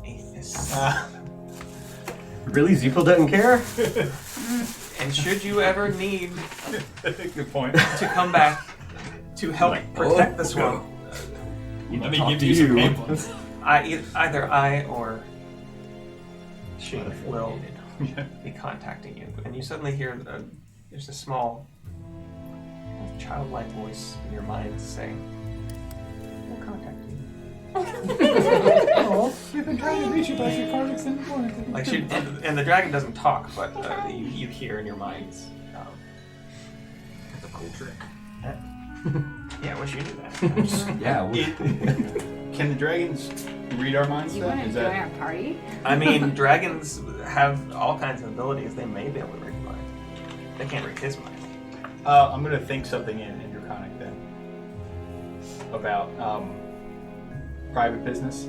Aethys. Really? Zephyl doesn't care? And should you ever need Good point. to come back to help protect this one, Let me give you some pamphlets. either I or she will be contacting you. And you suddenly hear there's a small, childlike voice in your mind saying, "We'll contact you." Oh, we've been trying to reach you, but your products didn't want it. Like and the dragon doesn't talk, but you hear in your minds. That's a cool trick. Yeah, I wish you knew that. Yeah. Can the dragons read our minds You then? want to Is join that our party? I mean, dragons have all kinds of abilities. They may be able to read mind. They can't read his mind. I'm gonna think something in Draconic then about private business.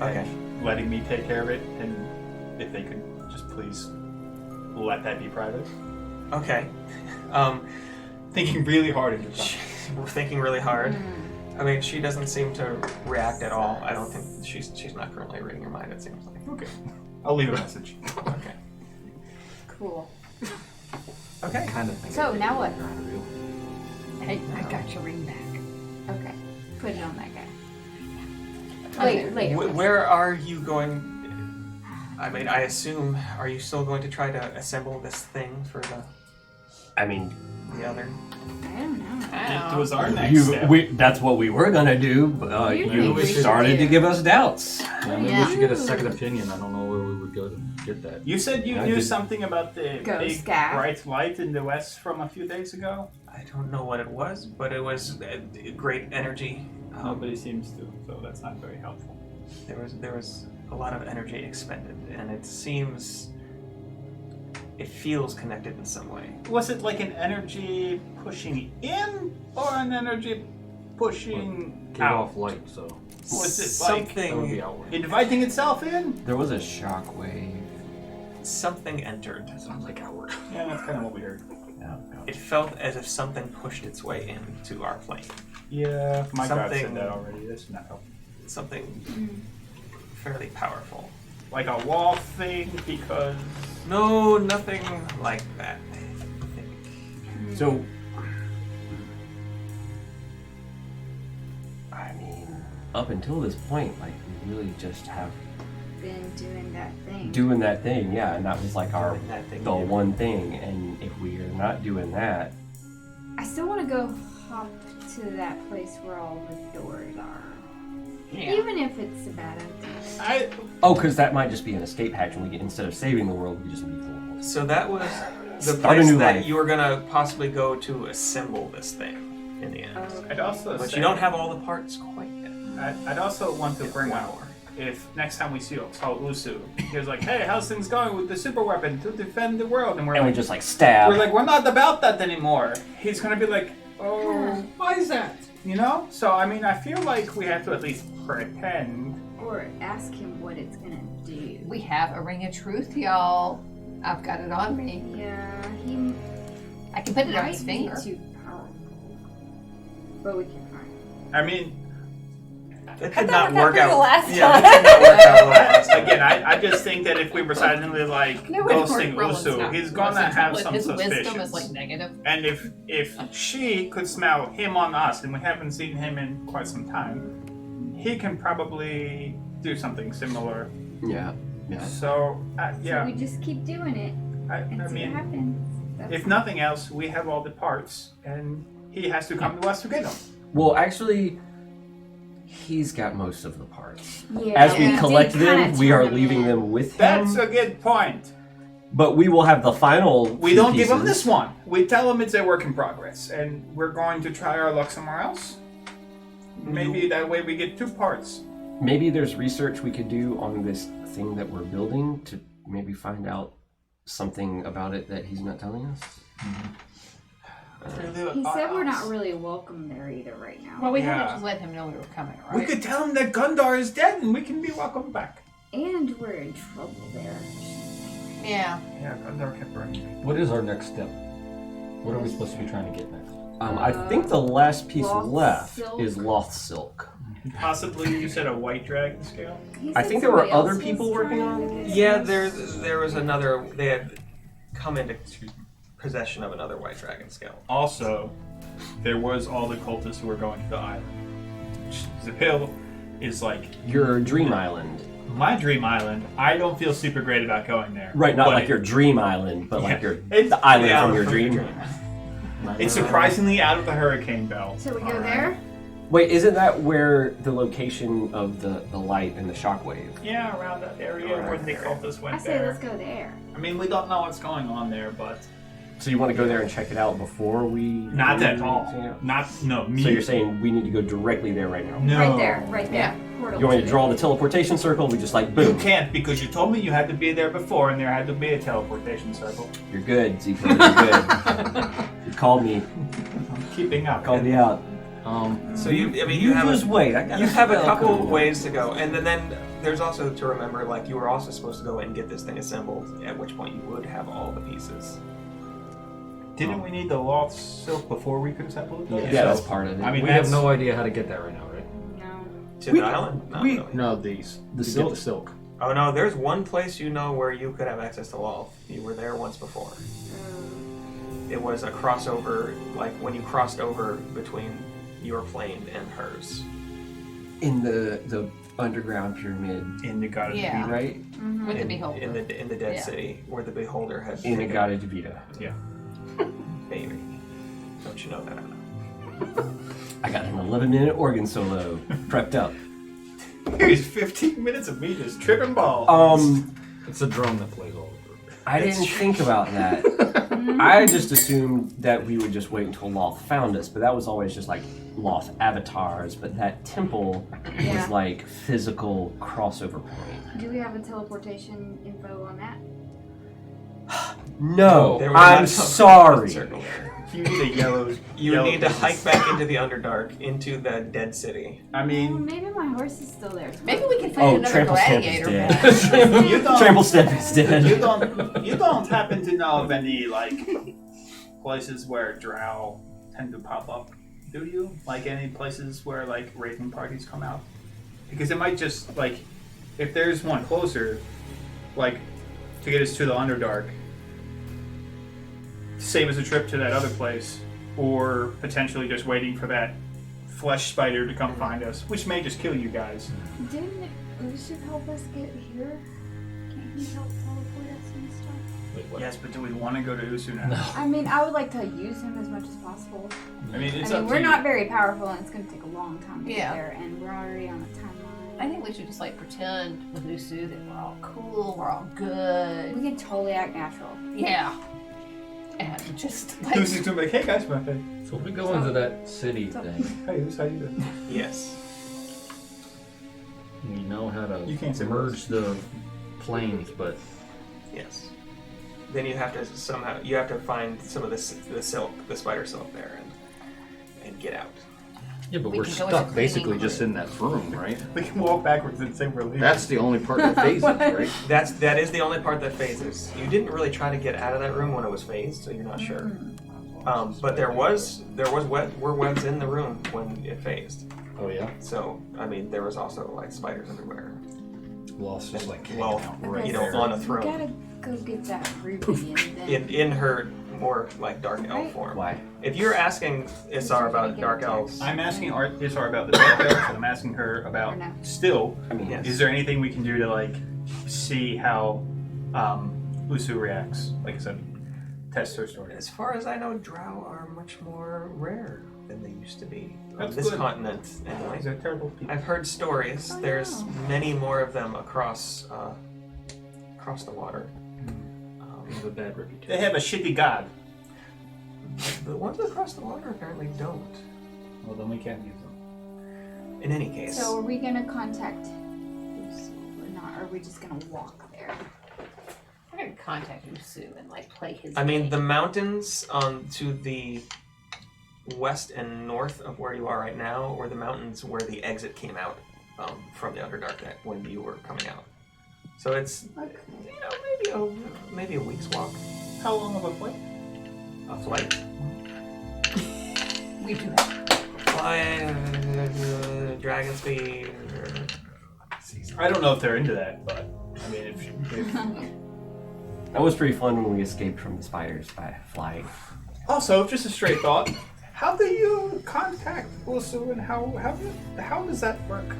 Okay. And letting me take care of it, and if they could just please let that be private. Okay. Thinking really hard in Draconic. We're thinking really hard. I mean, she doesn't seem to react at all. I don't think she's not currently reading your mind. It seems like. Okay. I'll leave a message. Okay. Cool. Okay. Kind of thing. So, now what? Hey, I got your ring back. Okay. Put it on that guy. Okay. Later. Where are you going? I mean, I assume, are you still going to try to assemble this thing for the other? I don't know. It was our next step. That's what we were gonna do, but You you think we should started to do. give us doubts. Yeah, maybe Yeah. we should get a second opinion. I don't know where we would go to get that. You said you I knew did- something about the Ghost big guy. bright light in the west from a few days ago? I don't know what it was, but it was great energy. Nobody seems to, so that's not very helpful. There was a lot of energy expended, and it feels connected in some way. Was it like an energy pushing in or an energy pushing Gave out? off light, so Was it that would Something be outward. inviting itself in? There was a shockwave. something entered. That sounds like outward. Yeah, that's kind of what we heard. It felt as if something pushed its way into our plane. Yeah, my god said Something- that already. That's not helpful. Something fairly powerful. Like a wall thing, because No, nothing like that. I think. So, I mean, up until this point, like, we really just have Been doing that thing. doing that thing, yeah, and that was like our Doing that thing, the yeah. one thing. And if we are not doing that, I still want to go hop to that place where all the doors are. Yeah. Even if it's a bad idea. because that might just be an escape hatch, and we get, instead of saving the world, we just leave the world. So that was the Start a place new that life. you were gonna possibly go to assemble this thing in the end. I'd also But say, you don't have all the parts quite yet. I'd also want to bring up, if next time we saw Usu, he was like, "Hey, how's things going with the super weapon to defend the world?" And we're And we like, just like stab. we're not about that anymore. He's gonna be like, "Oh, why is that?" You know? So I mean, I feel like we have to at least pretend. Or ask him what it's gonna do. We have a ring of truth, y'all. I've got it on me. Yeah, he I can put it on might his be finger. too powerful. But we can find. I mean, It could that not work worked out out. for the last Yeah, time. it could not work out last time. again, I just think that if we were silently like No, wait, ghosting Roland's Usu, not- he's gonna Roland's have not- some his suspicions. wisdom is like negative. And if she could smell him on us, and we haven't seen him in quite some time, he can probably do something similar. Yeah. So So yeah, we just keep doing it I and see mean, what happens. That's if nothing else, we have all the parts, and he has to come to us to get them. Well, actually, he's got most of the parts. Yeah. As we did collect kinda them, we are turn 'em leaving in. them with him. That's a good point. But we will have the final. We two don't give them pieces. this one. We tell them it's a work in progress, and we're going to try our luck somewhere else. Maybe that way we get 2 parts. Maybe there's research we could do on this thing that we're building to maybe find out something about it that he's not telling us. He said we're not really welcome there either right now. Well, we had Yeah. to just let him know we were coming, right? We could tell him that Gundar is dead, and we can be welcome back. And we're in trouble there. Yeah. Yeah, Gundar kept burning me. What is our next step? What are we supposed to be trying to get next? I think the last piece Loth left silk. is Loth Silk. Possibly, you said a white dragon scale. He I said think there were somebody else other was people working trying on to it. get Yeah, us. there was another. They had come into possession of another white dragon scale. Also, there was all the cultists who were going to the island. Zapil is like Your dream island. my dream island. I don't feel super great about going there. Right, not But like your dream island, but like your It's the island the from your island dream. It's surprisingly out of the hurricane belt. So we go there? Wait, isn't that where the location of the light and the shockwave? Yeah, around that area where the cultists I went say there. let's go there. I mean, we don't know what's going on there, but So you want to go there and check it out before we? not at all. Me. So you're saying we need to go directly there right now? no. Right there, right there. Yeah. Portal You want me to to draw the teleportation circle? We just like You boom. can't because you told me you had to be there before, and there had to be a teleportation circle. You're good, Zico. You're good. You called me. I'm keeping up. Called me out. So you have just wait. I got. you have a couple ways to go, and then there's also to remember, like you were also supposed to go and get this thing assembled. At which point you would have all the pieces. Didn't we need the loth silk before we could assemble it? Though? Yeah, that's part of it. I mean, We that's, have no idea how to get that right now, right? No. To We- the island? Not we- really. No, the silk? the silk. Oh no, there's one place you know where you could have access to Loth. You were there once before. It was a crossover, like when you crossed over between your plane and hers. in the underground pyramid, in the god. Yeah. right? With the in, beholder. in the dead Yeah. city where the beholder had In the taken- Gata Vita. baby. Don't you know that? Anna? I got an 11-minute organ solo prepped up. Here's 15 minutes of me just tripping balls. It's a drum that plays all over. I didn't think about that. I just assumed that we would just wait until Loth found us, but that was always just like Loth avatars. But that temple Yeah. was like physical crossover point. Do we have a teleportation info on that? No, There was I'm not a sorry. circle there. You need a yellow. You yellow need to business. hike back into the Underdark, into the dead city. I Well, mean, maybe my horse is still there. Maybe we can Oh, find another Trample Stamp is gladiator. dead. you don't. Trample Stamp is dead. You don't happen to know of any like places where drow tend to pop up, do you? Like any places where like raiding parties come out? Because it might just like if there's one closer, like to get us to the Underdark, save us a trip to that other place, or potentially just waiting for that flesh spider to come find us, which may just kill you guys. Didn't Ushu help us get here? Can't he help teleport us and stuff? Wait, what? Yes, but do we want to go to Usu now? I mean, I would like to use him as much as possible. I mean, it's I mean, up we're to you. not very powerful, and it's going to take a long time to Yeah. get there, and we're already on a timeline. I think we should just like pretend with Usu that we're all cool, we're all good. We can totally act natural. Yeah. And just like Usu's gonna be like, hey guys, my hey, So if we go into that city thing, Usu, how you doing? Yes. we know how to You can't say merge the planes, but Yes. Then you have to find some of the silk, the spider silk there, and get out. yeah, but We we're can go into stuck cleaning basically just room. in that room, right? We can walk backwards and say we're leaving. That's the only part that phases, right? That is the only part that phases. You didn't really try to get out of that room when it was phased, so you're not sure. But there were webs in the room when it phased. Oh yeah, So I mean, there was also like spiders everywhere. lost just like Well, Okay, you know, so on a we throne. gotta go get that ruby and then... In her more like dark elf Right. form. Why? If you're asking Isar about dark elves, I'm asking Isar about the dark elves, and I'm asking her about Or no. still. I mean, Yes. Is there anything we can do to like see how Usu reacts? Like I said, test her story. As far as I know, drow are much more rare than they used to be on That's this good. continent. Anyway, These are terrible people. I've heard stories. Oh, There's no. many more of them across the water. They have a bad reputation. They have a shitty god. The ones across the water apparently don't. Well, then we can't use them. In any case, So are we gonna contact Lucy or not? Or are we just gonna walk there? I'm gonna contact Usu and like play his. I mean, game. the mountains to the west and north of where you are right now, or the mountains where the exit came out from the Underdark when you were coming out. So it's maybe a week's walk. How long of a flight? A flight. We do have. Dragon speed. I don't know if they're into that, but I mean, if That was pretty fun when we escaped from the spiders by flying. also, just a straight thought. How do you contact Usu, and how does that work?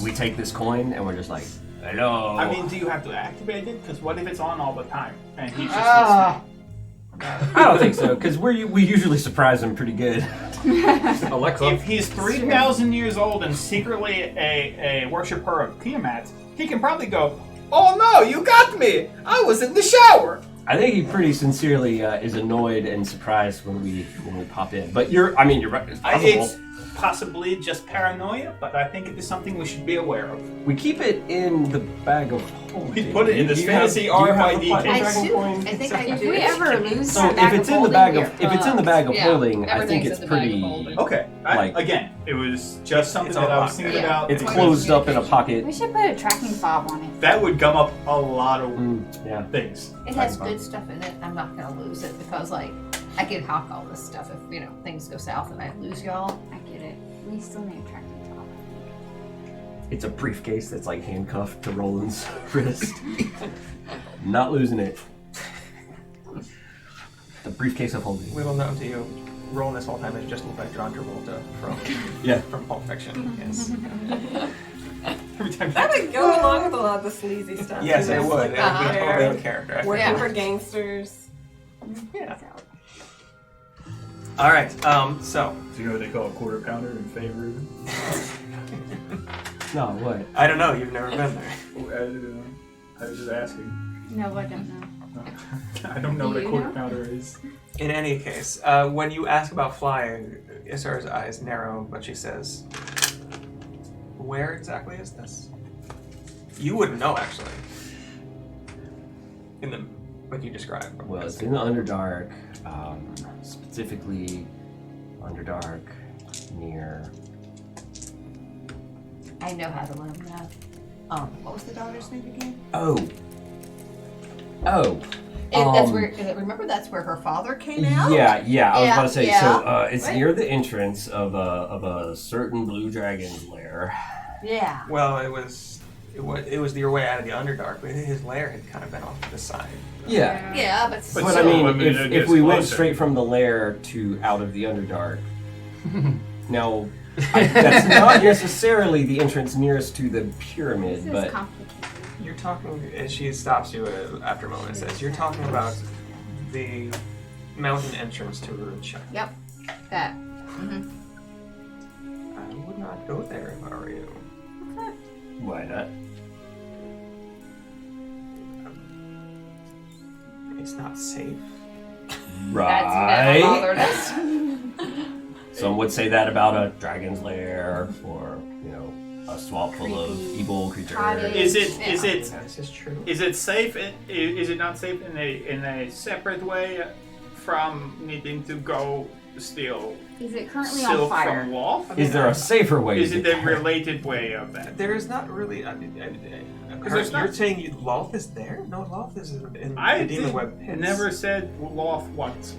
We take this coin and we're just like, hello. I mean, do you have to activate it? Because what if it's on all the time and he's just I don't think so, because we usually surprise them pretty good. listening? If he's 3,000 years old and secretly a worshiper of Tiamat, he can probably go, "Oh no, you got me! I was in the shower." I think he pretty sincerely is annoyed and surprised when we pop in. But you're right. It's possible. It's possibly just paranoia, but I think it is something we should be aware of. We keep it in the bag of holding. We put it in this Do you have- fancy do you have RFID the platinum I dragon do. coin? I think I If do. we ever lose So that bag if it's of in the holding, bag we're of if it's in the bag of Yeah, holding, I think everything's it's in the bag of pretty. holding. Okay, Like- again, it was just something It's that I all was thinking locked. about. It's Point of closed up in a we pocket. should put a tracking fob on it. That would gum up a lot of Yeah. things. It has good stuff in it. I'm not gonna lose it because like I can hawk all this stuff if things go south and I lose y'all. I get it. We still need a tracking fob. It's a briefcase that's like handcuffed to Roland's wrist. Not losing it. The briefcase of holding. Little known to you, Roland this whole time has just looked like John Travolta from Pulp Fiction. Yes. Every time That would go along with a lot of the sleazy stuff. Yes, it would. It would be totally in There. character. Working Yeah. for gangsters. Yeah. So, All right. So Do you know what they call a quarter pounder in favor? No, what? I don't know. You've never been there. I was just asking. no, I don't know. I don't know what a You quarter know? pounder is. In any case, when you ask about flying, Isar's eyes narrow, but she says, "Where exactly is this?" You wouldn't know, actually. In the what you described. Well, it's in the Underdark, specifically Underdark near. I know how to let them know. What was the daughter's name again? Oh. Remember that's where her father came out? Yeah. I was Yeah, about to say. yeah. So it's Right. near the entrance of a certain blue dragon's lair. Yeah. Well, it was your way out of the Underdark, but his lair had kind of been off to the side. Yeah. Yeah, but But But so, I mean, I mean, it if gets we went closer. straight from the lair to out of the Underdark, now that's not necessarily the entrance nearest to the pyramid, This is but complicated. You're talking, and she stops you after a moment and says, "You're talking about the mountain entrance to Ruinshire. Yep. That. I would not go there if I were you. why not? It's not safe. That's never Right. bothered us. Some would say that about a dragon's lair, or a swamp full of evil creatures. Cottage. Is it This is true. is it safe? Is it not safe in a separate way from needing to go steal Is it currently on silk fire? from Wolf? Is there a safer way? Is to it get a there? related way of that? There is not really. there's You're not- saying Loth is there? No, Loth is in I the Demon Web did, pits. never said Wolf once.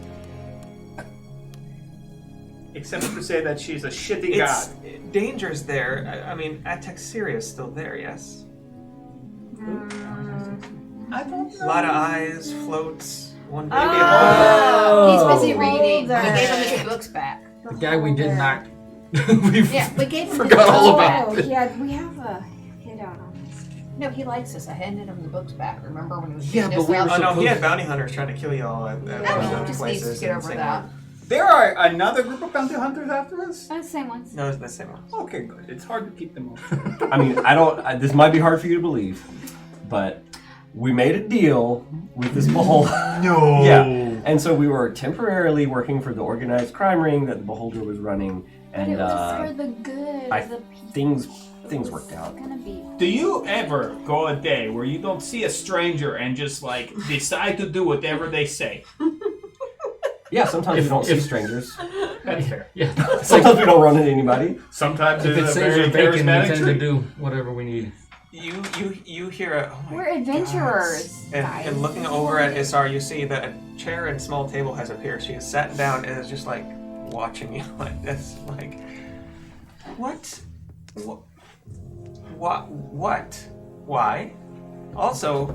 Except to say that she's a shitty god. Danger's there. I mean, Atexeria is still there, yes? I don't A lot of eyes, floats, one baby. Oh, he's busy Oh. reading. We Older. gave him his books back. The guy we did not. we Yeah, we gave him Forgot his all books about back. Oh, yeah, we have a hit out on this. No, he likes us. I handed him the books back. Remember when he was Yeah, beating but we us were up? Oh no, he had bounty hunters trying to kill you all at Yeah, one of he those just needs places. to get and over same that. one. There are another group of bounty hunters after us? The same ones. No, it's the same one. Okay, good. It's hard to keep them all. I mean, this might be hard for you to believe, but we made a deal with this beholder. No. Yeah. And so we were temporarily working for the organized crime ring that the beholder was running, But and it was for the good I- of the people. things worked out. It's gonna be. Do you ever go a day where you don't see a stranger and just like decide to do whatever they say? Yeah, sometimes we don't see if- strangers. That's fair. Yeah. Sometimes we don't run into anybody. Sometimes If it it's a saves very our bacon, we charismatic tend to tree. do whatever we need. You hear a oh my We're adventurers, And, guys. and looking over at Isar, you see that a chair and small table has appeared. She has sat down and is just like watching you like this, like, what? What? Why? Also,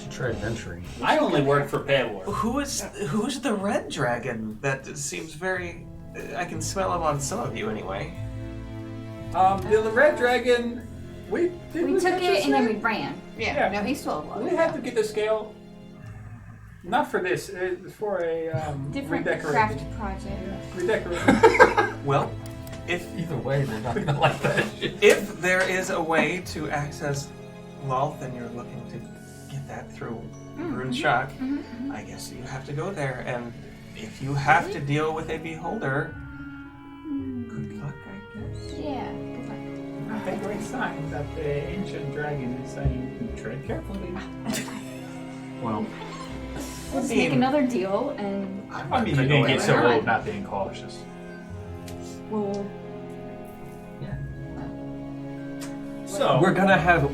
Should try adventuring. I only work for Paylor. who's the red dragon? That seems very. I can smell him on some of you anyway. The red dragon. We took it and then we ran. Yeah, Yeah. no, he's still alive. We have to get the scale. Not for this. It's for a Different redecorating. craft project. Redecorating. Well, if Either way, they're not gonna like that shit. if there is a way to access Lolth and you're looking to get that through Rune Shock, I guess you have to go there. And if you have to deal with a beholder, good luck, I guess. Yeah. Good luck. Not a great sign that the ancient dragon is saying, tread carefully. Well, Let's make another deal and I mean, you didn't get so old not being cautious. we'll. So, We're gonna have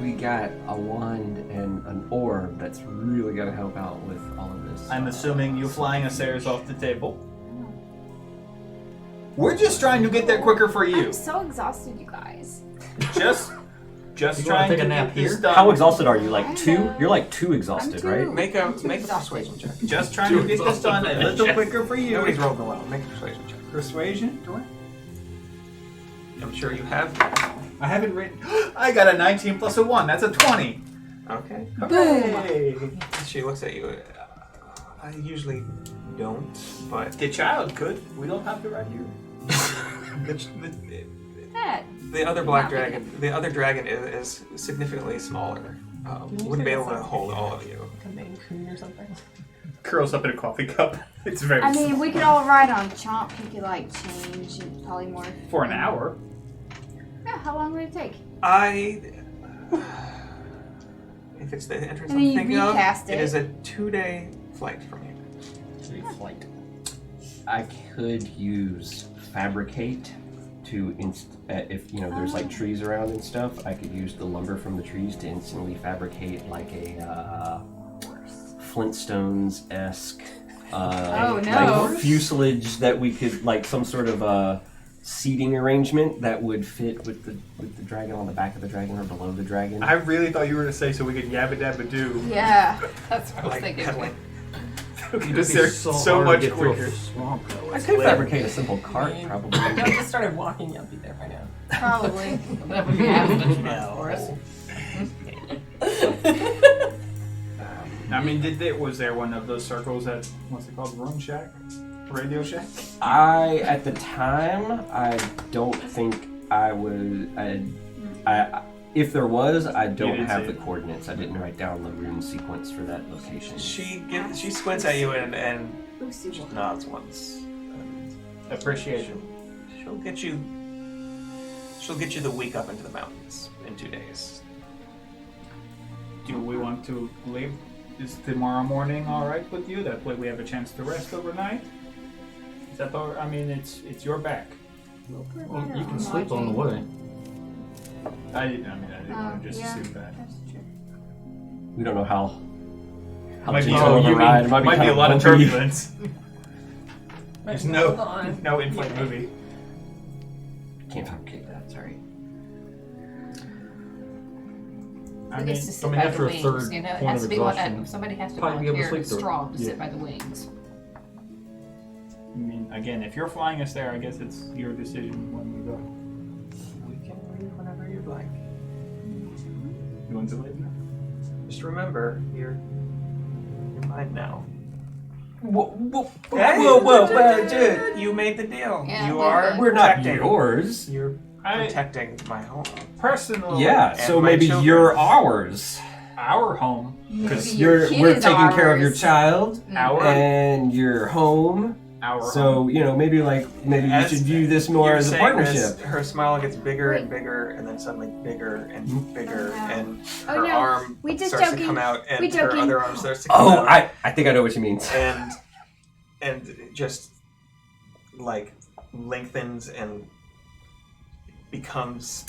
we got a wand and an orb that's really gonna help out with all of this. I'm assuming you flying Aceres off the table. We're just trying to get there quicker for you. I'm so exhausted, you guys. Just You wanna trying take to a nap get this here? done. How exhausted are you? Like I two? know. You're like two exhausted, I'm right? too. Make a exhausted. persuasion check. Just trying to get this done a little quicker for you. Nobody's rolled well. Make a persuasion check. Persuasion? Do I? I'm sure you have. I haven't written. I got a 19 plus a 1. That's a 20. Okay. Hey. She looks at you. I usually don't, but The child could. We don't have to write you. Dad. the other black dragon, the other dragon is significantly smaller. Wouldn't be able to hold all of you. Like a Maine Coon or something. Curls up in a coffee cup. It's very I mean, we could all ride on Chomp. He could like change and probably more. for an hour. Yeah. How long would it take? If it's the entrance And then I'm you thinking of, recast it it. is a 2-day flight from here. Flight. I could use fabricate to if there's like trees around and stuff. I could use the lumber from the trees to instantly fabricate like a Flintstones-esque Oh, no. like fuselage that we could like some sort of seating arrangement that would fit with the dragon on the back of the dragon or below the dragon. I really thought you were going to say so we could yabba dabba do. Yeah. That's what I was Like thinking. pedaling. Because they're so much quicker. Swamp, though. I could fabricate a simple cart, probably. If y'all just started walking, y'all be there by now. Probably. That would be absolutely for us. I mean, was there one of those circles at, what's it called, Room Shack? Radio Shack? At the time, I don't think I would. If there was, I don't didn't have see the it. coordinates. I didn't write down the rune sequence for that location. She squints at you and Lucy just will. nods once. And Appreciation. she'll get you the week up into the mountains in 2 days. Do we want to leave? Is tomorrow morning all right with you? That way we have a chance to rest overnight? Is that all? I mean, it's your back. Well, you can sleep on the way. I didn't want to just yeah. assume that. That's true. We don't know how Might be, gentle of a ride. It might be kind a lot of bumpy. turbulence. There's Hold on. no in-flight movie. Can't fabricate that. Sorry. I It mean, needs to sit I mean, by after the a wings. third You know, it point has of to be exhaustion, somebody has to probably be able to volunteer sleep through it. strong to Yeah. sit by the wings. I mean, again, if you're flying us there, I guess it's your decision when we go. We can leave whenever you'd like. You want to live now? Just remember, you're mine now. Whoa, Dude, you made the deal. Yeah, you we are did. We're not protecting. yours. You're I- protecting my home. Personal. Yeah, And so my maybe children. you're ours. Our home. Maybe We're kid is taking care of your ours. child Our and your home. our So home. maybe you As should view this more You're as a saying partnership. this, her smile gets bigger and Wait. bigger, and then suddenly bigger and bigger, Oh, no. and Oh, her no. arm We just starts to joking. come out, and We her joking. other arm starts to come Oh, out, I think I know what you mean. and just like lengthens and becomes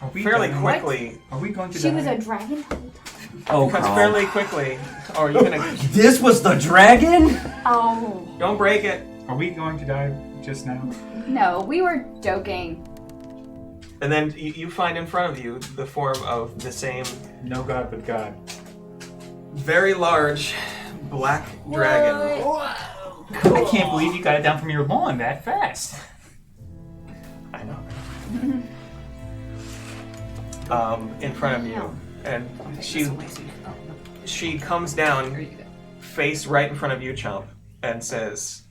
Are we fairly going- quickly. Are we going to She die? was a dragon. Oh, Becomes Carl. fairly quickly. Oh, are you gonna? This was the dragon? Oh Don't break it. Are we going to die just now? no, we were joking. And then you find in front of you the form of the same No God but God. very large black dragon. I can't believe you got it down from your lawn that fast. I know. In front of you, and she comes There down, you go. face right in front of you, Chump, and says,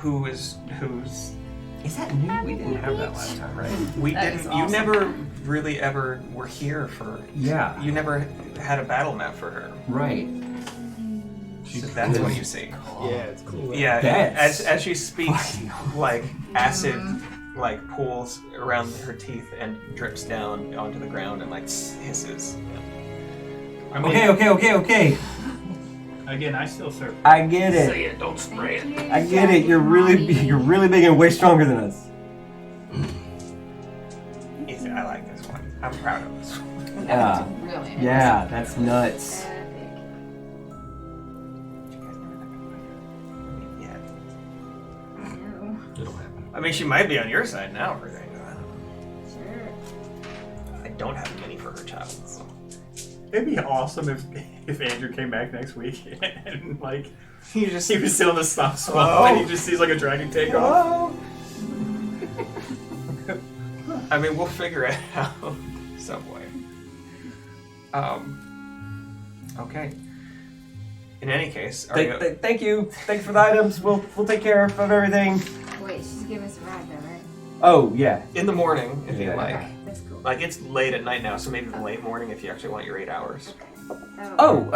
who's Is that new? We didn't have that last time, right? we That didn't is you awesome. never really ever were here for Yeah. you never had a battle map for her. Right. So that's what you see. Yeah, it's cool. Yeah, That's as she speaks, like acid like pools around her teeth and drips down onto the ground and like hisses. I mean, Okay. Again, I still serve. I get it. it, don't spray Thank you, I get it. You're really big and way stronger than us. Easy, I like this one. I'm proud of this one. Yeah. Really. Yeah, that's nuts. Yeah. No. It'll happen. I mean, she might be on your side now for things. Sure. I don't have many for her child. So. It'd be awesome if Andrew came back next week and like You just he was still in the stop swamp and he just sees like a dragon take off. I mean, we'll figure it out some way. Okay. In any case, are you? Thank you. Thanks for the items. We'll take care of everything. Wait, she's giving us a ride though, right? Oh yeah. In the morning, if you Yeah. like. Okay, that's cool. Like it's late at night now, so maybe the late morning if you actually want your 8 hours. Oh,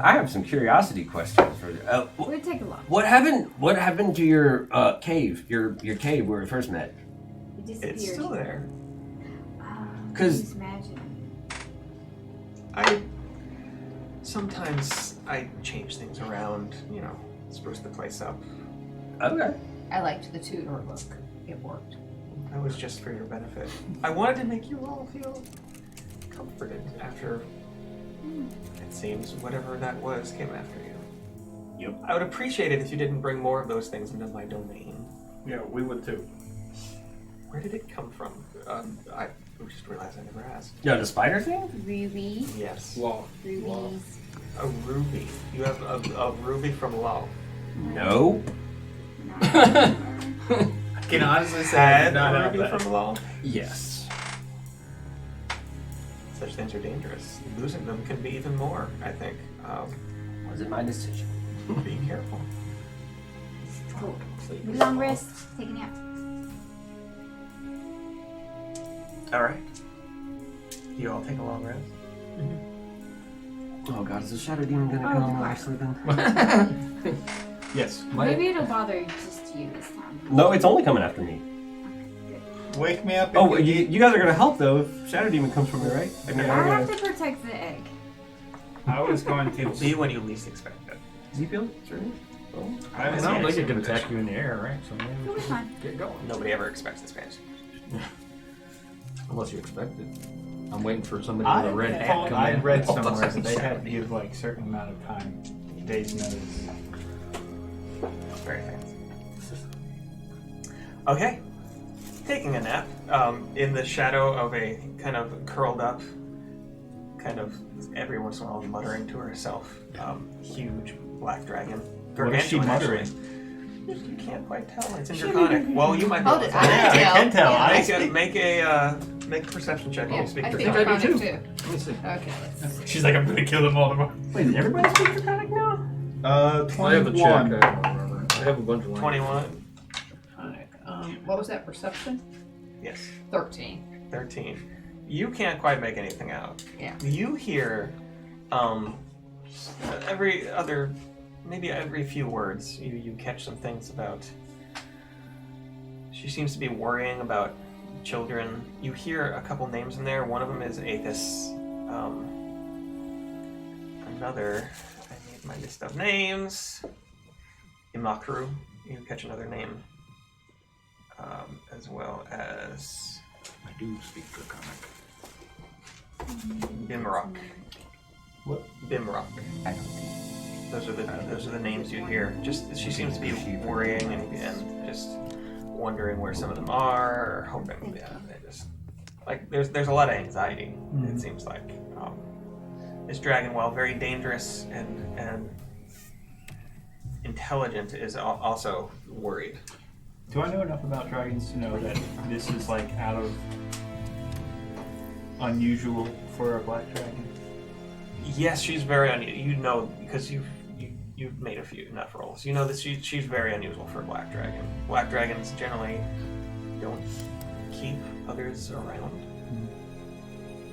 I have some curiosity questions for you. We'll take a look. What happened to your cave? Your cave where we first met? It disappeared. It's still there. 'Cause- Just imagine. Sometimes I change things around, spruce the place up. Okay. I liked the two-door look. It worked. That was just for your benefit. I wanted to make you all feel comforted after, it seems, whatever that was came after you. Yep. I would appreciate it if you didn't bring more of those things into my domain. Yeah, we would too. Where did it come from? I just realized I never asked. Yeah, the spider thing? Ruby. Yes. Law. Rubies. A ruby. You have a ruby from Law. No. I can honestly say I Had did not a have ruby that. from Law? Yes. Such things are dangerous. Losing them can be even more, I think. Was it my decision? Be careful. Cool. Long rest. Take a nap. Alright. You all take a long rest. Oh god, is the shadow demon gonna come while we're sleeping? Yes. Maybe it'll bother just you this time. No, it's only coming after me. Wake me up. Oh, you guys are gonna help though if shadow demon comes for me, right? I mean, I have to protect the egg. I was going to. It'll be when you least expect it. Does he feel certain? I was don't think saying it can attack you in the air, right? So maybe It'll we be fine. should get going. Nobody ever expects this fantasy. Unless you expect it. I'm waiting for somebody I with a red hat come I in. read somewhere that they had to give like certain amount of time, days notice. Very fancy. Okay. Taking a nap in the shadow of a kind of curled up, kind of every once in a while muttering to herself, huge black dragon. What is she Gargantuan, muttering? actually. You can't quite tell. It's in Draconic. Well, you might be Oh, able to I tell. can tell. I can tell. Yeah. I Make Make a perception check. Yeah, You speak I for speak I do Draconic too. too. Let me see. Okay, let's see. She's like, I'm gonna kill them all tomorrow. Wait, did everybody speak Draconic now? 21. I have a check. I don't remember. I have a bunch of 21. What was that perception? Yes. 13. 13. You can't quite make anything out. Yeah. You hear maybe every few words, you catch some things about. She seems to be worrying about children. You hear a couple names in there. One of them is Aethys. Another, I need my list of names. Imakru. You catch another name. As well as I do speak Draconic. Bimrock. What? Bimrock. Those are the names you hear. Just she seems to be worrying and just wondering where some of them are, or hoping. Yeah, they just like there's a lot of anxiety. It seems like this dragon, while very dangerous and intelligent, is also worried. Do I know enough about dragons to know that this is like out of unusual for a black dragon? Yes, she's very unusual. You know, because you've made a few enough rolls. You know that she's very unusual for a black dragon. Black dragons generally don't keep others around.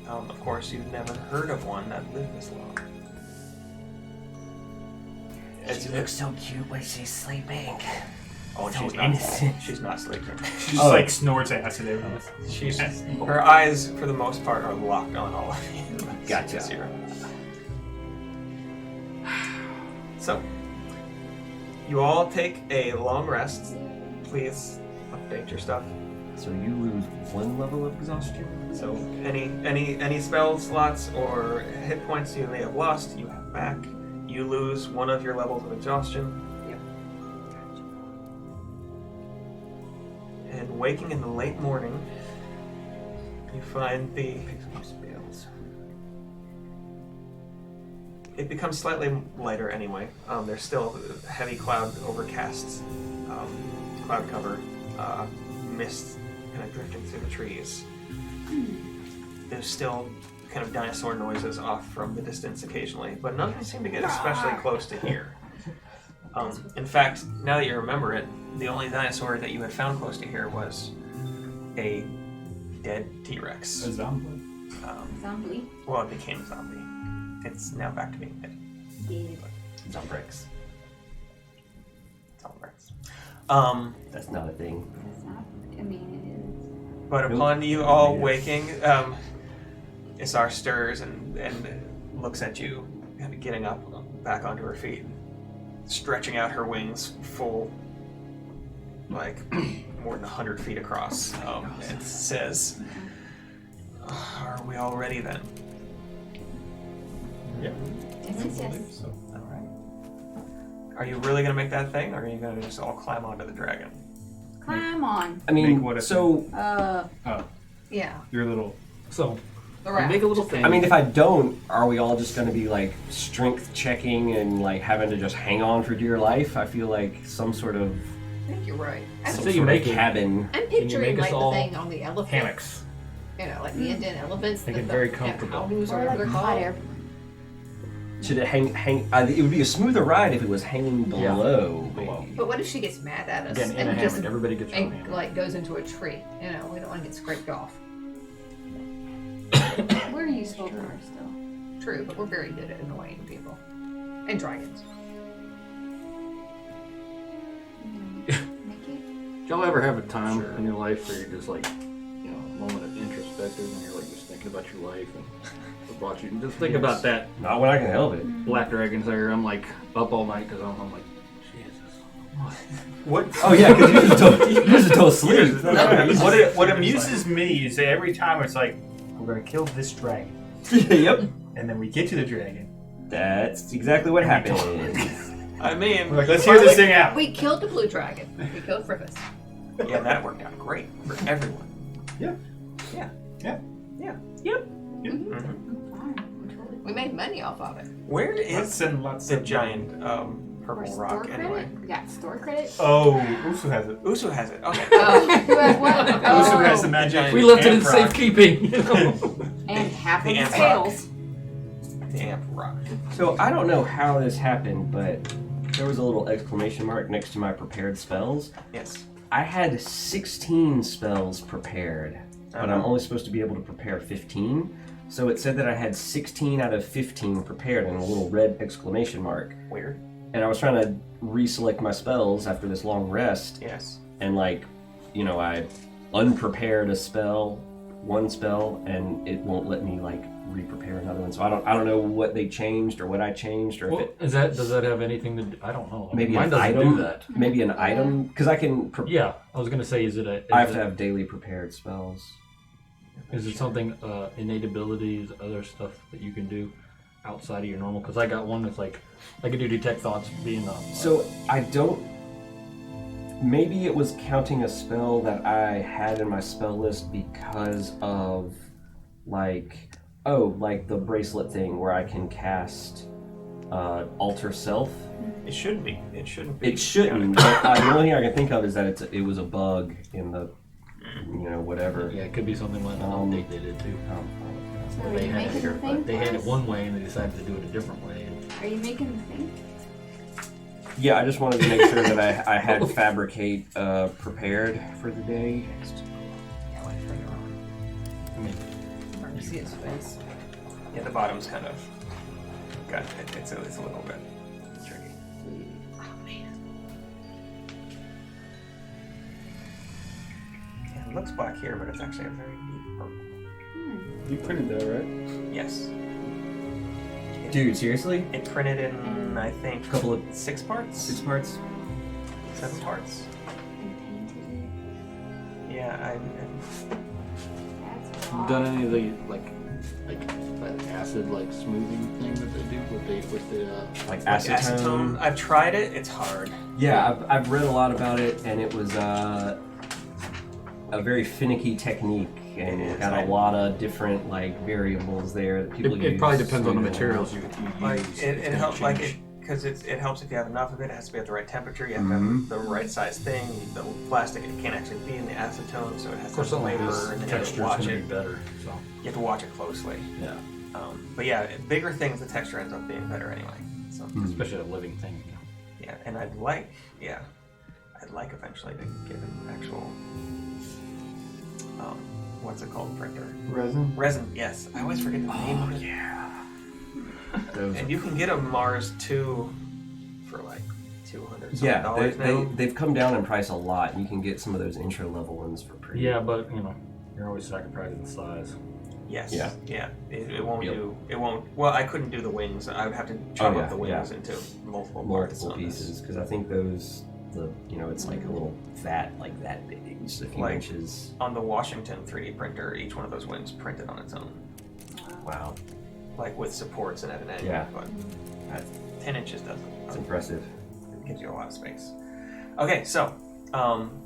Of course, you've never heard of one that lived this long. She looks so cute when she's sleeping. Oh, So she's not. innocent. She's not sleeping. She just like snorts acid every once. She's her eyes, for the most part, are locked on all of you. Gotcha. This year. So, you all take a long rest. Please update your stuff. So you lose 1 level of exhaustion? So, any spell slots or hit points you may have lost, you have back. You lose 1 of your levels of exhaustion. Yep. And waking in the late morning, you find the. It becomes slightly lighter anyway. There's still heavy cloud overcasts, cloud cover, mist kind of drifting through the trees. There's still kind of dinosaur noises off from the distance occasionally, but none of them seem to get especially close to here. In fact, now that you remember it, the only dinosaur that you had found close to here was a dead T-Rex. A zombie. Zombie. Well, it became a zombie. It's now back to being dead. Dead. Zombrix. Zombrix. That's not a thing. It's not. I mean, But upon you all waking, Isar stirs and looks at you, kind of getting up back onto her feet, stretching out her wings full, like more than 100 feet across, and says, "Are we all ready then?" Yeah. it is. Yes. So. All right. Are you really gonna make that thing, or are you gonna just all climb onto the dragon? Climb on. I mean, Make what a so Oh, Yeah. your little. So, The you raft. make a little thing. I mean, if I don't, are we all just going to be like strength checking and like having to just hang on for dear life? I feel like some sort of I think you're right. some So you sort of make it- cabin. I'm you picturing make us like the all thing on the elephant. hammocks. You know, like the Indian elephants. Make it the very comfortable. Howdoos or Or whatever like they're hot called. air. Should it hang? It would be a smoother ride if it was hanging below. Below. Maybe. But what if she gets mad at us Again, in a and just hammock. Everybody gets your own and, hammock. like goes into a tree? You know, we don't want to get scraped off. We're useful to her still. True, but we're very good at annoying people and dragons. Make it. Did y'all ever have a time Sure. in your life where you're just like, you know, a moment of introspective and you're like just thinking about your life and what brought you? And just think about that Not when I can help it. black dragon's there. I'm like up all night because I'm like, Jesus. What? Oh yeah, because you just don't sleep. What amuses me is that every time it's like, we're gonna kill this dragon, Yep. and then we get to the dragon. That's exactly what happened. I mean, We're like, let's hear this thing out. We killed the blue dragon. We killed Frippus. yeah, that worked out great for everyone. Yeah. Yeah. Yeah. Yeah. Yep. Mhm. I'm fine. I'm totally We made money off of it. Where is Lots and lots the of giant purple Or rock store anyway. credit? Yeah, store credit. Oh, Usu has it. Usu has it. Okay. Oh. Who has what? Usu Oh. has the magic. We left it in amp rock. safekeeping. You know? And half The of the amp scales. The amp rock. So I don't know how this happened, but there was a little exclamation mark next to my prepared spells. Yes. I had 16 spells prepared, but I'm only supposed to be able to prepare 15. So it said that I had 16 out of 15 prepared and a little red exclamation mark. Weird. And I was trying to reselect my spells after this long rest, Yes. and I unprepared one spell, and it won't let me re-prepare another one. So I don't know what they changed or what I changed or Well, if it does that have anything to do? I don't know. maybe Mine an doesn't item. do that. Maybe an item because I can. Yeah, I was gonna say, I have to have daily prepared spells. Is it something innate abilities, other stuff that you can do outside of your normal? Because I got one that's I could do detect thoughts being So I don't. Maybe it was counting a spell that I had in my spell list because of the bracelet thing where I can cast alter self. It should be. It shouldn't be. It shouldn't. But the only thing I can think of is that it was a bug in the whatever. Yeah, it could be something like they did it too. So are They you had making it, the thing? they had it for us? one way and they decided to do it a different way. Are you making the thing? Yeah, I just wanted to make sure that I had fabricate prepared for the day. I mean, You see his face. Yeah, the bottom's kind of got it. It's a little bit tricky. Oh man. Yeah, it looks black here, but it's actually a very deep purple. You printed that, right? Yes. Dude, seriously? It printed in, I think, A couple of 6 parts? 6 parts? 7 parts? And painted it? Yeah, That's a you lot. done any of the that acid smoothing thing that they do with the Like acetone. acetone? I've tried it. It's hard. Yeah, I've read a lot about it, and it was a very finicky technique, and It is, got a lot of different variables there that people use. It probably depends on the So, materials you Like use. it helps. Like change. because it helps if you have enough of it. It has to be at the right temperature. You have to have Mhm. the right size thing. The plastic it can't actually be in the acetone, so it has Of course, to have something like flavor, this and then you have texture to is watch going to it. be better. So You have to watch it closely. yeah, But yeah, bigger things, the texture ends up being better anyway. So especially a living thing. yeah, and I'd like eventually to get an actual what's it called, printer? Resin. Yes, I always forget the name of it. Those, And you can get a Mars 2 for $200 yeah, now. they've come down in price a lot, and you can get some of those intro level ones for pretty. Yeah, but you're always sacrificing the size. Yes. Yeah. It won't Yep. do. It won't. Well, I couldn't do the wings. I would have to chop Oh, up the yeah, wings into multiple parts multiple on this. pieces because I think those it's like a little vat like that big, just a few Like- inches. On the Washington 3D printer, each one of those wings printed on its own, Wow, like with supports and at an angle. Yeah. But that's 10 inches doesn't. it's impressive. It gives you a lot of space. Okay, so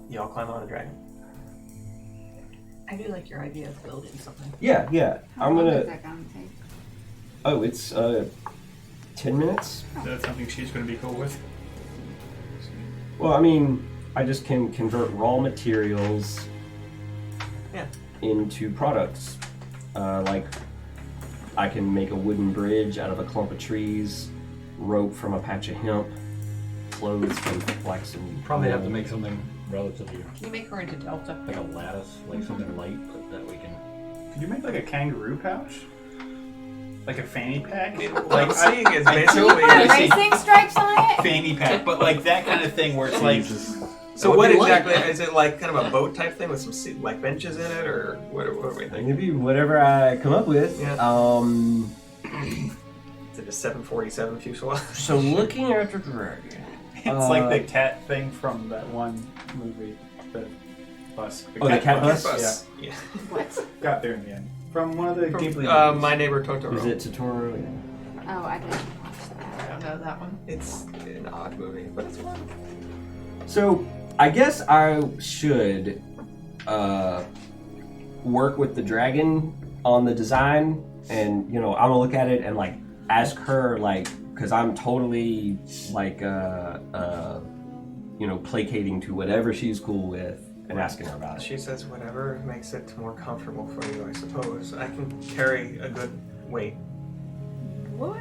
y'all climb on a dragon. I do like your idea of building something. Yeah. How I'm long gonna. is that gonna take? Oh, it's 10 minutes. Is that something she's going to be cool with? Well, I mean, I just can convert raw materials Yeah. into products. I can make a wooden bridge out of a clump of trees, rope from a patch of hemp, clothes from flax and Probably have to wool. make something relatively Can you make her into Delta? like a lattice, like something light, but that we can. Could you make a kangaroo pouch? Like a fanny pack? What I'm I- seeing is I basically. totally Put wanna see racing stripes on it? fanny pack, but that kind of thing where it's So what exactly is it? Like kind of a boat type thing with some benches in it, or what are we thinking? Maybe whatever I come up with. Yeah. Is it a 747 fuselage? So looking at the dragon. It's like the cat thing from that one movie, the bus. Oh, the cat bus? Yeah, Yeah. What? got there in the end. From one of the Ghibli From, movies. My Neighbor Totoro. Is it Totoro? Yeah. Oh, I didn't watch that. I don't know that one. It's an odd movie, but it's fun. So I guess I should work with the dragon on the design, and I'm gonna look at it and ask her because I'm totally like placating to whatever she's cool with and asking her about it. She says whatever makes it more comfortable for you, I suppose. I can carry a good weight. What?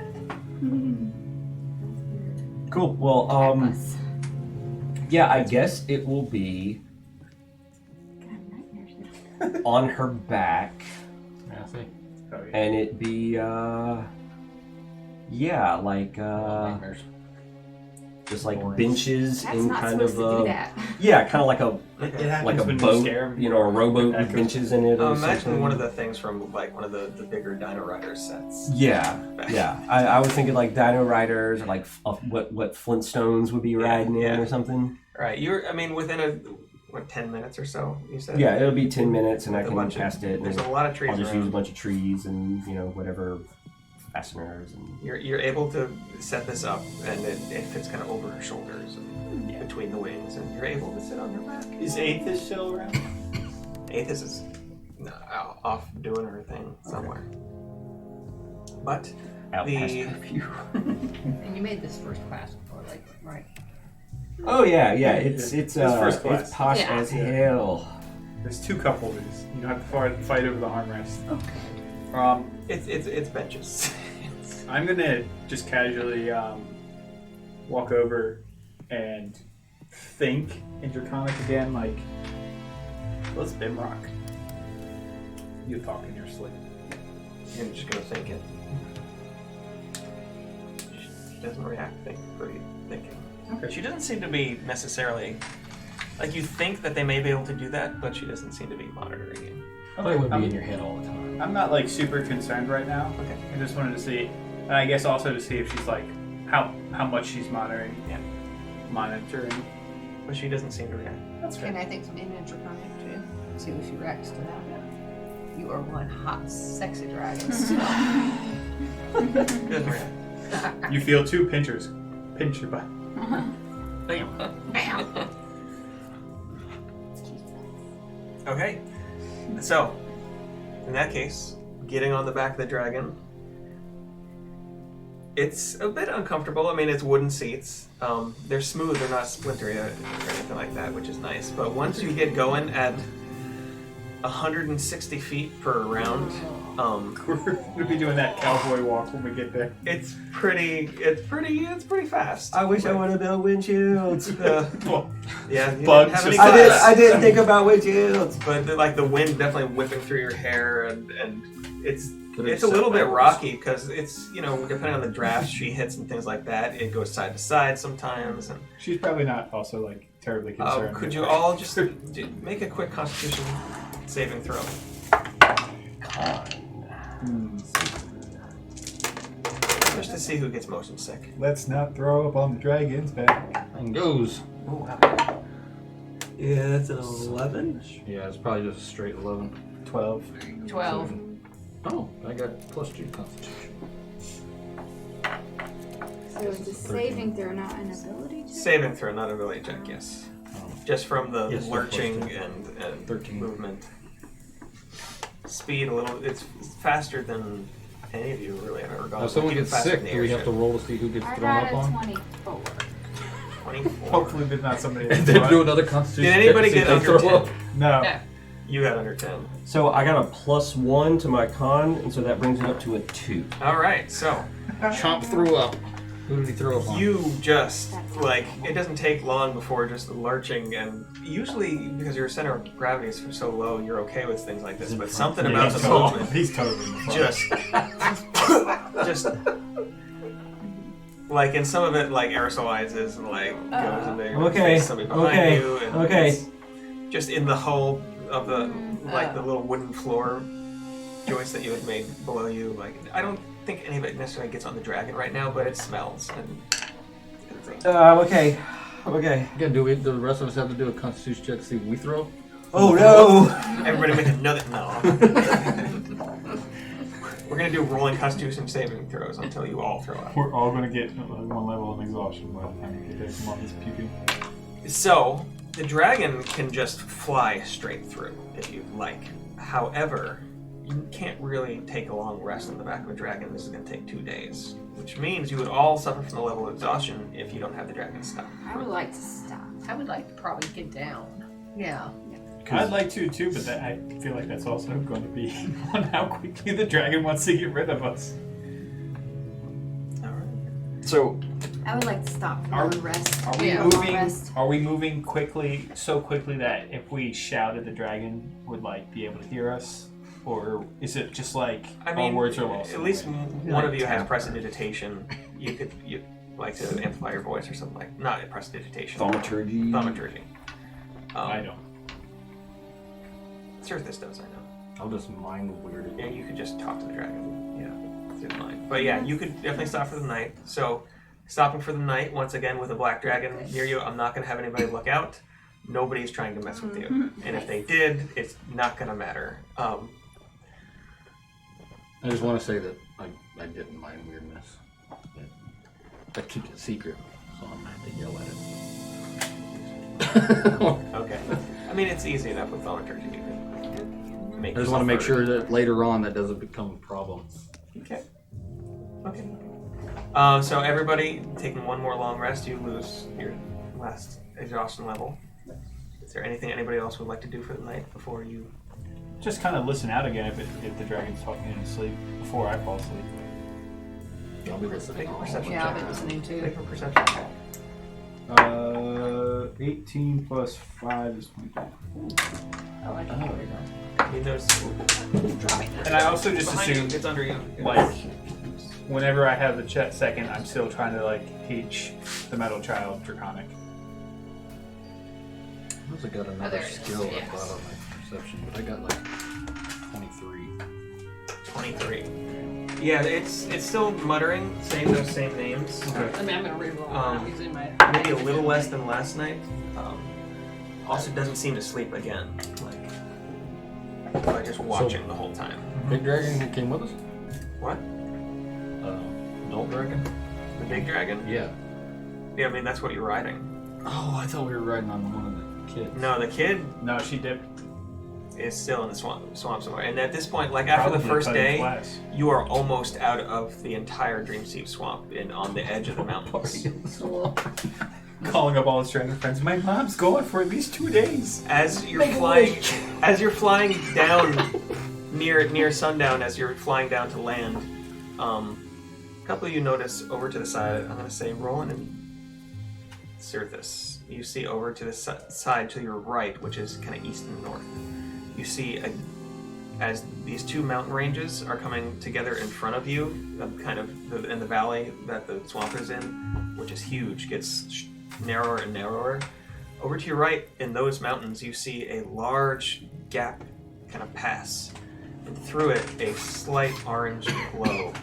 Cool. Well, yeah, I guess it will be on her back, Yeah, I see. Oh, yeah. and it be like Nightmares. just like benches That's in not kind of supposed to do that. yeah, kind of like a It happens like a when you boat, scare 'em. you know, a rowboat with Echoes. benches in it. Or Imagine something. one of the things from like one of the bigger Dino Rider sets. Yeah. I was thinking like Dino Riders or like what Flintstones would be riding in or something. Right. Within 10 minutes or so, you said? Yeah, it'll be 10 minutes and I With a can bunch cast it. There's And a lot of trees I'll just around. use a bunch of trees and whatever fasteners and You're able to set this up, and it fits kind of over her shoulders and between the wings, and you're able to sit on her back. Is Aethys still around? Aethys is off doing her thing somewhere. But out past curfew. And you made this first class before, like, right? Oh yeah, it's first class. it's posh Yeah. as hell. There's 2 cuckolders. You don't have to fight over the armrest. Okay. it's benches. I'm gonna just casually walk over and think in Draconic again, like, let's Bimrock. You talk in your sleep. You're just gonna think it. She doesn't react for you thinking. Okay. She doesn't seem to be necessarily like you think that they may be able to do that, but she doesn't seem to be monitoring you. I thought it would be in your head all the time. I'm not like super concerned right now. Okay. I just wanted to see, and I guess also to see if she's like how much she's monitoring. But she doesn't seem to react. That's Can fair. I think something in Draconic too? See if she reacts to that. You are one hot, sexy dragon. She doesn't react. You feel 2 pinchers. Pinch your butt. Okay. So, in that case, getting on the back of the dragon, it's a bit uncomfortable. I mean, it's wooden seats. They're smooth, they're not splintery or anything like that, which is nice. But once you get going at 160 feet per round, We're gonna be doing that cowboy walk when we get there. it's pretty fast. I wish I would have built windshields. Well, Yeah, you Bugs didn't have any just- glass. I didn't think about windshields. But the wind definitely whipping through your hair, and it's Could it a little set bit backwards? rocky because it's depending on the draft she hits and things like that, it goes side to side sometimes. And she's probably not also like terribly concerned. could with you her. all just make a quick Constitution saving throw? Just to see who gets motion sick. Let's not throw up on the dragon's back. And goes. Yeah, that's an 11. Yeah, it's probably just a straight 11. 12. 12. Oh, I got +2 Constitution. So it's a saving throw, not an ability check? Saving throw, not ability check, yes. Just from the Yes, lurching plus and 13. movement. Speed a little, it's faster than any of you really have ever gone. Now, if someone Even gets faster sick, than the do we have to airship. roll to see who gets I thrown got up a on? 24. 24. Hopefully there's not somebody And else. then do another Constitution. Did check anybody to see get if under they throw 10? up? No. No. You got under 10. So I got a +1 to my con, and so that brings it up to a 2. Alright, so Chomp threw up. Who did he throw up on? you just, it doesn't take long before just lurching, and usually, because your center of gravity is so low, you're okay with things like this, but something about the movement He's totally just like, and some of it like aerosolizes and like goes in there, Okay, face somebody behind okay, you, and okay. it's just in the hull of the the little wooden floor joist that you had made below you. Like, I don't think anybody necessarily gets on the dragon right now, but it smells and. Okay. Again, do the rest of us have to do a Constitution check to see if we throw? Oh no! Everybody make another no. We're gonna do rolling Constitution saving throws until you all throw up. We're all gonna get 1 level of exhaustion by the time we get there. Come on, this puking. So the dragon can just fly straight through if you like. However, you can't really take a long rest on the back of a dragon. This is going to take 2 days, which means you would all suffer from the level of exhaustion if you don't have the dragon stop. I would like to stop. I would like to probably get down. Yeah. I'd like to too, but I feel like that's also going to be on how quickly the dragon wants to get rid of us. All right. So, I would like to stop for Are- a rest. Are we a long moving? rest. Are we moving quickly? So quickly that if we shouted, the dragon would be able to hear us, or is it just like I our mean, words are lost? at least one of you has tap. prestidigitation. You like to amplify your voice or something like not prestidigitation. Thaumaturgy. Thaumaturgy. I don't. Cirthus does, I know. I'll just mind weird. Yeah, you could just talk to the dragon. Yeah, through the mind. But yeah, you could definitely stop for the night. So, stopping for the night once again with a black dragon near you. I'm not going to have anybody look out. Nobody's trying to mess with you, and if they did, it's not going to matter. I just want to say that I didn't mind weirdness. I keep it secret, so I'm going to have to yell at it. Okay. I mean, it's easy enough with thaumaturgy. You can make I just want to make yourself sure that later on that doesn't become a problem. Okay. Okay. So everybody taking one more long rest, you lose your last exhaustion level. Is there anything anybody else would like to do for the night before you? Just kind of listen out again if the dragon's talking in his sleep before I fall asleep. I'll be listening. Make a perception Yeah, I've check. been listening too. Make a perception check. 18 plus 5 is 22. I like it. You notice And I also just behind you, assume, it's under you. like, whenever I have the second, I'm still trying to teach the metal child Draconic. I also got another there it is, skill I yes. thought on my perception, but I got 23. 23. Yeah, it's still muttering, saying those same names. I mean, I'm gonna reroll Um, that using my. Maybe a little less than last night. Also doesn't seem to sleep again. Like just watching the whole time. Big dragon that came with us? What? Adult dragon? The big dragon? Yeah. Yeah, I mean that's what you're riding. Oh, I thought we were riding on one of the kids. No, the kid No, she dipped. is still in the swamp somewhere. And at this point, like after the Probably first cutting day, class. you are almost out of the entire Dreamseep swamp and on the edge of the mountains. Calling up all his dragon friends. My mom's gone for at least 2 days. As you're flying down near sundown, as you're flying down to land, a couple of you notice over to the side. I'm gonna say Roland and Cirthus. You see over to the side to your right, which is kind of east and north. You see as these two mountain ranges are coming together in front of you, kind of in the valley that the swamp is in, which is huge, gets narrower and narrower. Over to your right, in those mountains, you see a large gap kind of pass, and through it, a slight orange glow,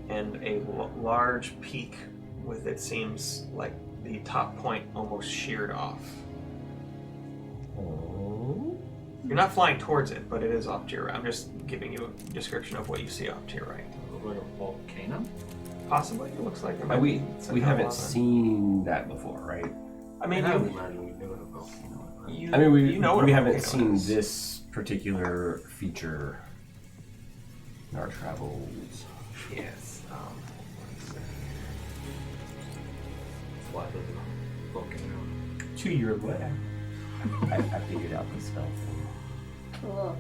and a large peak with it seems like the top point almost sheared off. You're not flying towards it, but it is off to your right. I'm just giving you a description of what you see off to your right. Like a volcano? Possibly, it looks like there might We be some we kind of haven't lava. seen that before, right? I mean, I would you, imagine we knew what a volcano was. you, I mean, you know what we a haven't volcano seen is. this particular feature in our travels. Yes. Flat of the volcano. 2 year later. I figured out the spell thing. Cool.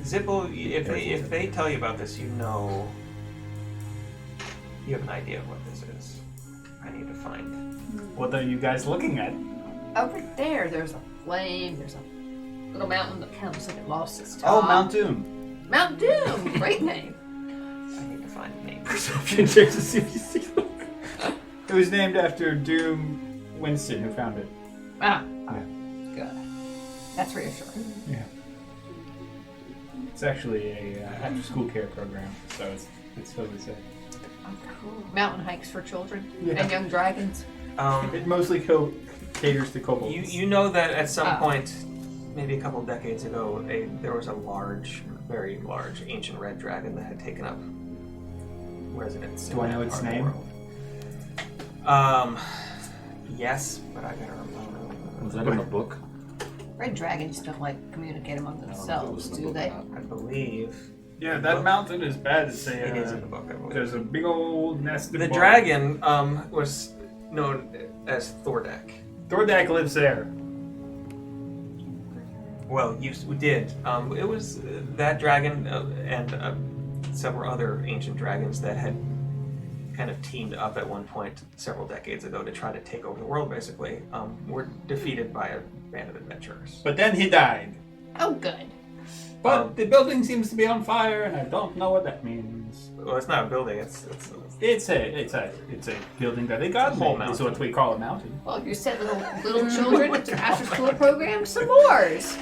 Zippo, if they tell you about this, you know, you have an idea of what this is. I need to find. What are you guys looking at? Over there, there's a flame. There's a little mountain that kind of looks like it lost its top. Oh, Mount Doom. Mount Doom. Great name. I need to find a name. Perception check to see if you see them. It was named after Doom Winston, who found it. Ah, Yeah. good. That's reassuring. Yeah. It's actually a after-school care program, so it's totally safe. Oh, cool. Mountain hikes for children Yeah. and young dragons. It mostly caters to kobolds. You know that at some Oh. point, maybe a couple of decades ago, there was a very large ancient red dragon that had taken up residence. Do I know in its that part of name? the world. Yes, but I gotta remember. Was that in the book? Red dragons don't like communicate among themselves, do they? I believe Yeah, that mountain is bad to say. it is in the book. I believe. There's a big old nest. The dragon was known as Thordak. Thordak lives there. Well, we did. It was that dragon and several other ancient dragons that had kind of teamed up at one point several decades ago to try to take over the world, basically, were defeated by a band of adventurers. But then he died. Oh, good. But the building seems to be on fire, and I don't know what that means. Well, it's not a building. It's It's a building that they got. It's a whole made. It's mountain. what we call a mountain. Well, if you send little children to after school program, some s'mores.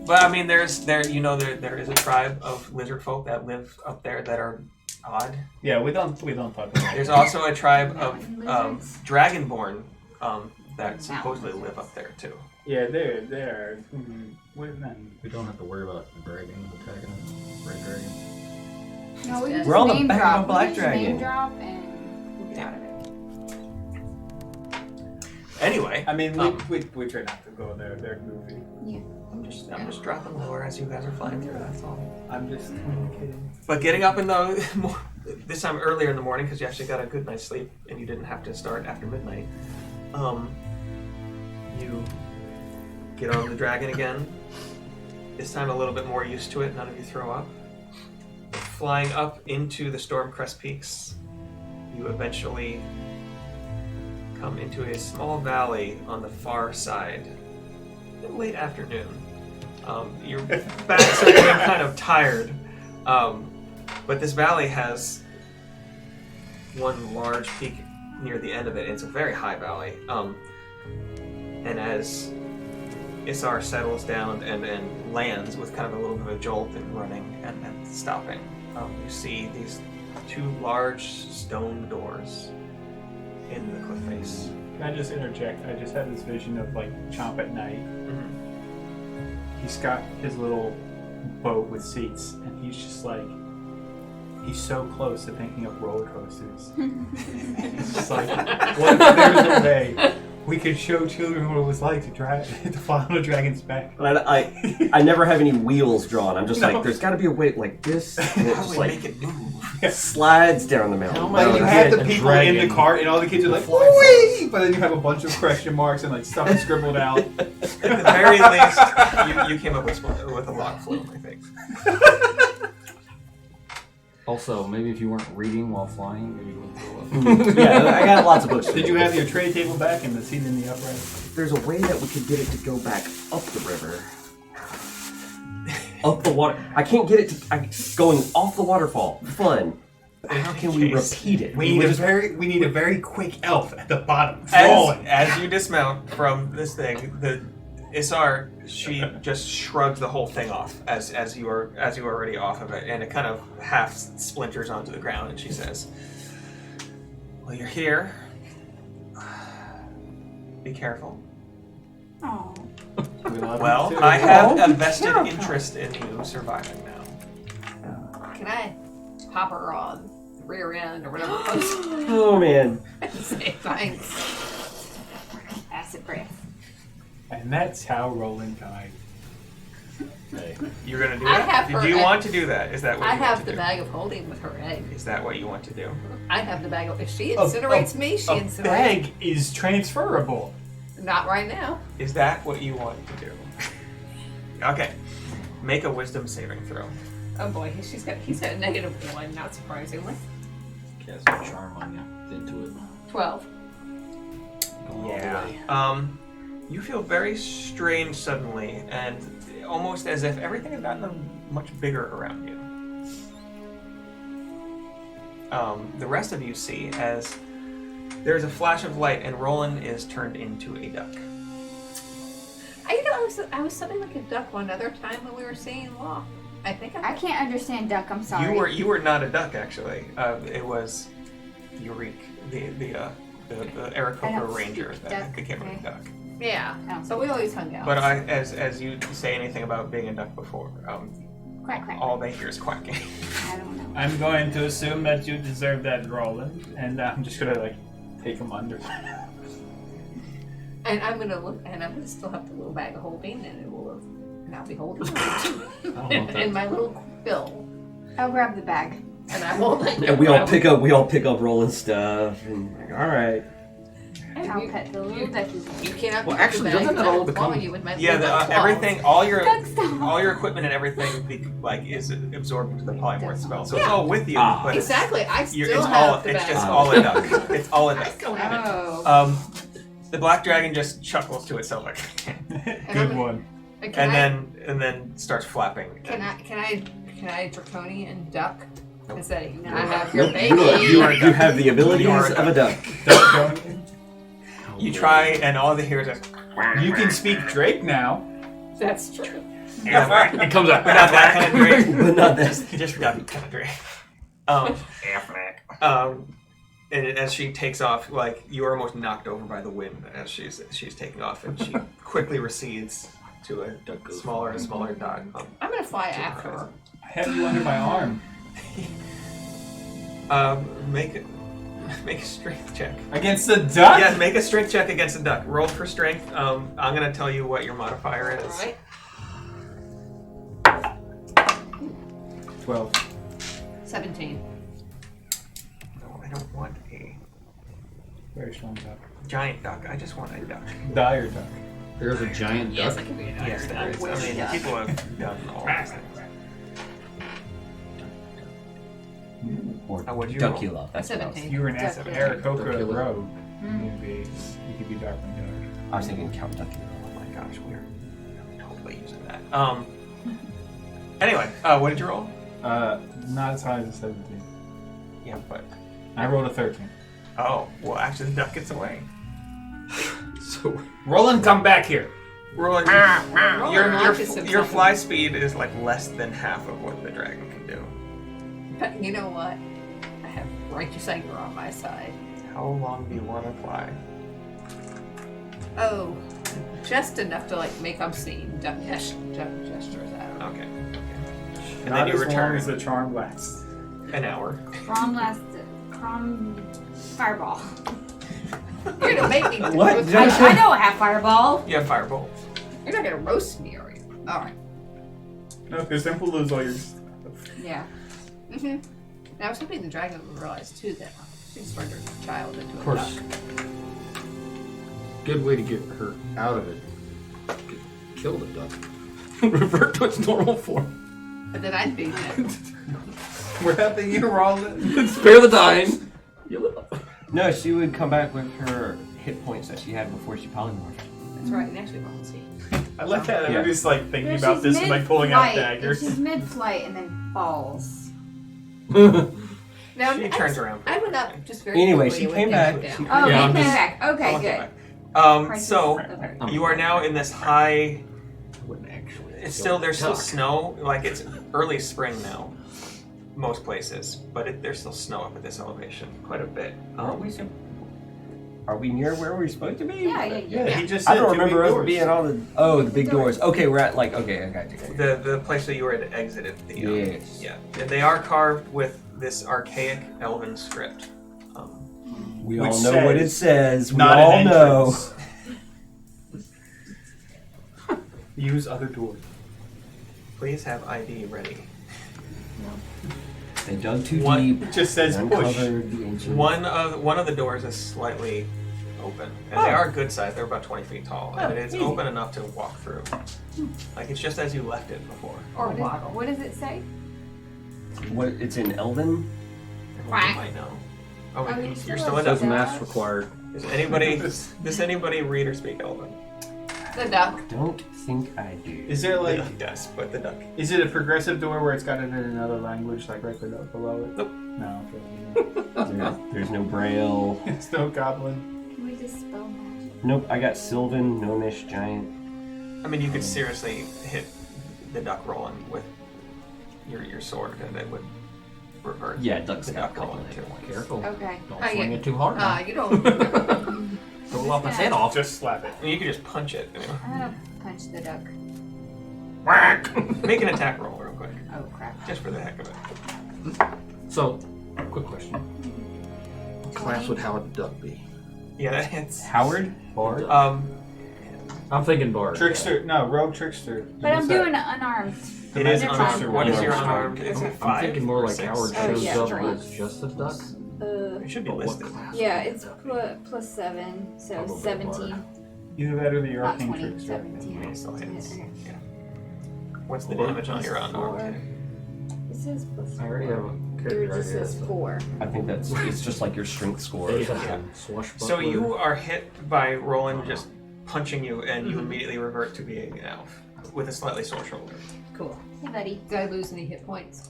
But I mean, there is a tribe of lizard folk that live up there that are odd. Yeah, we don't talk about it. There's also a tribe of Lizards. dragonborn that supposedly live up there too. Yeah, they're. We don't have to worry about the dragon attacking us. Red dragon. No, we just We're on the name back drop. of a black We just name dragon. drop and we'll get out of it. Anyway, I mean, we try not to go there. They're goofy. I'm just dropping lower as you guys are flying through. That's all. I'm just communicating. But getting up in the this time earlier in the morning because you actually got a good night's sleep and you didn't have to start after midnight. You get on the dragon again. This time a little bit more used to it. None of you throw up. Flying up into the Stormcrest Peaks, you eventually come into a small valley on the far side. In late afternoon. Your backs are getting kind of tired. But this valley has one large peak near the end of it. It's a very high valley. And as Isar settles down and lands with kind of a little bit of a jolt and running and then stopping, you see these two large stone doors in the cliff face. Can I just interject? I just had this vision of like Chomp at night. He's got his little boat with seats, and he's just like, he's so close to thinking of roller coasters. He's just like, what if there's a way we could show children what it was like to fly on a dragon's back? But I never have any wheels drawn. I'm just No. like, there's got to be a way like this, and it How do just we like make it move? slides down the mountain. Like you Get have the a people in the dragon cart, and all the kids are like, fly "Wee!" But then you have a bunch of question marks and like stuff scribbled out. At the very least, you came up with a log flume, I think. Also, maybe if you weren't reading while flying, maybe you wouldn't throw up. Yeah, I got lots of books. to Did read. you have your tray table back and the seat in the upright? There's a way that we could get it to go back up the river. Up the water. I can't get it to going off the waterfall. Fun. How can we repeat it? We need a very quick elf at the bottom. Falling. As you dismount from this thing, the Isar, she just shrugs the whole thing off as you are already off of it, and it kind of half splinters onto the ground, and she says, "Well, you're here. Be careful." Oh. Well, I have a vested interest in you surviving now. Can I pop her on the rear end or whatever it was? Oh man. Say thanks. Acid breath. And that's how Roland died. Hey, You're gonna do I that? have her Do you egg. want to do that? Is that what I you want have to the do? bag of holding with her egg. Is that what you want to do? I have the bag of. If she incinerates me, she A incinerates. bag is transferable. Not right now. Is that what you want to do? Okay. Make a wisdom saving throw. Oh boy, he's got a -1. Not surprisingly. cast a charm on you into it. 12. Going all the way. You feel very strange suddenly, and almost as if everything had gotten much bigger around you. The rest of you see as there's a flash of light, and Roland is turned into a duck. I was something like a duck one other time when we were seeing Law. I think I can't understand duck. I'm sorry. You were not a duck actually. It was Eureka, the I Aarakocra don't Ranger speak that duck, became okay. a duck. Yeah. Oh. So we always hung out. But as you say anything about being a duck before, Quack, quack. all they hear is quacking. I don't know. I'm going to assume that you deserve that, Roland, and I'm just gonna like take him under. And I'm gonna look, and I'm gonna still have the little bag of holding, and it will have, and I'll be holding it in my little bill, I'll grab the bag. and I won't let And we all pick up rolling stuff, and like, all right. And I'll pet the little duckies. You cannot. Well, pick up actually, the bag, doesn't that because I all will become- claw you with my Yeah, little claws. everything, Duck stop. all your equipment and everything, like is absorbed into the polymorph spell. So it's all with you, but Exactly. I it's still all have the it's bag. just all a duck. It's all a I duck. still have it. Oh. The black dragon just chuckles to itself like, Good one. and then starts flapping. Can I draconian duck and say, No. I have your Nope, baby? you have the abilities You are a of a duck. You try, and all the heroes are. You can speak Drake now. That's true. Yeah, It comes out. but not that kind of Drake. But not this. He just forgot the kind of Drake. And as she takes off, like you are almost knocked over by the wind as she's taking off, and she quickly recedes to a smaller and smaller dot. I'm gonna fly after her. I have you under my arm. Make a strength check. Against the duck? Yeah, make a strength check against a duck. Roll for strength. I'm gonna tell you what your modifier is. Alright. 12. 17. No, I don't want a Very strong duck. giant duck. I just want a duck. Dire duck. There's a giant Yes, duck. I can be an Yes, there is. I mean, people have done all these things. Or What'd you roll? Duckula. That's what I was 17. You were an ass of Duck, Aarakocra Duckula. rogue. Mm. You could be Darkwing Duck. I was thinking Count Duckula. Oh my gosh, we're totally using that. Anyway, what did you roll? Not as high as a 17. Yeah, but I rolled a 13. oh, well, actually, the duck gets away. So Roland, come back here. Rolling, Roland launches your himself fly speed is like less than half of what the dragon can do. But you know what? I have righteous anger on my side. How long do you want to fly? Oh, just enough to like make obscene duck gestures out. Okay. And Not then you as long return as the charm lasts. an hour. Fireball. You're gonna make me. What? roast- I know I have fireball. You have firebolt. You're not gonna roast me, are you? All right. No, because then we'll lose all your stuff. Yeah. Mm-hmm. And I was hoping the dragon would realize too that she turned her child into of a course, duck. good way to get her out of it. Kill the duck. Revert to its normal form. And then I'd be dead. We're helping you, Roland. Spare the dying. You live. No, she would come back with her hit points that she had before she polymorphed. That's right. And actually, won't see. I like that. Yeah. Everybody's like thinking She's about this and like pulling out mid-flight. daggers. She's mid-flight and then falls. Now, She turns around. I went up just very Anyway, quickly she with came things back. down. She Oh, Yeah, you I'm came just- back. Okay, Okay. good. back. So Okay. you are now in this high. Wouldn't actually. It's still there's still Duck. snow. Like it's early spring now, most places, but there's still snow up at this elevation, quite a bit. Are we near where we're supposed to be? Yeah. Yeah, he just I said don't two remember big us doors. being on the big doors. Okay, we're at like okay, I got you. The place that you were at exited. The, Yes. Yeah, and they are carved with this archaic elven script. We Which all know what it says, says. We Not all an know. entrance. Use other doors. Please have ID ready. They dug too One- deep. It just says and push. uncovered the ancient. One of the doors is slightly open, and they are good size. They're about 20 feet tall, and it's easy. open enough to walk through. Like it's just as you left it before. Or What, waddle. what does it say? What? It's in Elven. You Quack. might know. Oh, Oh, wait, you you're still still have in Says Elven. mass required. Does anybody read or speak Elven? The duck. Don't think I do. Is there like, He does, but the duck. is it a progressive door where it's got it in another language, like right below it? Nope. No. Okay. There's no Braille. It's no goblin. Can we just spell magic? Nope. I got Sylvan, Gnomish, Giant. I mean, you could seriously hit the duck rolling with your sword, and it would revert. Yeah, duck's the got duck rolling too. Careful. Okay. Don't Oh, swing yeah. it too hard. now. You don't. Roll off his head off. Just slap it. I mean, you could just punch it. You know. I'm gonna punch the duck. Make an attack roll real quick, Oh crap. just for the heck of it. So, quick question. What class would how would the duck be? Yeah, it's Howard? Bard? I'm thinking Bard. Trickster. No, rogue trickster. But I'm What's that? doing an unarmed. The It is magic unarmed. trickster What is one. your unarmed? Is it 5? I'm thinking more or like 6? Howard Oh, shows yeah, up strength. as just a duck. It should be But what listed. class? Yeah, it's plus 7, so Probably 17. Either that or the Not arcane 20, trickster. 17. So it's- Okay. yeah. What's the damage on your unarmed? It says plus I already 4. have a It character just idea. says 4. I think it's just like your strength score or something. Yeah. Swashbuckler. So you are hit by Roland just punching you, and you immediately revert to being an elf with a slightly sore shoulder. Cool. Hey, buddy. Did I lose any hit points?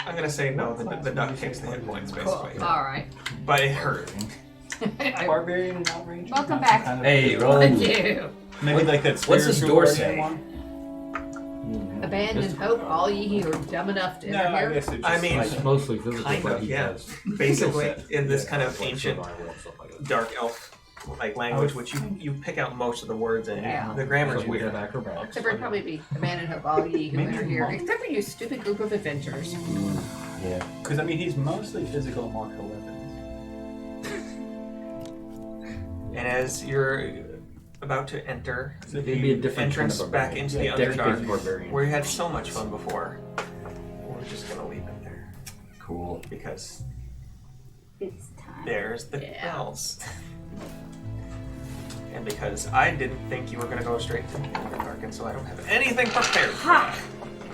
I'm gonna say no. The duck takes the hit points basically, All right. but it hurt. Barbarian and outrage. Welcome Not back. some kind of- Hey, Thank Roland. you. Maybe like that. What's this spiritual door guardian say? one? Abandon hope, all ye who are dumb enough to No, enter I here. guess it's just I mean, It's mostly physical, Kind but of, he yeah. has Basically, skill set. in this Yeah, kind of like ancient survival and stuff like that. dark elf like language, which you pick out most of the words in. Yeah. The grammar's Because we weird. have acrobatics. Except for it'd probably be abandon hope, all ye who Maybe enter here. monk. Except for you stupid group of adventurers. Yeah. Because I mean, he's mostly physical and martial weapons. And as you're about to enter It'd be a different entrance kind of back barbarian. into the Dex-based Underdark, barbarian. where you had so much fun before, we're just gonna leave it there Cool. because It's time. there's the Yeah. bells. And because I didn't think you were gonna go straight to the Underdark, and so I don't have anything prepared. For Ha!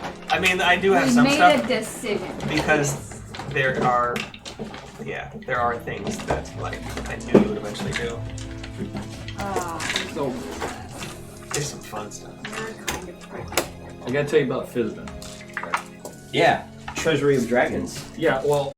that. I mean, I do have We some made stuff a decision. because there are things that like I knew you would eventually do. So, There's some fun stuff. We're kind of pregnant. I gotta tell you about Fizbin. Yeah. Treasury of Dragons. Yeah, well,